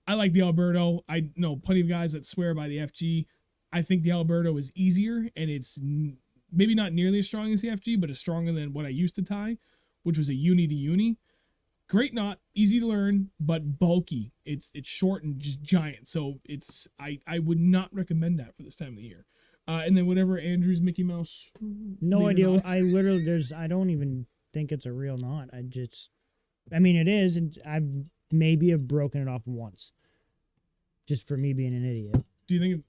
I like the Alberto. I know plenty of guys that swear by the FG. I think the Alberto is easier and it's maybe not nearly as strong as the FG, but it's stronger than what I used to tie, which was a uni to uni. Great knot, easy to learn, but bulky. It's short and just giant. So I would not recommend that for this time of the year. And then whatever Andrew's Mickey Mouse. No idea. I don't even think it's a real knot. I mean, it is, and I maybe have broken it off once. Just for me being an idiot. Do you think,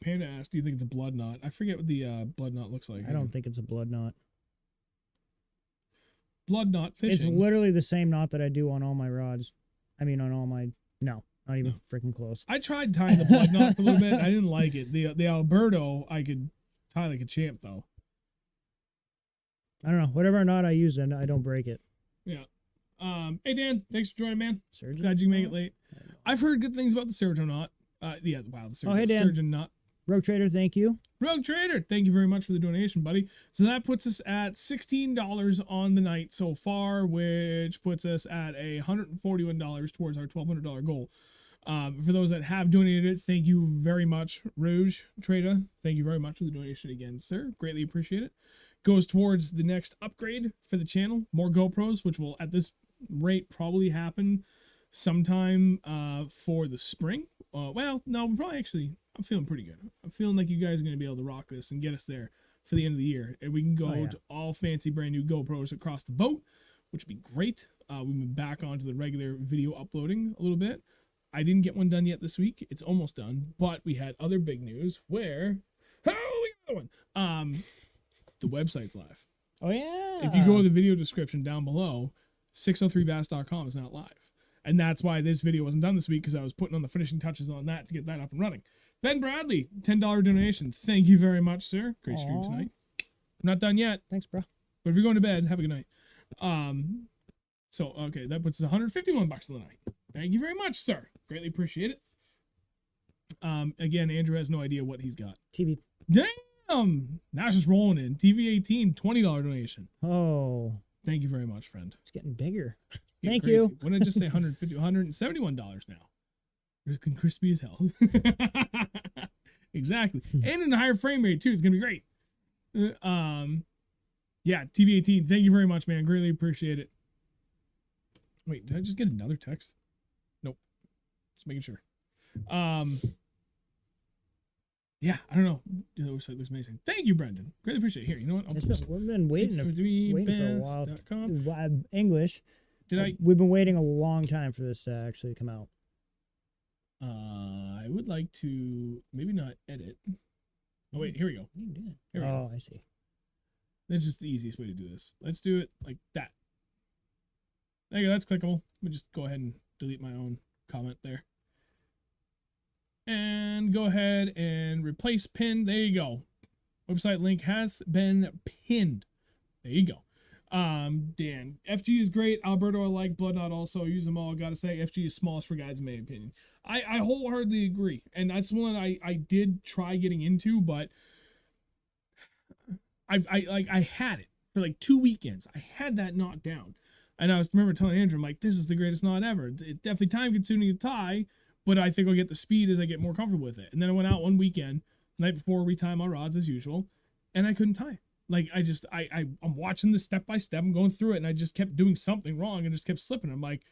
Panda asked, do you think it's a blood knot? I forget what the blood knot looks like. I don't think it's a blood knot. Blood knot fishing. It's literally the same knot that I do on all my rods. I mean, on all my... No, not even freaking close. I tried tying the blood knot for a little bit. I didn't like it. The Alberto, I could tie like a champ, though. I don't know. Whatever knot I use, and I don't break it. Yeah. Hey, Dan. Thanks for joining, man. Surgeon? Glad you can make it late. I've heard good things about the Surgeon knot. The Surgeon, hey, Dan. Surgeon knot. Rogue Trader, thank you. Rogue Trader, thank you very much for the donation, buddy. So that puts us at $16 on the night so far, which puts us at $141 towards our $1,200 goal. For those that have donated, thank you very much, Rogue Trader. Thank you very much for the donation again, sir. Greatly appreciate it. Goes towards the next upgrade for the channel, more GoPros, which will at this rate probably happen sometime for the spring. Well, no, probably actually, I'm feeling pretty good. I'm feeling like you guys are going to be able to rock this and get us there for the end of the year. And we can go to all fancy brand new GoPros across the boat, which would be great. We've been back onto the regular video uploading a little bit. I didn't get one done yet this week. It's almost done, but we had other big news where, we got one. The website's live. Oh, yeah. If you go to the video description down below, 603bass.com is now live. And that's why this video wasn't done this week, because I was putting on the finishing touches on that to get that up and running. Ben Bradley, $10 donation. Thank you very much, sir. Great stream tonight. I'm not done yet. Thanks, bro. But if you're going to bed, have a good night. So, okay, that puts us $151 on the night. Thank you very much, sir. Greatly appreciate it. Again, Andrew has no idea what he's got. TV. Damn! Nash is rolling in. TV18, $20 donation. Oh, Thank you very much, friend. it's getting bigger. Getting Thank crazy. you. Why didn't I just say $150, $171 now? It's crispy as hell. Exactly. And in a higher frame rate, too. It's going to be great. Yeah, TV18, thank you very much, man. Greatly appreciate it. Wait, did I just get another text? Nope. Just making sure. Yeah, I don't know. The website looks amazing. Thank you, Brendan. Greatly appreciate it. Here, you know what? We've been waiting for a while. English. We've been waiting a long time for this to actually come out. I would like to maybe not edit. Oh wait, here we go. Here we go. I see. That's just the easiest way to do this. Let's do it like that. There you go. That's clickable. Let me just go ahead and delete my own comment there. And go ahead and replace pin. There you go. Website link has been pinned. There you go. Dan, FG is great. Alberto I like. Bloodnut also. I use them all. Gotta say, FG is smallest for guides in my opinion. I wholeheartedly agree. And that's one I did try getting into, but I had it for like 2 weekends. I had that knot down. And I remember telling Andrew, I'm like, this is the greatest knot ever. It's definitely time consuming to tie, but I think I'll get the speed as I get more comfortable with it. And then I went out one weekend, the night before, retie my rods as usual, and I couldn't tie. Like, I'm watching this step by step, I'm going through it, and I just kept doing something wrong and just kept slipping. I'm like,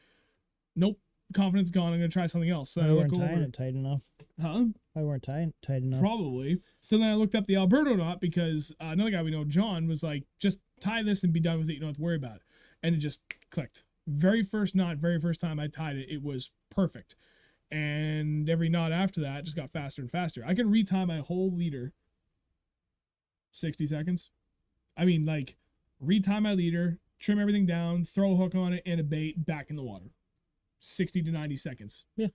nope, confidence gone, I'm going to try something else. So I I weren't look tying over. it tight enough. Huh? I weren't tight enough. Probably. So then I looked up the Alberto knot because another guy we know, John, was like, just tie this and be done with it. You don't have to worry about it. And it just clicked. Very first knot, very first time I tied it, it was perfect. And every knot after that just got faster and faster. I can retie my whole leader 60 seconds. I mean, like, retie my leader, trim everything down, throw a hook on it, and a bait back in the water. 60 to 90 seconds. Yeah.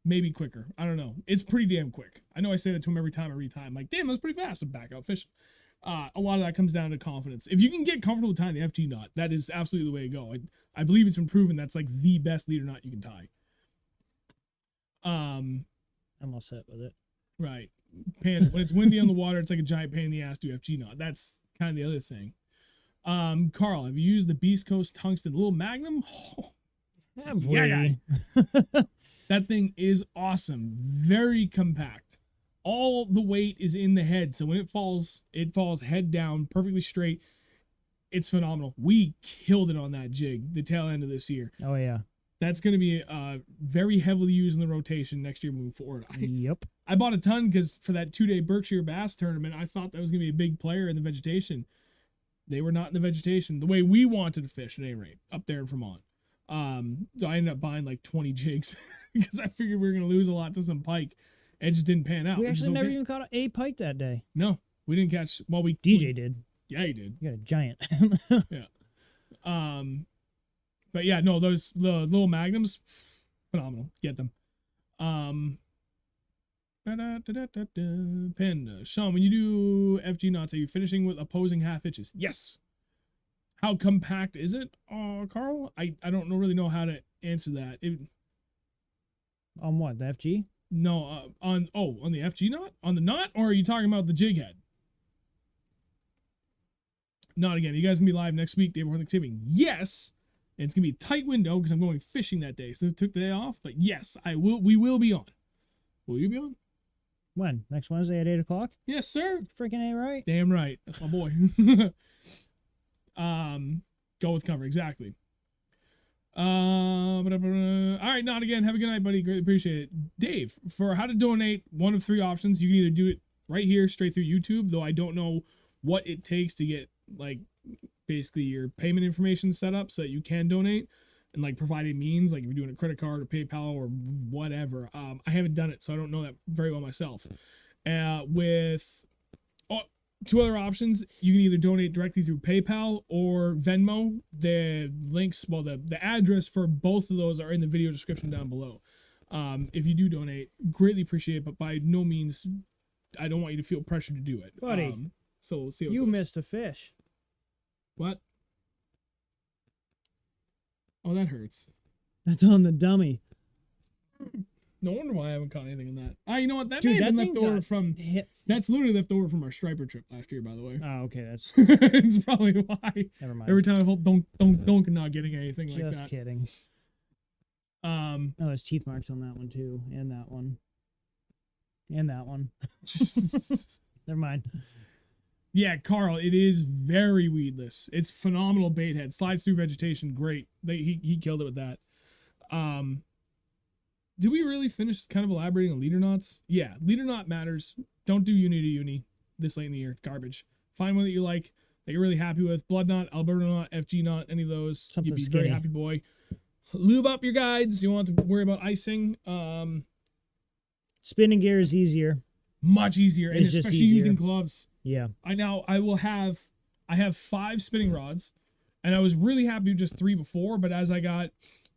Maybe quicker. I don't know. It's pretty damn quick. I know I say that to him every time I retie. I'm like, damn, that's pretty fast. I'm back out fishing. A lot of that comes down to confidence. If you can get comfortable tying the FG knot, that is absolutely the way to go. I believe it's been proven that's like the best leader knot you can tie. I'm all set with it. Right. When it's windy on the water, it's like a giant pain in the ass to do FG knot. That's kind of the other thing. Carl, have you used the Beast Coast Tungsten Little Magnum? Oh, yeah. That thing is awesome. Very compact. All the weight is in the head, so when it falls head down, perfectly straight. It's phenomenal. We killed it on that jig the tail end of this year. Oh yeah. That's going to be very heavily used in the rotation next year moving forward. Yep. I bought a ton because for that 2-day Berkshire Bass tournament, I thought that was going to be a big player in the vegetation. They were not in the vegetation the way we wanted to fish at any rate up there in Vermont. So I ended up buying like 20 jigs because I figured we were going to lose a lot to some pike. It just didn't pan out. We actually never even caught a pike that day. No, we didn't catch. Well, DJ did. Yeah, he did. You got a giant. Yeah. But yeah, no, the little magnums, phenomenal. Get them. Panda. Sean, when you do FG knots, are you finishing with opposing half hitches? Yes. How compact is it, Carl? I don't really know how to answer that. On what, the FG? No, on the FG knot? On the knot? Or are you talking about the jig head? Not again. You guys gonna be live next week, day before Thanksgiving? Yes. And it's gonna be a tight window because I'm going fishing that day. So I took the day off. But yes, I will. We will be on. Will you be on? When? Next Wednesday at 8 o'clock? Yes, sir. Freaking A, right? Damn right. That's my boy. Go with cover, exactly. All right, not again. Have a good night, buddy. Greatly appreciate it. Dave, for how to donate, one of 3 options. You can either do it right here, straight through YouTube, though I don't know what it takes to get, like, basically your payment information set up so that you can donate and, like, provide a means, like if you're doing a credit card or PayPal or whatever. I haven't done it, so I don't know that very well myself. With 2 other options, you can either donate directly through PayPal or Venmo. The links, well, the address for both of those are in the video description down below. If you do donate, greatly appreciate it, but by no means, I don't want you to feel pressure to do it. Buddy, so we'll see how it you goes. missed a fish. What? Oh, that hurts. That's on the dummy. No wonder why I haven't caught anything in that. You know what? That Dude, may have that been thing left over got from. hit. That's literally left over from our striper trip last year, by the way. Oh, okay, that's It's probably why. never mind. Every time I felt don't not getting anything like Just that. kidding. Oh, there's teeth marks on that one too, and that one, and that one. Never mind. Yeah, Carl, it is very weedless. It's phenomenal bait head. Slides through vegetation, great. He killed it with that. Did we really finish kind of elaborating on leader knots? Yeah, leader knot matters. Don't do uni to uni this late in the year. Garbage. Find one that you like, that you're really happy with. Blood knot, Alberta knot, FG knot, any of those. Something You'd be skinny. very happy boy. Lube up your guides. You want to worry about icing. Spinning gear is easier. Much easier, and It's just especially easier. using gloves. Yeah. I have 5 spinning rods, and I was really happy with just 3 before, but as I got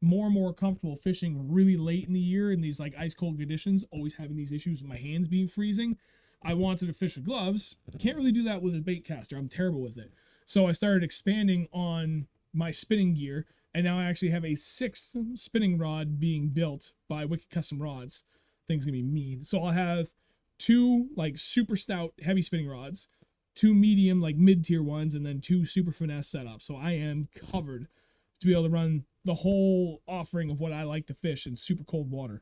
more and more comfortable fishing really late in the year in these like ice cold conditions, always having these issues with my hands being freezing, I wanted to fish with gloves. Can't really do that with a bait caster. I'm terrible with it. So I started expanding on my spinning gear, and now I actually have a 6th spinning rod being built by Wicked Custom Rods. Thing's gonna be mean. So I'll have 2 like super stout heavy spinning rods, 2 medium like mid-tier ones, and then 2 super finesse setups. So I am covered to be able to run the whole offering of what I like to fish in super cold water.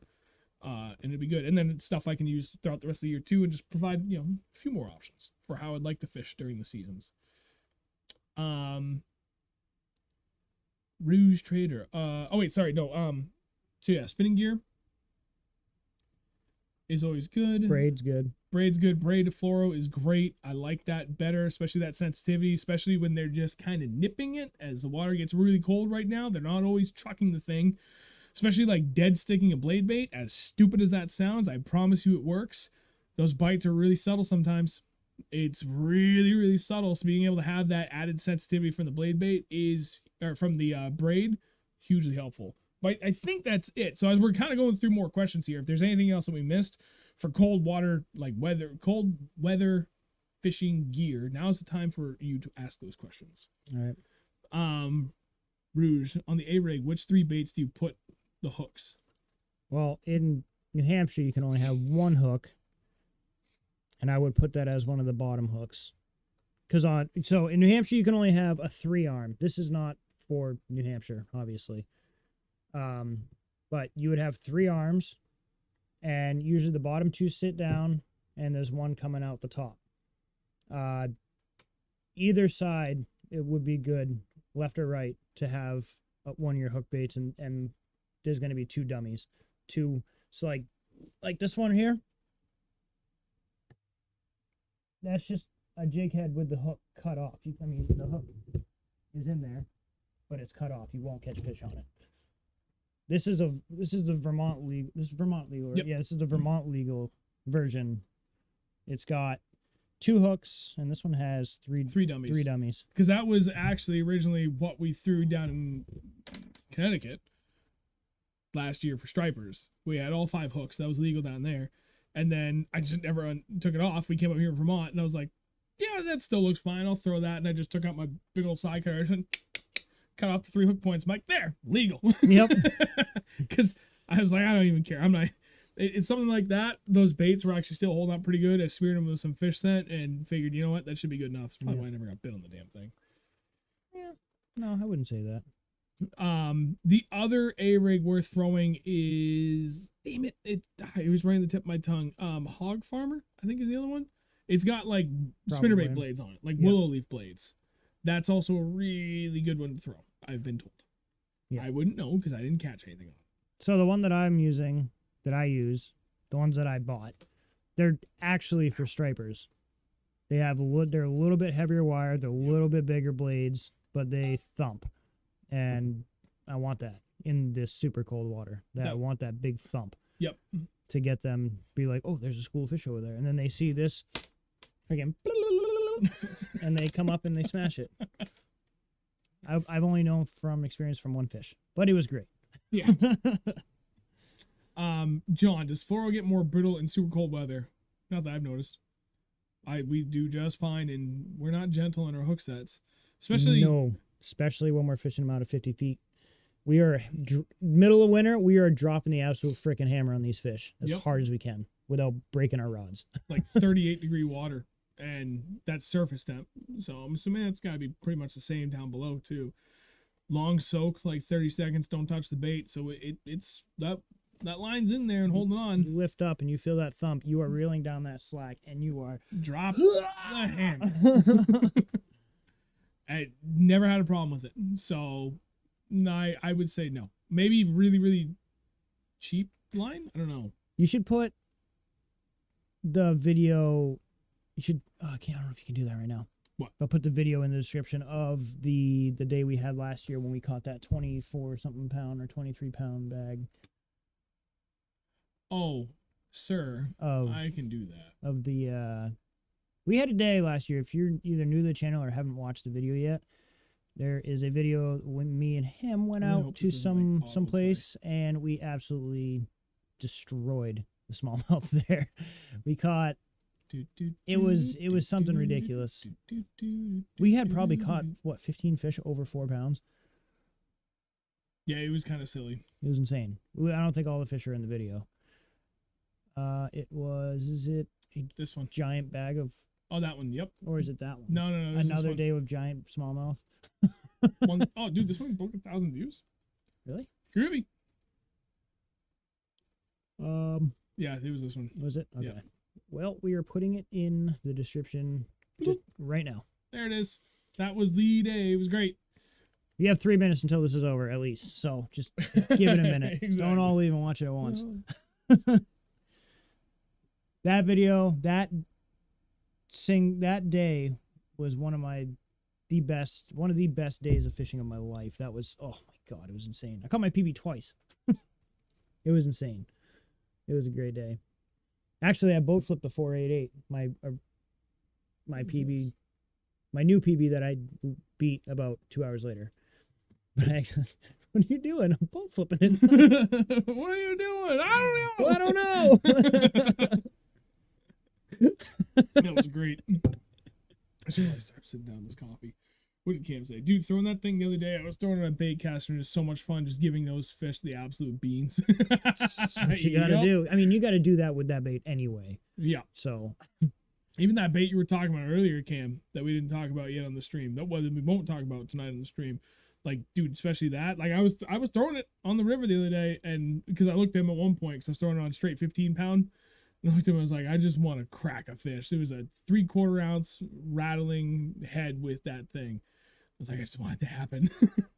And it'd be good. And then it's stuff I can use throughout the rest of the year too, and just provide, a few more options for how I'd like to fish during the seasons. Rouge Trader. So yeah, spinning gear is always good. Braid's good. Braid's good. Braid to fluoro is great. I like that better, especially that sensitivity, especially when they're just kind of nipping it as the water gets really cold right now. They're not always trucking the thing, especially like dead sticking a blade bait. As stupid as that sounds, I promise you it works. Those bites are really subtle sometimes. It's really, really subtle. So being able to have that added sensitivity from the blade bait from the braid, hugely helpful. But I think that's it. So as we're kind of going through more questions here, if there's anything else that we missed for cold water, like cold weather fishing gear, now's the time for you to ask those questions. All right. Rouge, on the A-rig, which 3 baits do you put the hooks? Well, in New Hampshire, you can only have 1 hook, and I would put that as one of the bottom hooks. So in New Hampshire, you can only have a 3-arm. This is not for New Hampshire, obviously. But you would have 3 arms, and usually the bottom 2 sit down, and there's 1 coming out the top. Either side, it would be good, left or right, to have one of your hook baits, and there's going to be 2 dummies. So like this one here, that's just a jig head with the hook cut off. The hook is in there, but it's cut off. You won't catch fish on it. This is the Vermont legal. This is Vermont legal. Yep. Yeah, this is the Vermont legal version. It's got 2 hooks, and this one has 3 dummies. 3 dummies. Because that was actually originally what we threw down in Connecticut last year for stripers. We had all 5 hooks. That was legal down there. And then I just never took it off. We came up here in Vermont, and I was like, yeah, that still looks fine. I'll throw that. And I just took out my big old side cutter and cut off the 3 hook points. I'm like, there, legal. Yep. Because I was like, I don't even care. I'm not. It's something like that. Those baits were actually still holding up pretty good. I smeared them with some fish scent and figured, you know what, that should be good enough. It's probably why I never got bit on the damn thing. Yeah. No, I wouldn't say that. The other A-rig we're throwing is, damn it, it was right on the tip of my tongue. Hog Farmer, I think is the other one. It's got like spinnerbait Probably. blades on it, like Yep. willow leaf blades. That's also a really good one to throw, I've been told. Yeah. I wouldn't know because I didn't catch anything on it. So the one that I'm using, that I use, the ones that I bought, they're actually for stripers. They're a little bit heavier wire, they're a little bit bigger blades, but they thump. And I want that in this super cold water. I want that big thump. Yep. To get them be like, oh, there's a school of fish over there. And then they see this again, and they come up and they smash it. I've only known from experience from 1 fish, but it was great. Yeah. John, does fluoro get more brittle in super cold weather? Not that I've noticed. We do just fine, and we're not gentle in our hook sets, especially when we're fishing them out of 50 feet. We are middle of winter. We are dropping the absolute freaking hammer on these fish as Yep. hard as we can without breaking our rods. Like 38-degree water, and that's surface temp. So I'm assuming that's got to be pretty much the same down below too. Long soak, like 30 seconds. Don't touch the bait. So it's that line's in there and holding You on. lift up and you feel that thump. You are reeling down that slack, and you are. Drop the hammer. I never had a problem with it. So no, I would say no. Maybe really, really cheap line. I don't know. You should put the video. You should. Oh, I don't know if you can do that right now. What? I'll put the video in the description of the day we had last year when we caught that 24 something pound or 23 pound bag Oh, sir, of I can do that. of the. We had a day last year. If you're either new to the channel or haven't watched the video yet, there is a video when me and him went I really out hope to this isn't, like, some autoplay. place and we absolutely destroyed the smallmouth there. We caught. It was something ridiculous. We had probably caught what 15 fish over 4 pounds. Yeah, it was kind of silly. It was insane. I don't think all the fish are in the video. Is it a This one. giant bag of, Oh, that one. Yep. or is it that one? No. it was this Another one. day with giant smallmouth. Oh, dude, this one broke 1,000 views. Really? Groovy. Yeah, Yeah, it was this one. was it? Okay. Yeah. Well, we are putting it in the description just right now. There it is. That was the day. It was great. We have 3 minutes until this is over, at least. So just give it a minute. Exactly. Don't all leave and watch it at once. That video, that day was one of the best days of fishing of my life. That was, oh my God, it was insane. I caught my PB twice. It was insane. It was a great day. Actually, I boat flipped the 488, my PB, my new PB that I beat about 2 hours later. But actually, what are you doing? I'm boat flipping it. What are you doing? I don't know. I don't know. That was great. I should probably start sitting down this coffee. What did Cam say? Dude, throwing that thing the other day, I was throwing it on a bait caster and it's so much fun just giving those fish the absolute beans. That's what you gotta Yep. do. I mean, you gotta do that with that bait anyway. Yeah. So Even that bait you were talking about earlier, Cam, that we didn't talk about yet on the stream. That we won't talk about tonight on the stream. Like, dude, especially that. Like, I was throwing it on the river the other day, and because I looked at him at one point, because I was throwing it on straight 15 pound, and I looked at him, I was like, I just want to crack a fish. It was a 3/4 ounce rattling head with that thing. I was like, I just want it to happen.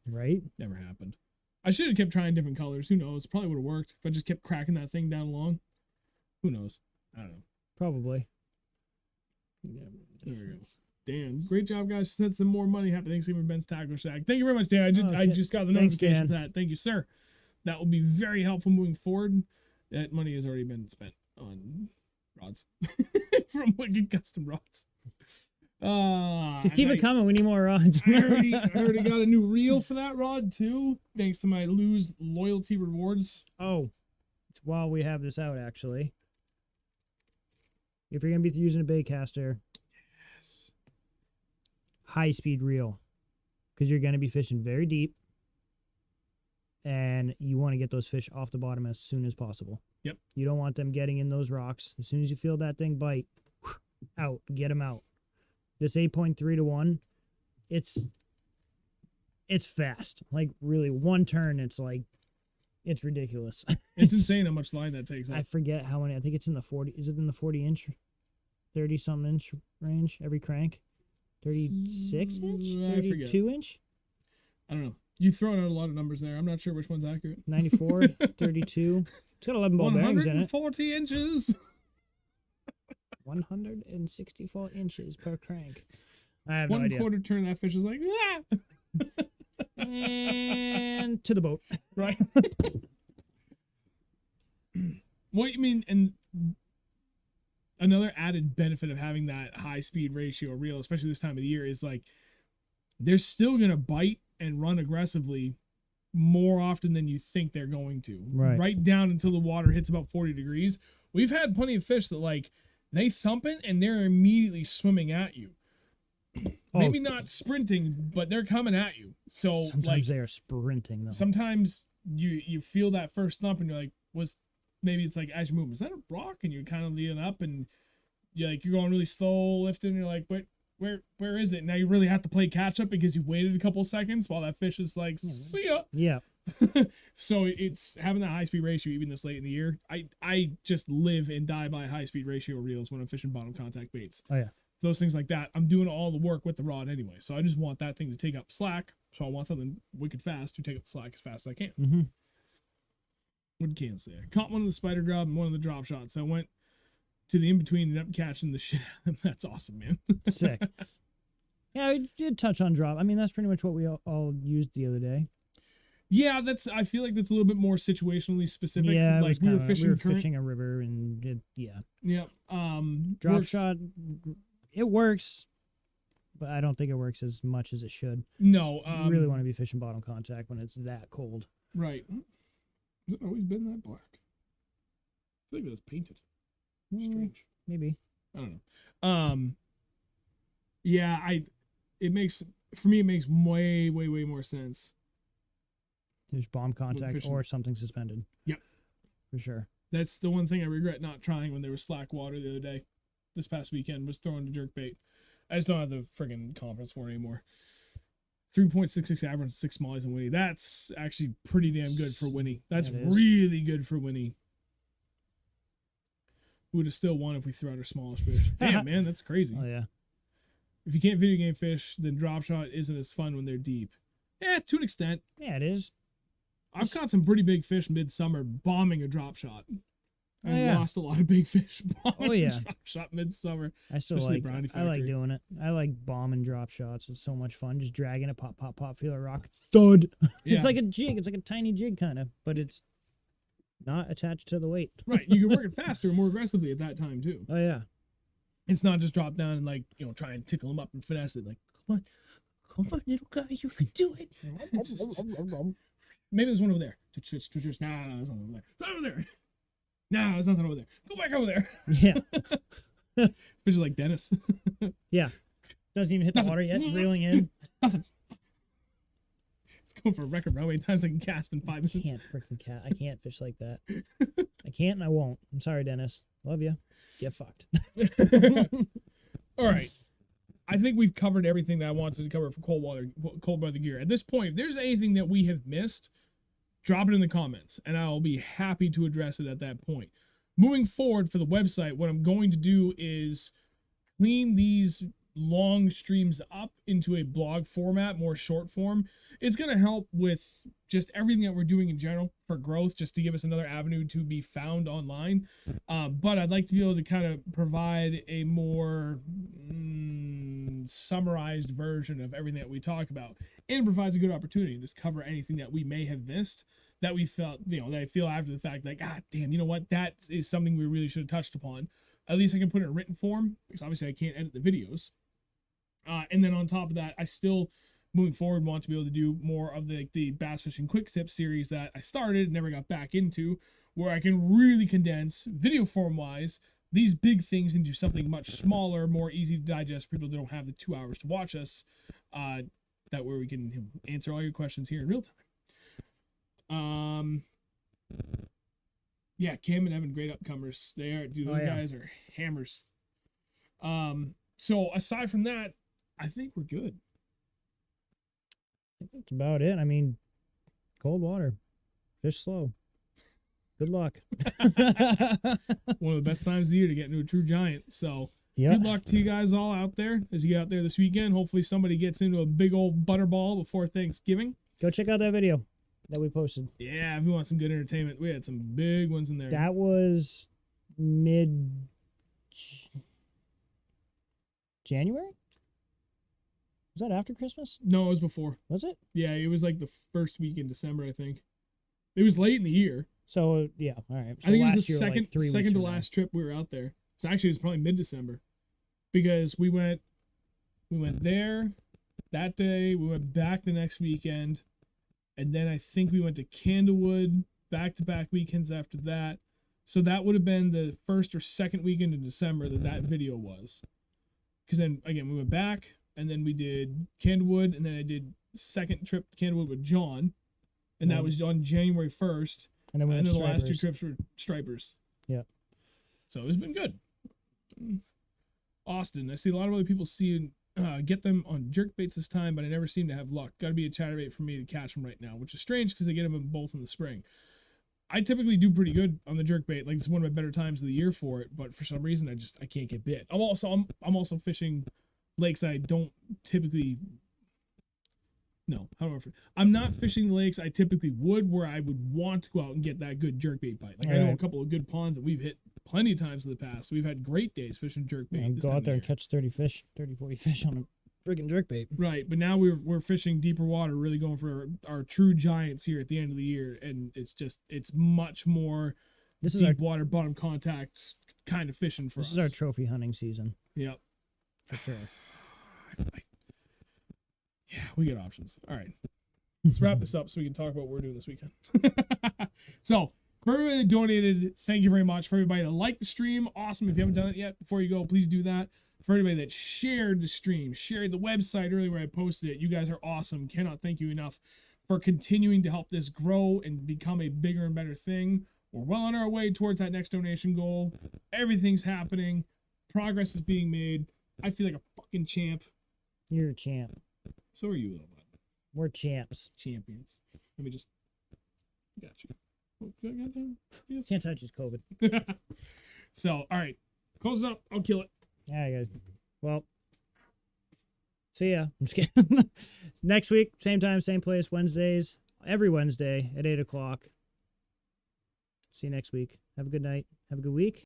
right. Never happened. I should have kept trying different colors. Who knows? Probably would have worked if I just kept cracking that thing down along. Who knows? I don't know. Probably. There we go. Dan, great job, guys. Sent some more money. Happy Thanksgiving, Ben's Tackler Sack. Thank you very much, Dan. I just got the Thanks, notification Dan. for that. Thank you, sir. That will be very helpful moving forward. That money has already been spent on rods from Wicked Custom Rods. To keep it coming, we need more rods. I already got a new reel for that rod too, thanks to my Lose loyalty rewards. Oh, it's while we have this out, actually. If you're gonna be using a bait caster, Yes. high speed reel, because you're gonna be fishing very deep, and you want to get those fish off the bottom as soon as possible. Yep. You don't want them getting in those rocks. As soon as you feel that thing bite, out, get them out. This 8.3 to 1, it's fast. Like, really, one turn, it's ridiculous. It's insane how much line that takes I up. forget how many. I think it's in the 40. Is it in the 40 inch, 30 something inch range every crank? 36 inch, I forget. 32 inch, I don't know. You've thrown out a lot of numbers there. I'm not sure which one's accurate. 94, 32. It's got 11 ball bearings in it. 140 inches. 164 inches per crank. I have no One idea. quarter turn, that fish is like, ah! And to the boat. Right. What you mean, and another added benefit of having that high speed ratio reel, especially this time of the year, is like they're still gonna bite and run aggressively more often than you think they're going to. Right. Down until the water hits about 40 degrees. We've had plenty of fish that like they thump it and they're immediately swimming at you. maybe not sprinting, but they're coming at you. So Sometimes like they are sprinting though. sometimes you feel that first thump and you're like, maybe it's like as you move, is that a rock? And you're kind of leaning up and you're going really slow lifting. And you're like, but where is it? Now you really have to play catch up because you waited a couple seconds while that fish is like, see ya. Yeah. So it's having that high speed ratio even this late in the year. I just live and die by high speed ratio reels when I'm fishing bottom contact baits. Oh yeah. Those things like that. I'm doing all the work with the rod anyway. So I just want that thing to take up slack. So I want something wicked fast to take up slack as fast as I can. Mm-hmm. What can I say? I caught one of the spider grub and one of the drop shots. I went to the in between and ended up catching the shit out of them. That's awesome, man. Sick. Yeah, I did touch on drop. I mean, that's pretty much what we all used the other day. Yeah, I feel like that's a little bit more situationally specific. Yeah, like we were fishing a river and yeah. Yeah. Drop Works. shot, it works, but I don't think it works as much as it should. No. You really want to be fishing bottom contact when it's that cold. Right. Has it always been that black? I think it was painted. Strange. Maybe. I don't know. Yeah, it makes way more sense. There's bomb contact fishing. or something suspended. Yep. For sure. That's the one thing I regret not trying when there was slack water the other day. This past weekend was throwing the jerk bait. I just don't have the friggin' confidence for it anymore. 3.66 average, 6 smallies and Winnie. That's actually pretty damn good for Winnie. That's really good for Winnie. We would have still won if we threw out our smallest fish. Damn, man, that's crazy. Oh yeah. If you can't video game fish, then drop shot isn't as fun when they're deep. Yeah, to an extent. Yeah, it is. I've caught some pretty big fish midsummer bombing a drop shot. I yeah. lost a lot of big fish bombing a drop shot midsummer. I still especially like Brownie I like Factory. doing it. I like bombing drop shots. It's so much fun. Just dragging it, pop, pop, pop, feel a rock, thud. Yeah. It's like a jig. It's like a tiny jig kind of, but it's not attached to the weight. Right, you can work it faster and more aggressively at that time too. Oh yeah. It's not just drop down and like, try and tickle them up and finesse it. Like, come on, little guy, you can do it. Maybe there's one over there. Twitch. Nah, there's nothing over there. It's over there. Nah, there's nothing over there. Go back over there. Yeah. Fish is like Dennis. Yeah. Doesn't even hit the water yet. Reeling in. Nothing. It's going for a record, bro. How many times I can cast in 5 minutes? I can't fish like that. I can't and I won't. I'm sorry, Dennis. Love you. Get fucked. All right. I think we've covered everything that I wanted to cover for cold weather gear. At this point, if there's anything that we have missed, drop it in the comments, and I'll be happy to address it at that point. Moving forward for the website, what I'm going to do is clean these long streams up into a blog format, more short form. It's going to help with just everything that we're doing in general for growth, just to give us another avenue to be found online. But I'd like to be able to kind of provide a more summarized version of everything that we talk about, and it provides a good opportunity to just cover anything that we may have missed that we felt, that I feel after the fact, like, damn, you know what, that is something we really should have touched upon. At least I can put it in written form, because obviously I can't edit the videos. And then on top of that, I still, moving forward, want to be able to do more of the bass fishing quick tips series that I started and never got back into, where I can really condense, video form wise, these big things into something much smaller, more easy to digest for people that don't have the 2 hours to watch us. That way we can answer all your questions here in real time. Yeah, Cam and Evan, great upcomers. They are, dude, those guys are hammers. So aside from that, I think we're good. That's about it. I mean, cold water. Fish slow. Good luck. One of the best times of the year to get into a true giant. So good luck to you guys all out there as you get out there this weekend. Hopefully somebody gets into a big old butterball before Thanksgiving. Go check out that video that we posted. Yeah, if you want some good entertainment, we had some big ones in there. That was January? Was that after Christmas? No, it was before. Was it? Yeah, it was like the first week in December, I think. It was late in the year. So, yeah, all right. So I think it was the year, second to last trip we were out there. So actually, it was probably mid-December. Because we went there that day, we went back the next weekend, and then I think we went to Candlewood back-to-back weekends after that. So that would have been the first or second weekend in December that video was. Because then, again, we went back, and then we did Candlewood, and then I did second trip to Candlewood with John, and that was on January 1st. And then we And went then the last two Stripers. trips were Stripers. Yep. So it's been good. Austin, I see a lot of other people get them on jerkbaits this time, but I never seem to have luck. Got to be a chatterbait for me to catch them right now, which is strange because they get them both in the spring. I typically do pretty good on the jerkbait. Like, it's one of my better times of the year for it, but for some reason I can't get bit. I'm also fishing lakes I don't typically. No, however, I'm not fishing the lakes I typically would, where I would want to go out and get that good jerkbait bite. Like, I know a couple of good ponds that we've hit plenty of times in the past. We've had great days fishing jerkbait. Go out there and catch 30 fish, 30, 40 fish on a freaking jerkbait. Right, but now we're fishing deeper water, really going for our true giants here at the end of the year, and it's much more deep water, bottom contact kind of fishing for us. This is our trophy hunting season. Yep. For sure. Yeah, we get options. All right. Let's wrap this up so we can talk about what we're doing this weekend. So, for everybody that donated, thank you very much. For everybody that liked the stream, awesome. If you haven't done it yet, before you go, please do that. For everybody that shared the stream, shared the website earlier where I posted it, you guys are awesome. Cannot thank you enough for continuing to help this grow and become a bigger and better thing. We're well on our way towards that next donation goal. Everything's happening. Progress is being made. I feel like a fucking champ. You're a champ. So are you, little bud. We're champs. Champions. Let me just. Got you. Oh, do I got that? Yes. Can't touch his COVID. So, all right. Close it up. I'll kill it. Yeah, guys. Well, see ya. I'm just kidding. Next week, same time, same place, Wednesdays. Every Wednesday at 8 o'clock. See you next week. Have a good night. Have a good week.